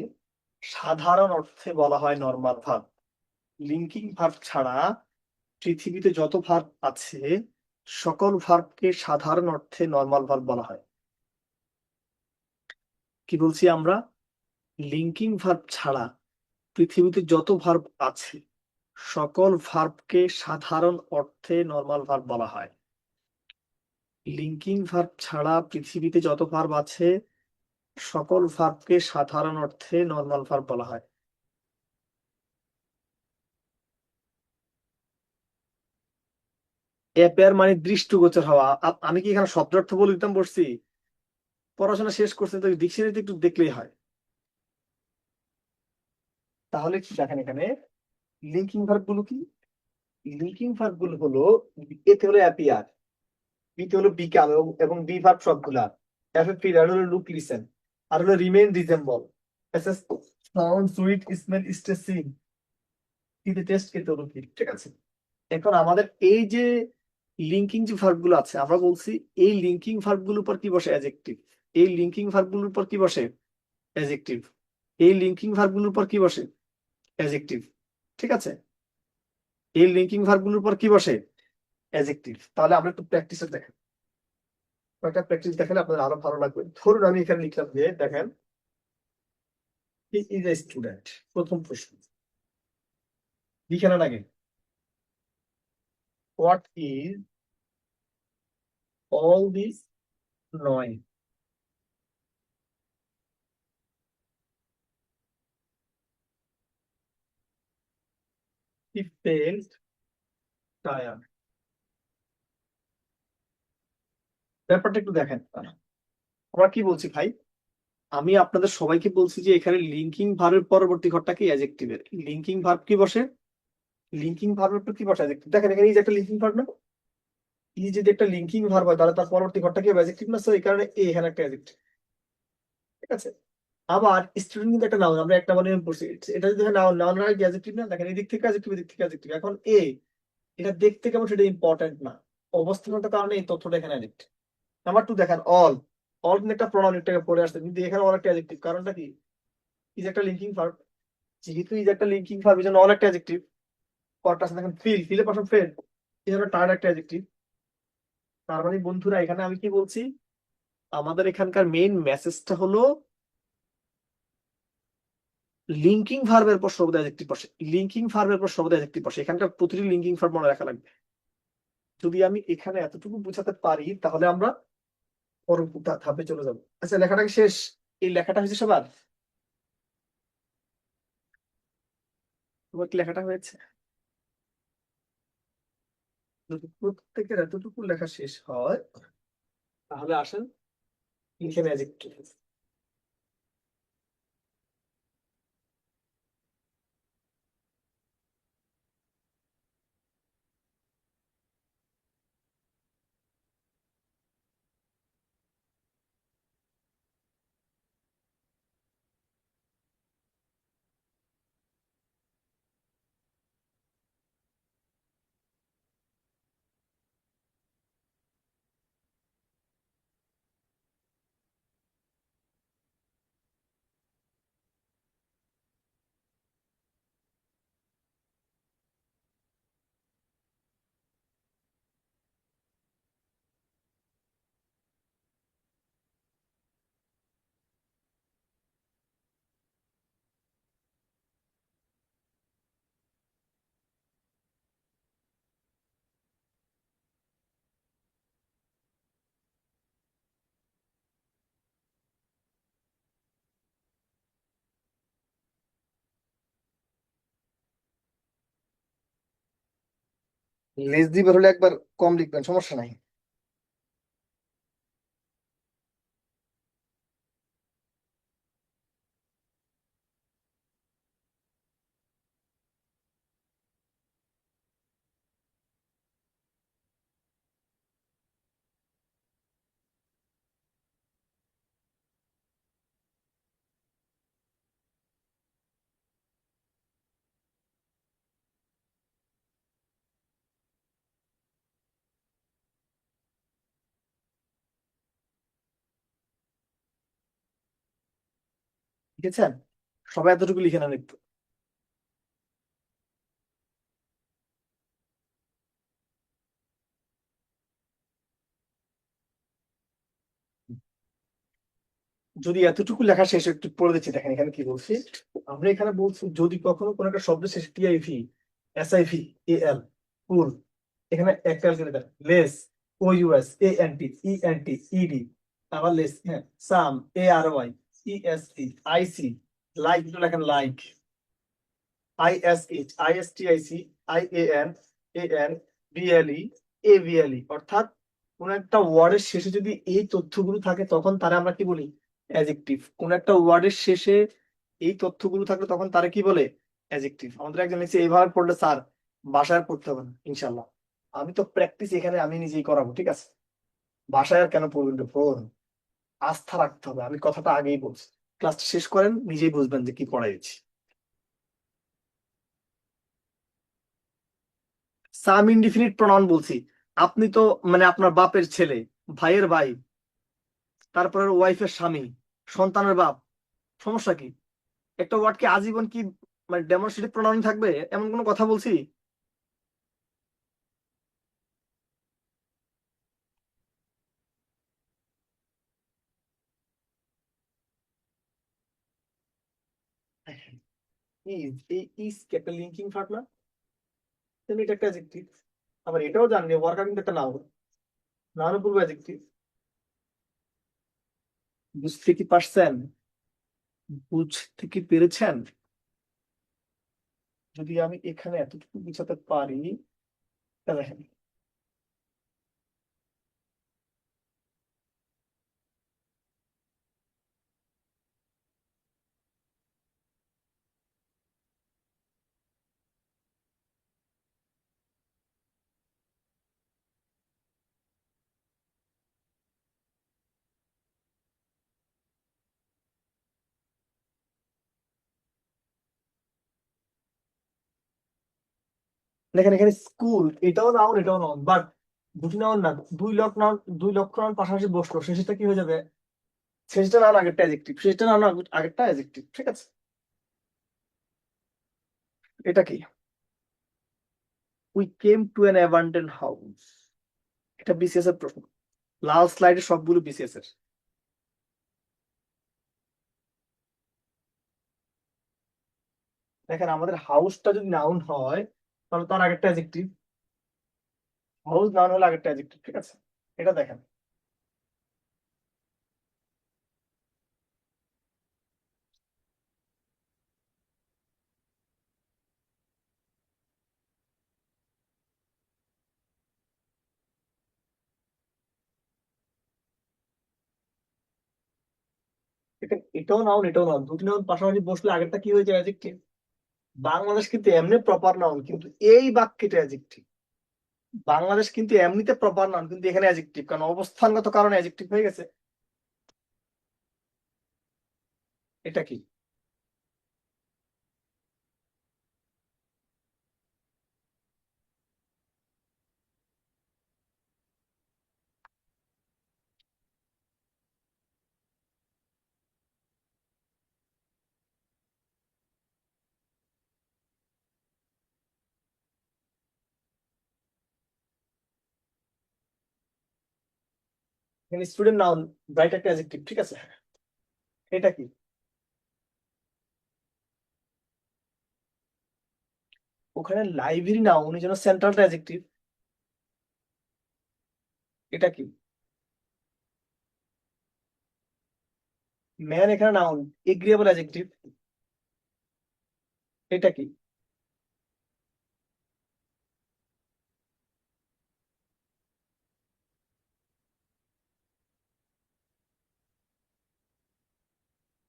সাধারণ অর্থে বলা হয় নর্মাল ভার্ব। লিঙ্কিং ভার্ব ছাড়া পৃথিবীতে যত ভার্ব আছে, সকল ভার্বকে সাধারণ অর্থে নর্মাল ভার্ব বলা হয়। কি বলছি আমরা? লিঙ্কিং ভার্ব ছাড়া পৃথিবীতে যত ভার্ব আছে, সকল ভার্বকে সাধারণ অর্থে নর্মাল ভার্ব বলা হয়। লিঙ্কিং ভার্ব ছাড়া পৃথিবীতে যত ভার্ব আছে, সকল ভার্বকে সাধারণ অর্থে নর্মাল ভার্ব বলা হয়। অ্যাপেয়ার মানে দৃষ্টিগোচর হওয়া। আমি কি এখানে শব্দার্থ বলে দিতাম বসছি? পড়াশোনা শেষ করছে তো ডিকশনারিতে একটু দেখলেই হয়। তাহলে কি দেখেন এখানে লিঙ্কিং ভার্ব গুলো কি? লিঙ্কিং ভার্ব গুলো হলো, এতে হলো অ্যাপিয়ার, বিতে হলো বিকাম এবং বি ভার্ব সবগুলা, এফে ফিল, আর হলো লুক লিসেন, আর হলো remain resemble, SS sound sweet smell stay Singh, টিতে টেস্ট খেতে হলো কি। ঠিক আছে, এখন আমাদের এই যে লিঙ্কিং যে ভার্ব গুলো আছে, আমরা বলছি এই লিঙ্কিং ভার্ব গুলোর উপর কি বসে? অ্যাডজেক্টিভ। এই লিঙ্কিং ভার্ব গুলোর উপর কি বসে? অ্যাডজেক্টিভ। এই লিঙ্কিং ভার্ব গুলোর উপর কি বসে? অ্যাডজেক্টিভ। ঠিক আছে, এই লিঙ্কিং ভার্ব গুলোর উপর কি বসে? অ্যাডজেক্টিভ। তাহলে আমরা একটু প্র্যাকটিসে দেখেন, কয়েকটা প্র্যাকটিস দেখালে আপনাদের আরো ভালো লাগবে। ধরুন আমি এখানে লিখলাম যে, দেখেন, হি ইজ এ স্টুডেন্ট। প্রথম প্রশ্ন লিখে নেন আগে, what is all this noise? He felt tired. ব্যাপারটা একটু দেখেন। আমরা কি বলছি ভাই? আমি আপনাদের সবাইকে বলছি যে এখানে লিঙ্কিং ভার্বের পরবর্তী ঘরটা কি? অ্যাডজেক্টিভের। লিঙ্কিং ভার্ব কি বসে? লিঙ্কিং ভার্বের পর কি বসে? অ্যাডজেক্টিভ। দেখেন এখানে এই যে একটা লিঙ্কিং ভার্ব না, এই যদি একটা লিঙ্কিং ভার্ব হয় তাহলে তার পরবর্তী ঘরটা কি হবে? অ্যাডজেক্টিভ না? সো এই কারণে এখানে একটা অ্যাডজেক্টিভ। ঠিক আছে, আবার স্টুডেন্ট কিন্তু একটা নাউন, আমরা একটা মানে পড়ছি, এটা যদি নাউন, নাউন হয় কি অ্যাডজেক্টিভ না? দেখেন এদিক থেকে অ্যাডজেক্টিভ, এদিক থেকে অ্যাডজেক্টিভ। এখন এটা দেখতে কেমন সেটা ইম্পর্টেন্ট না, অবস্থানগত কারণে এই তথ্যটা এখানে অ্যাডজেক্টিভ। নাম্বার 2 দেখেন, অল। অল কিন্তু একটা প্রনাউন একটাকে পড়ে আসছে, কিন্তু এখানে অল একটা অ্যাডজেক্টিভ। কারণটা কি? ইজ একটা লিঙ্কিং ভার্ব, যেহেতু ইজ একটা লিঙ্কিং ভার্ব এই জন্য অল একটা অ্যাডজেক্টিভ। পরটা আছে দেখেন, ফিল, ফিলের পাশে ফেল, এই জন্য টার্ড একটা অ্যাডজেক্টিভ। তার মানে বন্ধুরা এখানে আমি কি বলছি? আমাদের এখানকার মেইন মেসেজটা হলো লিঙ্কিং ভার্বের পর সর্বদা অ্যাডজেক্টিভ বসে। লিঙ্কিং ভার্বের পর সর্বদা অ্যাডজেক্টিভ বসে। এখানকার প্রতিটি লিঙ্কিং ভার্ব মনে রাখা লাগবে। যদি আমি এখানে এতটুকু বোঝাতে পারি তাহলে আমরা পরবর্তী ধাপে চলে যাবো। আচ্ছা, লেখাটা কি শেষ? এই লেখাটা হয়েছে সবার? তোমার কি লেখাটা হয়েছে? যদি প্রত্যেকের এতটুকু লেখা শেষ হয় তাহলে আসেন লিখে অ্যাডজেক্টিভ। লেস দিবার হলে একবার কম লিখবেন, সমস্যা নাই। লিখেছেন? সবাই এতটুকু লিখে নেন একটু। যদি এতটুকু লেখা শেষ একটু পড়ে দিচ্ছি, দেখেন এখানে কি বলছি। আমরা এখানে বলছি যদি কখনো কোনো একটা শব্দ শেষে টিআইভি, এসআইভি, এএল, কুল, এখানে একটা করে দেন, less, O U S, A N T, E N T, E D, আবার লেস, হ্যাঁ, some, A R Y, E S T, I C, like লেখেন like, ISH, ISTIC, IAN, AN, BLE, AVLE, অর্থাৎ কোন একটা ওয়ার্ডের শেষে যদি এই তথ্যগুলো থাকে তখন তারা আমরা কি বলি? অ্যাজেক্টিভ। কোন একটা ওয়ার্ডের শেষে এই তথ্যগুলো থাকলে তখন তারা কি বলে? অ্যাজেক্টিভ। আমাদের একজন লিখছে এইভাবে পড়লে স্যার বাসায় আর পড়তে হবে না ইনশাল্লাহ। আমি তো প্র্যাকটিস এখানে আমি নিজেই করাবো, ঠিক আছে? বাসায় আর কেন পড়বেন রে বোন? আস্থা রাখতে হবে, আমি কথাটা আগেই বলছি। ক্লাসটা শেষ করেন, নিজেই বুঝবেন যে কি পড়াইছি। সাম ইনডিফিনিট প্রনাউন বলছি। আপনি তো মানে আপনার বাপের ছেলে, ভাইয়ের ভাই, তারপরে ওয়াইফের স্বামী, সন্তানের বাপ, সমস্যা কি? একটা ওয়ার্ড কি আজীবন কি মানে ডেমনস্ট্রেটিভ প্রনাউন থাকবে এমন কোনো কথা বলছি? ইজ, এই ইজ কি একটা লিঙ্কিং ভার্ব না? তেমনি এটা একটা অ্যাডজেক্টিভ। আবার এটাও জানি ওয়ার্কার কিন্তু একটা নাউন, নাউনের পূর্বে অ্যাডজেক্টিভ। বুঝতে কি পারছেন? বুঝতে কি পেরেছেন? যদি আমি এখানে এতটুকু বুঝাতে পারি তাহলে হ্যাঁ। দেখেন এখানে স্কুল, এটাও নাউন এটাও নাউন, বাট দুটি নাউন না, দুই লক্ষ নাউন, দুই লক্ষ নাউন পাশাপাশি বসলো, শেষেরটা কি হয়ে যাবে? শেষটা নাউন আগেরটা অ্যাডজেক্টিভ, শেষটা নাউন আগেরটা অ্যাডজেক্টিভ, ঠিক আছে? এটা কি? We came to an abundant house, এটা বিসিএস এর প্রশ্ন। লাল স্লাইডে সবগুলো বিসিএস এর। দেখেন আমাদের হাউসটা যদি নাউন হয় তাহলে তার আগেরটা অ্যাডজেক্টিভ, হাউস নাউন হলে আগেরটা অ্যাডজেক্টিভ, ঠিক আছে? এটা দেখেন এটাও নাউন এটাও নাউন, দুটি নাউন পাশাপাশি বসলে আগেরটা কি হয়ে যায়? অ্যাডজেক্টিভ। বাংলাদেশ কিন্তু এমনি প্রপার নাউন, কিন্তু এই বাক্যটা অ্যাডজেক্টিভ। বাংলাদেশ কিন্তু এমনিতে প্রপার নাউন কিন্তু এখানে অ্যাডজেক্টিভ, কারণ অবস্থানগত কারণে অ্যাডজেক্টিভ হয়ে গেছে। এটা কি? এখানে স্টুডেন্ট নাউন, ব্রাইট একটা অ্যাডজেক্টিভ, ঠিক আছে? এটা কি? ওখানে লাইব্রেরি নাউন, এই জন্য সেন্ট্রালটা অ্যাডজেক্টিভ। এটা কি? ম্যান এখানে নাউন, এগ্রিয়েবল অ্যাডজেক্টিভ। এটা কি?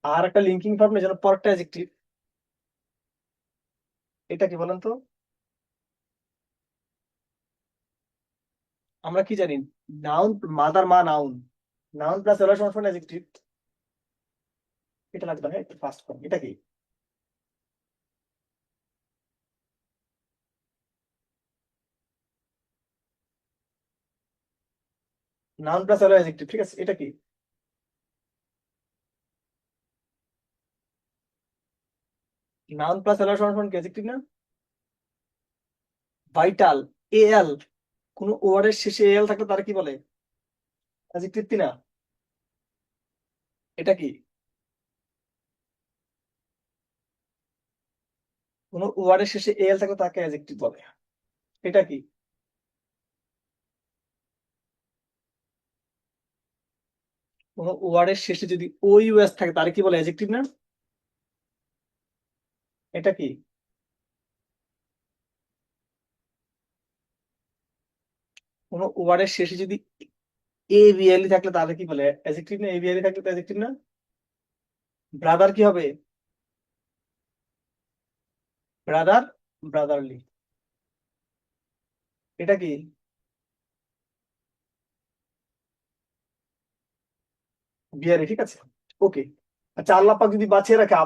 আর একটা লিঙ্কিং ভার্ব, এই জন্য পরটা অ্যাডজেক্টিভ। এটা কি বলেন তো? আমরা কি জানি? নাউন, মাদার মা নাউন, নাউন প্লাস এর সমান অ্যাডজেক্টিভ। এটা লাগবে না, একটু ফাস্ট করুন। এটা কি? নাউন প্লাস এর অ্যাডজেক্টিভ, ঠিক আছে? এটা কি? নাউন প্লাস এল সমান কি অ্যাডজেক্টিভ না? ভাইটাল, এল, কোন ওয়ার্ডের শেষে এল থাকলে তারা কি বলে? অ্যাডজেক্টিভ কি না? এটা কি? কোন ওয়ার্ডের শেষে এল থাকলে তাকে অ্যাডজেক্টিভ বলে। এটা কি? কোন ওয়ার্ডের শেষে যদি ও ইউএস থাকে তারে কি বলে? অ্যাডজেক্টিভ না? এটা কি? কোন ওয়ার্ডের শেষে যদি এ বিএলই থাকলে তাহলে কি বলে? অ্যাডজেক্টিভ না? এ বিএলই থাকলে তো অ্যাডজেক্টিভ না? ব্রাদার কি হবে? Brother, brotherly. এটা কি? বিয়ারি, ঠিক আছে, ওকে। আচ্ছা, আল্লাহ পাক যদি বাঁচিয়ে রাখে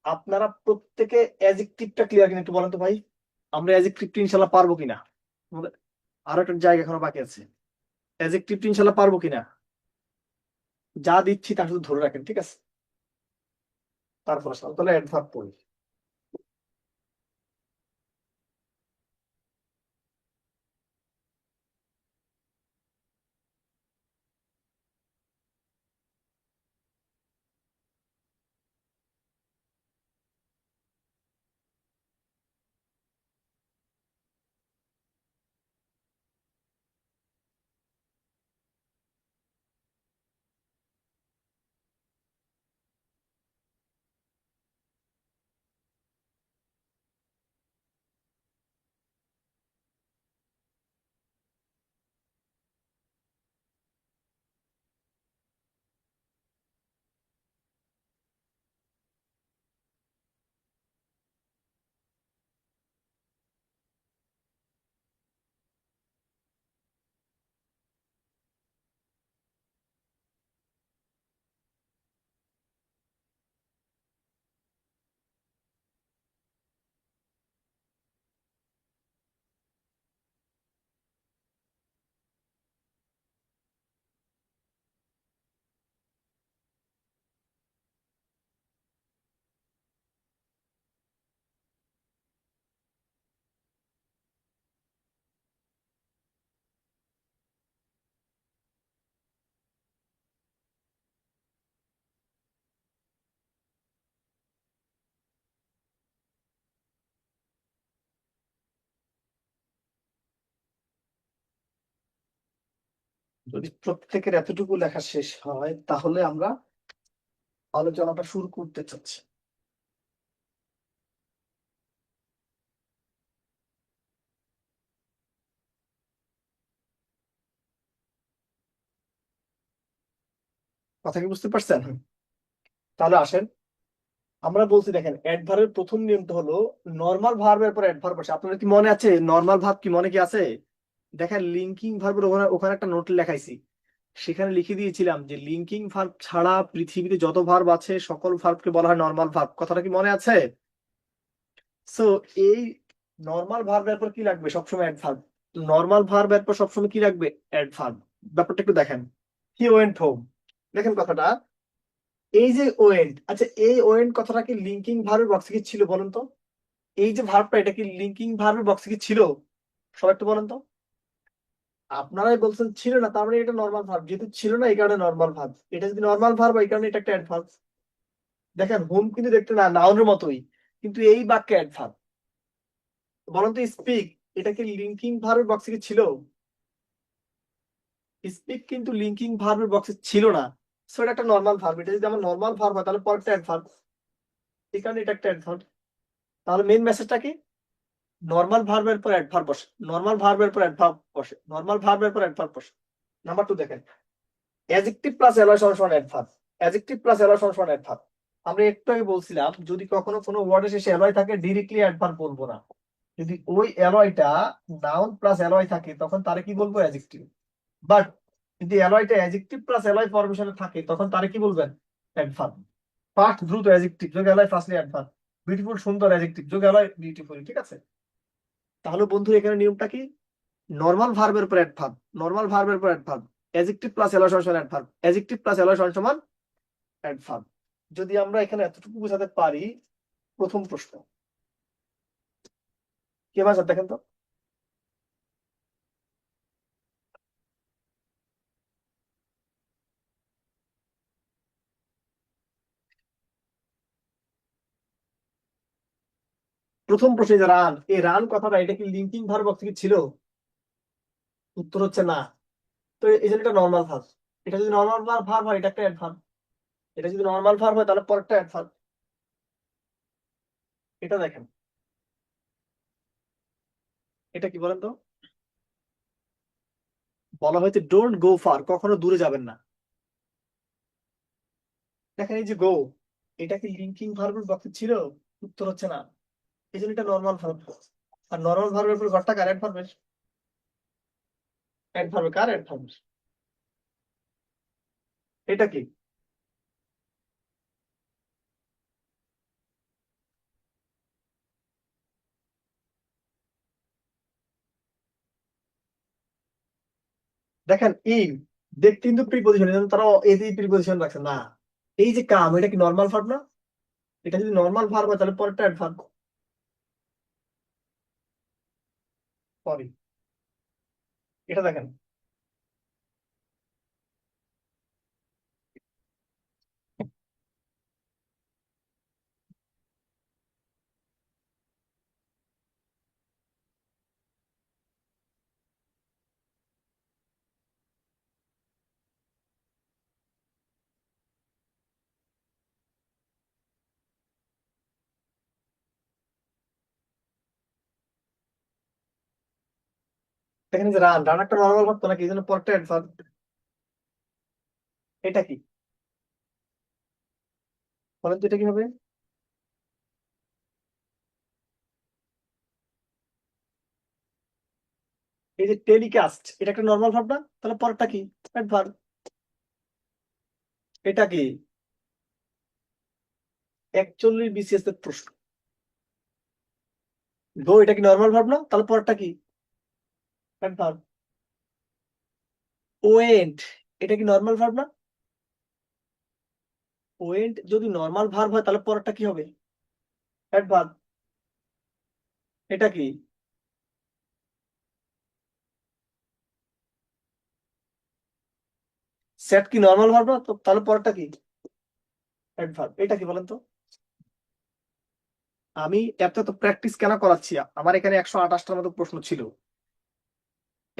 আপনারা প্রত্যেকে অ্যাডজেক্টিভটা ক্লিয়ার কিনা একটু বলেন তো ভাই। আমরা অ্যাডজেক্টিভটা ইনশাল্লাহ পারবো কিনা? আমাদের আরো একটা জায়গা এখনো বাকি আছে। অ্যাডজেক্টিভটা ইনশাল্লাহ পারবো কিনা? যা দিচ্ছি তা শুধু ধরে রাখেন, ঠিক আছে? তারপর আসলাম তাহলে অ্যাডভার্ব পড়ি। যদি প্রত্যেকের এতটুকু লেখা শেষ হয় তাহলে আমরা আলোচনাটা শুরু করতে চাচ্ছি। কথা কি বুঝতে পারছেন? তাহলে আসেন, আমরা বলছি দেখেন অ্যাডভার্বের প্রথম নিয়মটা হলো নর্মাল ভার্বের পর অ্যাডভার্ব বসে। আপনাদের কি মনে আছে নর্মাল ভার্ব কি? মনে কি আছে? দেখেন লিঙ্কিং ভার্বের ওখানে ওখানে একটা নোট লেখাইছি, সেখানে লিখে দিয়েছিলাম যে লিঙ্কিং ভার্ব ছাড়া পৃথিবীতে যত ভার্ব আছে সকল ভার্বকে বলা হয় নর্মাল ভার্ব। কথাটা কি মনে আছে? সো এই নর্মাল ভার্বের পর কি লাগবে? সবসময় অ্যাডভার্ব। নর্মাল ভার্বের পর সবসময় কি লাগবে? অ্যাডভার্ব। ব্যাপারটা একটু দেখেন। হি ওয়েন্ট হোম, দেখেন কথাটা, এই যে ওয়েন্ট, আচ্ছা এই ওয়েন্ট কথাটা কি লিঙ্কিং ভার্বের বক্সে কি ছিল বলুন তো? এই যে ভার্বটা এটা কি লিঙ্কিং ভার্বের বক্সে কি ছিল? সবাই একটু বলেন তো। আপনারাই বলছেন ছিল না, তার মানে এটা নর্মাল ভার্ব। যেহেতু ছিল না এই কারণে নর্মাল ভার্ব। এটা যদি নর্মাল ভার্ব এই কারণে এটা একটা অ্যাডভার্ব। দেখেন হোম কিন্তু দেখতে না নাউনের মতোই, কিন্তু এই বাক্যে অ্যাডভার্ব। বলেন তো স্পিক, এটা কি লিঙ্কিং ভার্বের বক্সে কি ছিল? স্পিক কিন্তু লিঙ্কিং ভার্বের বক্সে ছিল না, সো এটা একটা নর্মাল ভার্ব। এটা যদি আমার নর্মাল ভার্ব হয় তাহলে পরেরটা অ্যাডভার্ব, এই কারণে এটা একটা অ্যাডভার্ব। তাহলে মেইন মেসেজটা কি? নর্মাল ভার্বের পর অ্যাডভার্ব বসে, নর্মাল ভার্বের পর অ্যাডভার্ব বসে, নর্মাল ভার্বের পর অ্যাডভার্ব বসে। নাম্বার 2 দেখেন, অ্যাডজেক্টিভ প্লাস অ্যালয় সমান অ্যাডভার্ব। অ্যাডজেক্টিভ প্লাস অ্যালয় সমান অ্যাডভার্ব। আমরা একটু আগে বলছিলাম যদি কখনো কোনো ওয়ার্ডের শেষে অ্যালয় থাকে ডিরেক্টলি অ্যাডভার্ব বলবো না। যদি ওই অ্যালয়টা নাউন প্লাস অ্যালয় থাকে তখন তারে কি বলবো? অ্যাডজেক্টিভ। বাট যদি অ্যালয়টা অ্যাডজেক্টিভ প্লাস অ্যালয় ফরমেশনে থাকে তখন তারে কি বলবেন? অ্যাডভার্ব। ফার্স্ট দ্রুত অ্যাডজেক্টিভ যোগ অ্যালয় ফার্স্টলি অ্যাডভার্ব। বিউটিফুল সুন্দর অ্যাডজেক্টিভ যোগ অ্যালয় বিউটিফুল, ঠিক আছে? তাহলে বন্ধু এখানে নিয়মটা কি? নর্মাল ভার্বের পর অ্যাডভার্ব, নর্মাল ভার্বের পর অ্যাডভার্ব, অ্যাডজেক্টিভ প্লাস অ্যালয় সমান অ্যাডভার্ব, অ্যাডজেক্টিভ প্লাস অ্যালয় সমান অ্যাডভার্ব। যদি আমরা এখানে এতটুকু বোঝাতে পারি প্রথম প্রশ্ন কে বাজার দেখেন তো। প্রথম প্রশ্ন যে রান, এই রান কথাটা এটা কি লিঙ্কিং ভার্ব থেকে ছিল? উত্তর হচ্ছে না। তো এই জন্য এটা নর্মাল ভার্ব। এটা যদি নর্মাল ভার্ব হয় এটা একটা অ্যাডভার্ব। এটা যদি নর্মাল ভার্ব হয় তাহলে পরেরটা অ্যাডভার্ব। এটা দেখেন, এটা কি বলেন তো? বলা হয়েছে ডোন্ট গো ফার, কখনো দূরে যাবেন না। দেখেন এই যে গো, এটা কি লিঙ্কিং ভার্বের বক্সে ছিল? উত্তর হচ্ছে না। এই জন্য এটা নর্মাল ভার্ব। আর নর্মাল ভার্বের উপর ঘরটা কার? অ্যাডভার্বের। অ্যাডভার্বে কার? অ্যাডভার্বের। এটা কি? দেখেন এই দেখতে কিন্তু প্রিপজিশন, তারা এই প্রিপজিশন রাখছে না। এই যে কাম, এটা কি নর্মাল ভার্ব না? এটা যদি নর্মাল ভার্ব হয় তাহলে পরেরটা অ্যাডভার্ব। সরি, এটা দেখেন, দেখেন এই যে রান, রান একটা নর্মাল ভার্ব তো নাকি? এই জন্য পরেরটা অ্যাডভার্ব। এটা কি বলেন তো, এটা কি হবে? এই যে টেলিকাস্ট, এটা একটা নর্মাল ভার্ব না? তাহলে পরেরটা কি? অ্যাডভার্ব। এটা কি 41 BCS এর প্রশ্ন। গো, এটা কি নর্মাল ভার্ব না? তাহলে পরেরটা কি? অ্যাডভার্ব। ওয়েন্ট, এটা কি নর্মাল ভার্ব না? ওয়েন্ট যদি নর্মাল ভার্ব হয় তাহলে পরেরটা কি হবে? অ্যাডভার্ব। এটা কি? সেট কি নর্মাল ভার্ব না? তো তাহলে পরেরটা কি? অ্যাডভার্ব। এটা কি বলেন তো? আমি এত এত প্র্যাকটিস কেন করাচ্ছি? আমার এখানে 128টার মতো প্রশ্ন ছিল,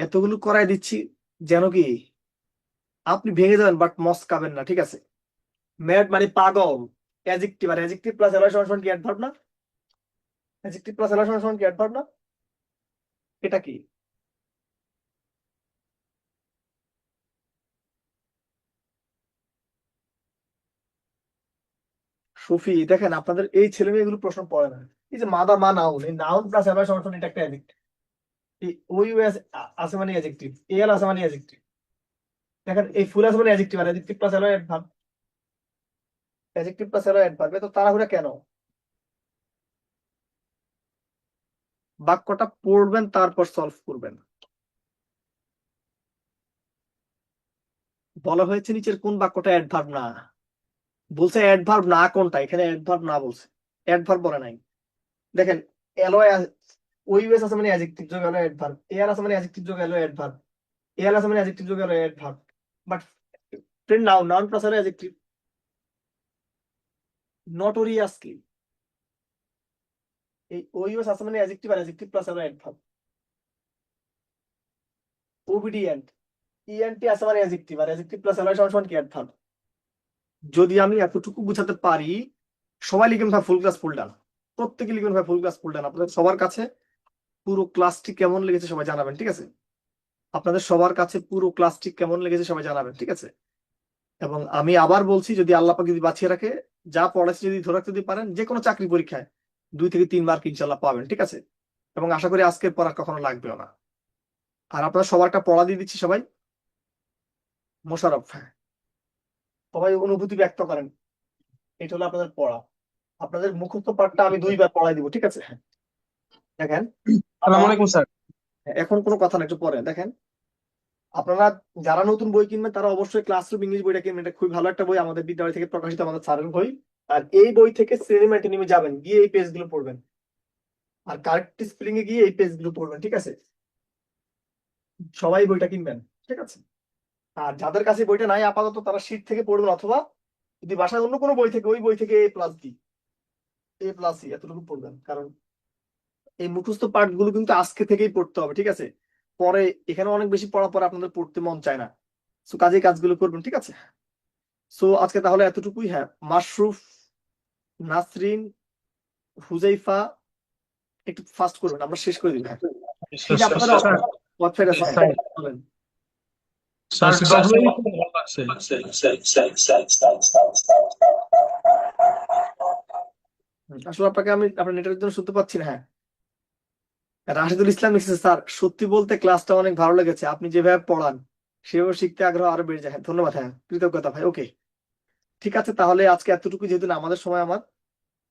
এতগুলো করাই দিচ্ছি যেন কি আপনি ভেঙে যাবেন বাট মস্কাবেন না, ঠিক আছে? ম্যাড মানে পাগল। অ্যাডজেক্টিভ, আর অ্যাডজেক্টিভ প্লাস এলয় সমান কি অ্যাডভার্ব না? অ্যাডজেক্টিভ প্লাস এলয় সমান কি অ্যাডভার্ব না? এটা কি? সুফি দেখেন, আপনাদের এই ছেলে মেয়েগুলো প্রশ্ন পড়ে না। এই যে মাদা মা নাউন, এই নাউন প্লাস এলয় সমান এটা একটা অ্যাডজেক্টিভ। এই ওই আছে মানে অ্যাডজেক্টিভ, এল আছে মানে অ্যাডজেক্টিভ। দেখেন এই ফুল আছে মানে অ্যাডজেক্টিভ, আর adjective plus L Y adverb. Adjective plus L Y adverb, তো তাড়াহুড়া কেন? বাক্যটা পড়বেন তারপর সলভ করবেন। বলা হয়েছে নিচের কোন বাক্যটা অ্যাডভার্ব না? বলছে অ্যাডভার্ব না কোনটা? এখানে অ্যাডভার্ব না বলছে, অ্যাডভার্ব বলে নাই। দেখেন এলয় ওইএস আছে মানে অ্যাডজেক্টিভ যোগ এলয় অ্যাডভার্ব, এআর আছে মানে অ্যাডজেক্টিভ যোগ এলয় অ্যাডভার্ব, এআর আছে মানে অ্যাডজেক্টিভ যোগ L Y adverb. But friend noun, noun plus L Y adjective. Notoriously এই ওইএস আছে মানে অ্যাডজেক্টিভ, আর adjective plus L Y adverb. Obedient, E N T আছে মানে অ্যাডজেক্টিভ, আর অ্যাডজেক্টিভ প্লাস এলয় সমান কি অ্যাডভার্ব। যদি আমি এতটুকু বুঝাতে পারি, সবাই লিখেন ভাই ফুল ক্লাস ফুল ডান। প্রত্যেকে লিখবেন ভাই ফুল ক্লাস ফুল ডান। আপনাদের সবার কাছে পুরো ক্লাসটি কেমন লেগেছে সবাই জানাবেন, ঠিক আছে? আপনাদের সবার কাছে পুরো ক্লাসটি কেমন লেগেছে সবাই জানাবেন, ঠিক আছে? এবং আমি আবার বলছি, যদি আল্লাহ পাক যদি বাঁচিয়ে রাখে, যা পড়াচ্ছি যদি ধরে রাখতে যদি পারেন, যে কোনো চাকরি পরীক্ষায় 2 থেকে 3 মার্ক ইনশাল্লাহ পাবেন, ঠিক আছে? এবং আশা করি আজকের পড়া কখনো লাগবেও না। আর আপনারা সবার একটা পড়া দিয়ে দিচ্ছি, সবাই মোশাররফ, হ্যাঁ সবাই অনুভূতি ব্যক্ত করেন। এটা হলো আপনাদের পড়া। আপনাদের মুখস্থ পাঠটা আমি 2 বার পড়াই দিব, ঠিক আছে? হ্যাঁ দেখেন, আসসালামু আলাইকুম স্যার। এখন কোনো কথা না, একটু পরে দেখেন। আপনারা যারা নতুন বই কিনবেন তারা অবশ্যই ক্লাসরুম ইংলিশ বইটা কিনবেন। এটা খুবই ভালো একটা বই, আমাদের বিদ্যালয় থেকে প্রকাশিত, আমাদের স্যারের বই। আর এই বই থেকে শ্রেণী মেন্টেনিমে যাবেন, গিয়ে এই পেজগুলো পড়বেন, আর কারেক্ট স্পেলিং এ গিয়ে এই পেজগুলো পড়বেন, ঠিক আছে? সবাই বইটা কিনবেন, ঠিক আছে? আর যাদের কাছে বইটা নাই আপাতত তারা শীট থেকে পড়বেন, অথবা যদি বাসায় অন্য কোনো বই থেকে, ওই বই থেকে A+D এতটুকু পড়বেন, কারণ এই মুখস্থ পাঠ গুলো কিন্তু আজকে থেকেই পড়তে হবে, ঠিক আছে? পরে এখানে অনেক বেশি পড়ার পরে আপনাদের পড়তে মন চায় না, সো কাজে কাজগুলো করবেন, ঠিক আছে? সো আজকে তাহলে এতটুকুই। হ্যাঁ, মাশরুফ, নাসরিন, হুজাইফা, একটু ফাস্ট করবেন, আমরা শেষ করে দিই। হ্যাঁ, কি যে আপনারা ওয়েবসাইট আছে, হ্যাঁ, বলেন। আসলে আপনাকে আমি আপনার নেটের জন্য শুনতে পাচ্ছি না। হ্যাঁ, রাশিদুল ইসলাম লিখেছে, স্যার সত্যি বলতে ক্লাসটা অনেক ভালো লেগেছে, আপনি যেভাবে পড়ান সেভাবে শিখতে আগ্রহ আরো বেড়ে যায়। হ্যাঁ, ধন্যবাদ। হ্যাঁ, কৃতজ্ঞতা ভাই। ওকে, ঠিক আছে, তাহলে আজকে এতটুকু, যেহেতু না আমাদের সময় আমার,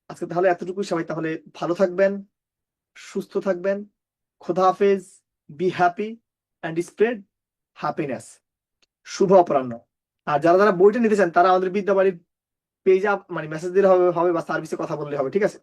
আজকে তাহলে এতটুকুই। সবাই তাহলে ভালো থাকবেন, সুস্থ থাকবেন। খোদা হাফেজ। Be happy and spread happiness. শুভ অপরাহ্ন। আর যারা যারা বইটা নিতে চান তারা আমাদের বিদ্যাবাড়ির পেজে মানে মেসেজ দিলে হবে বা সার্ভিসে কথা বললে হবে, ঠিক আছে?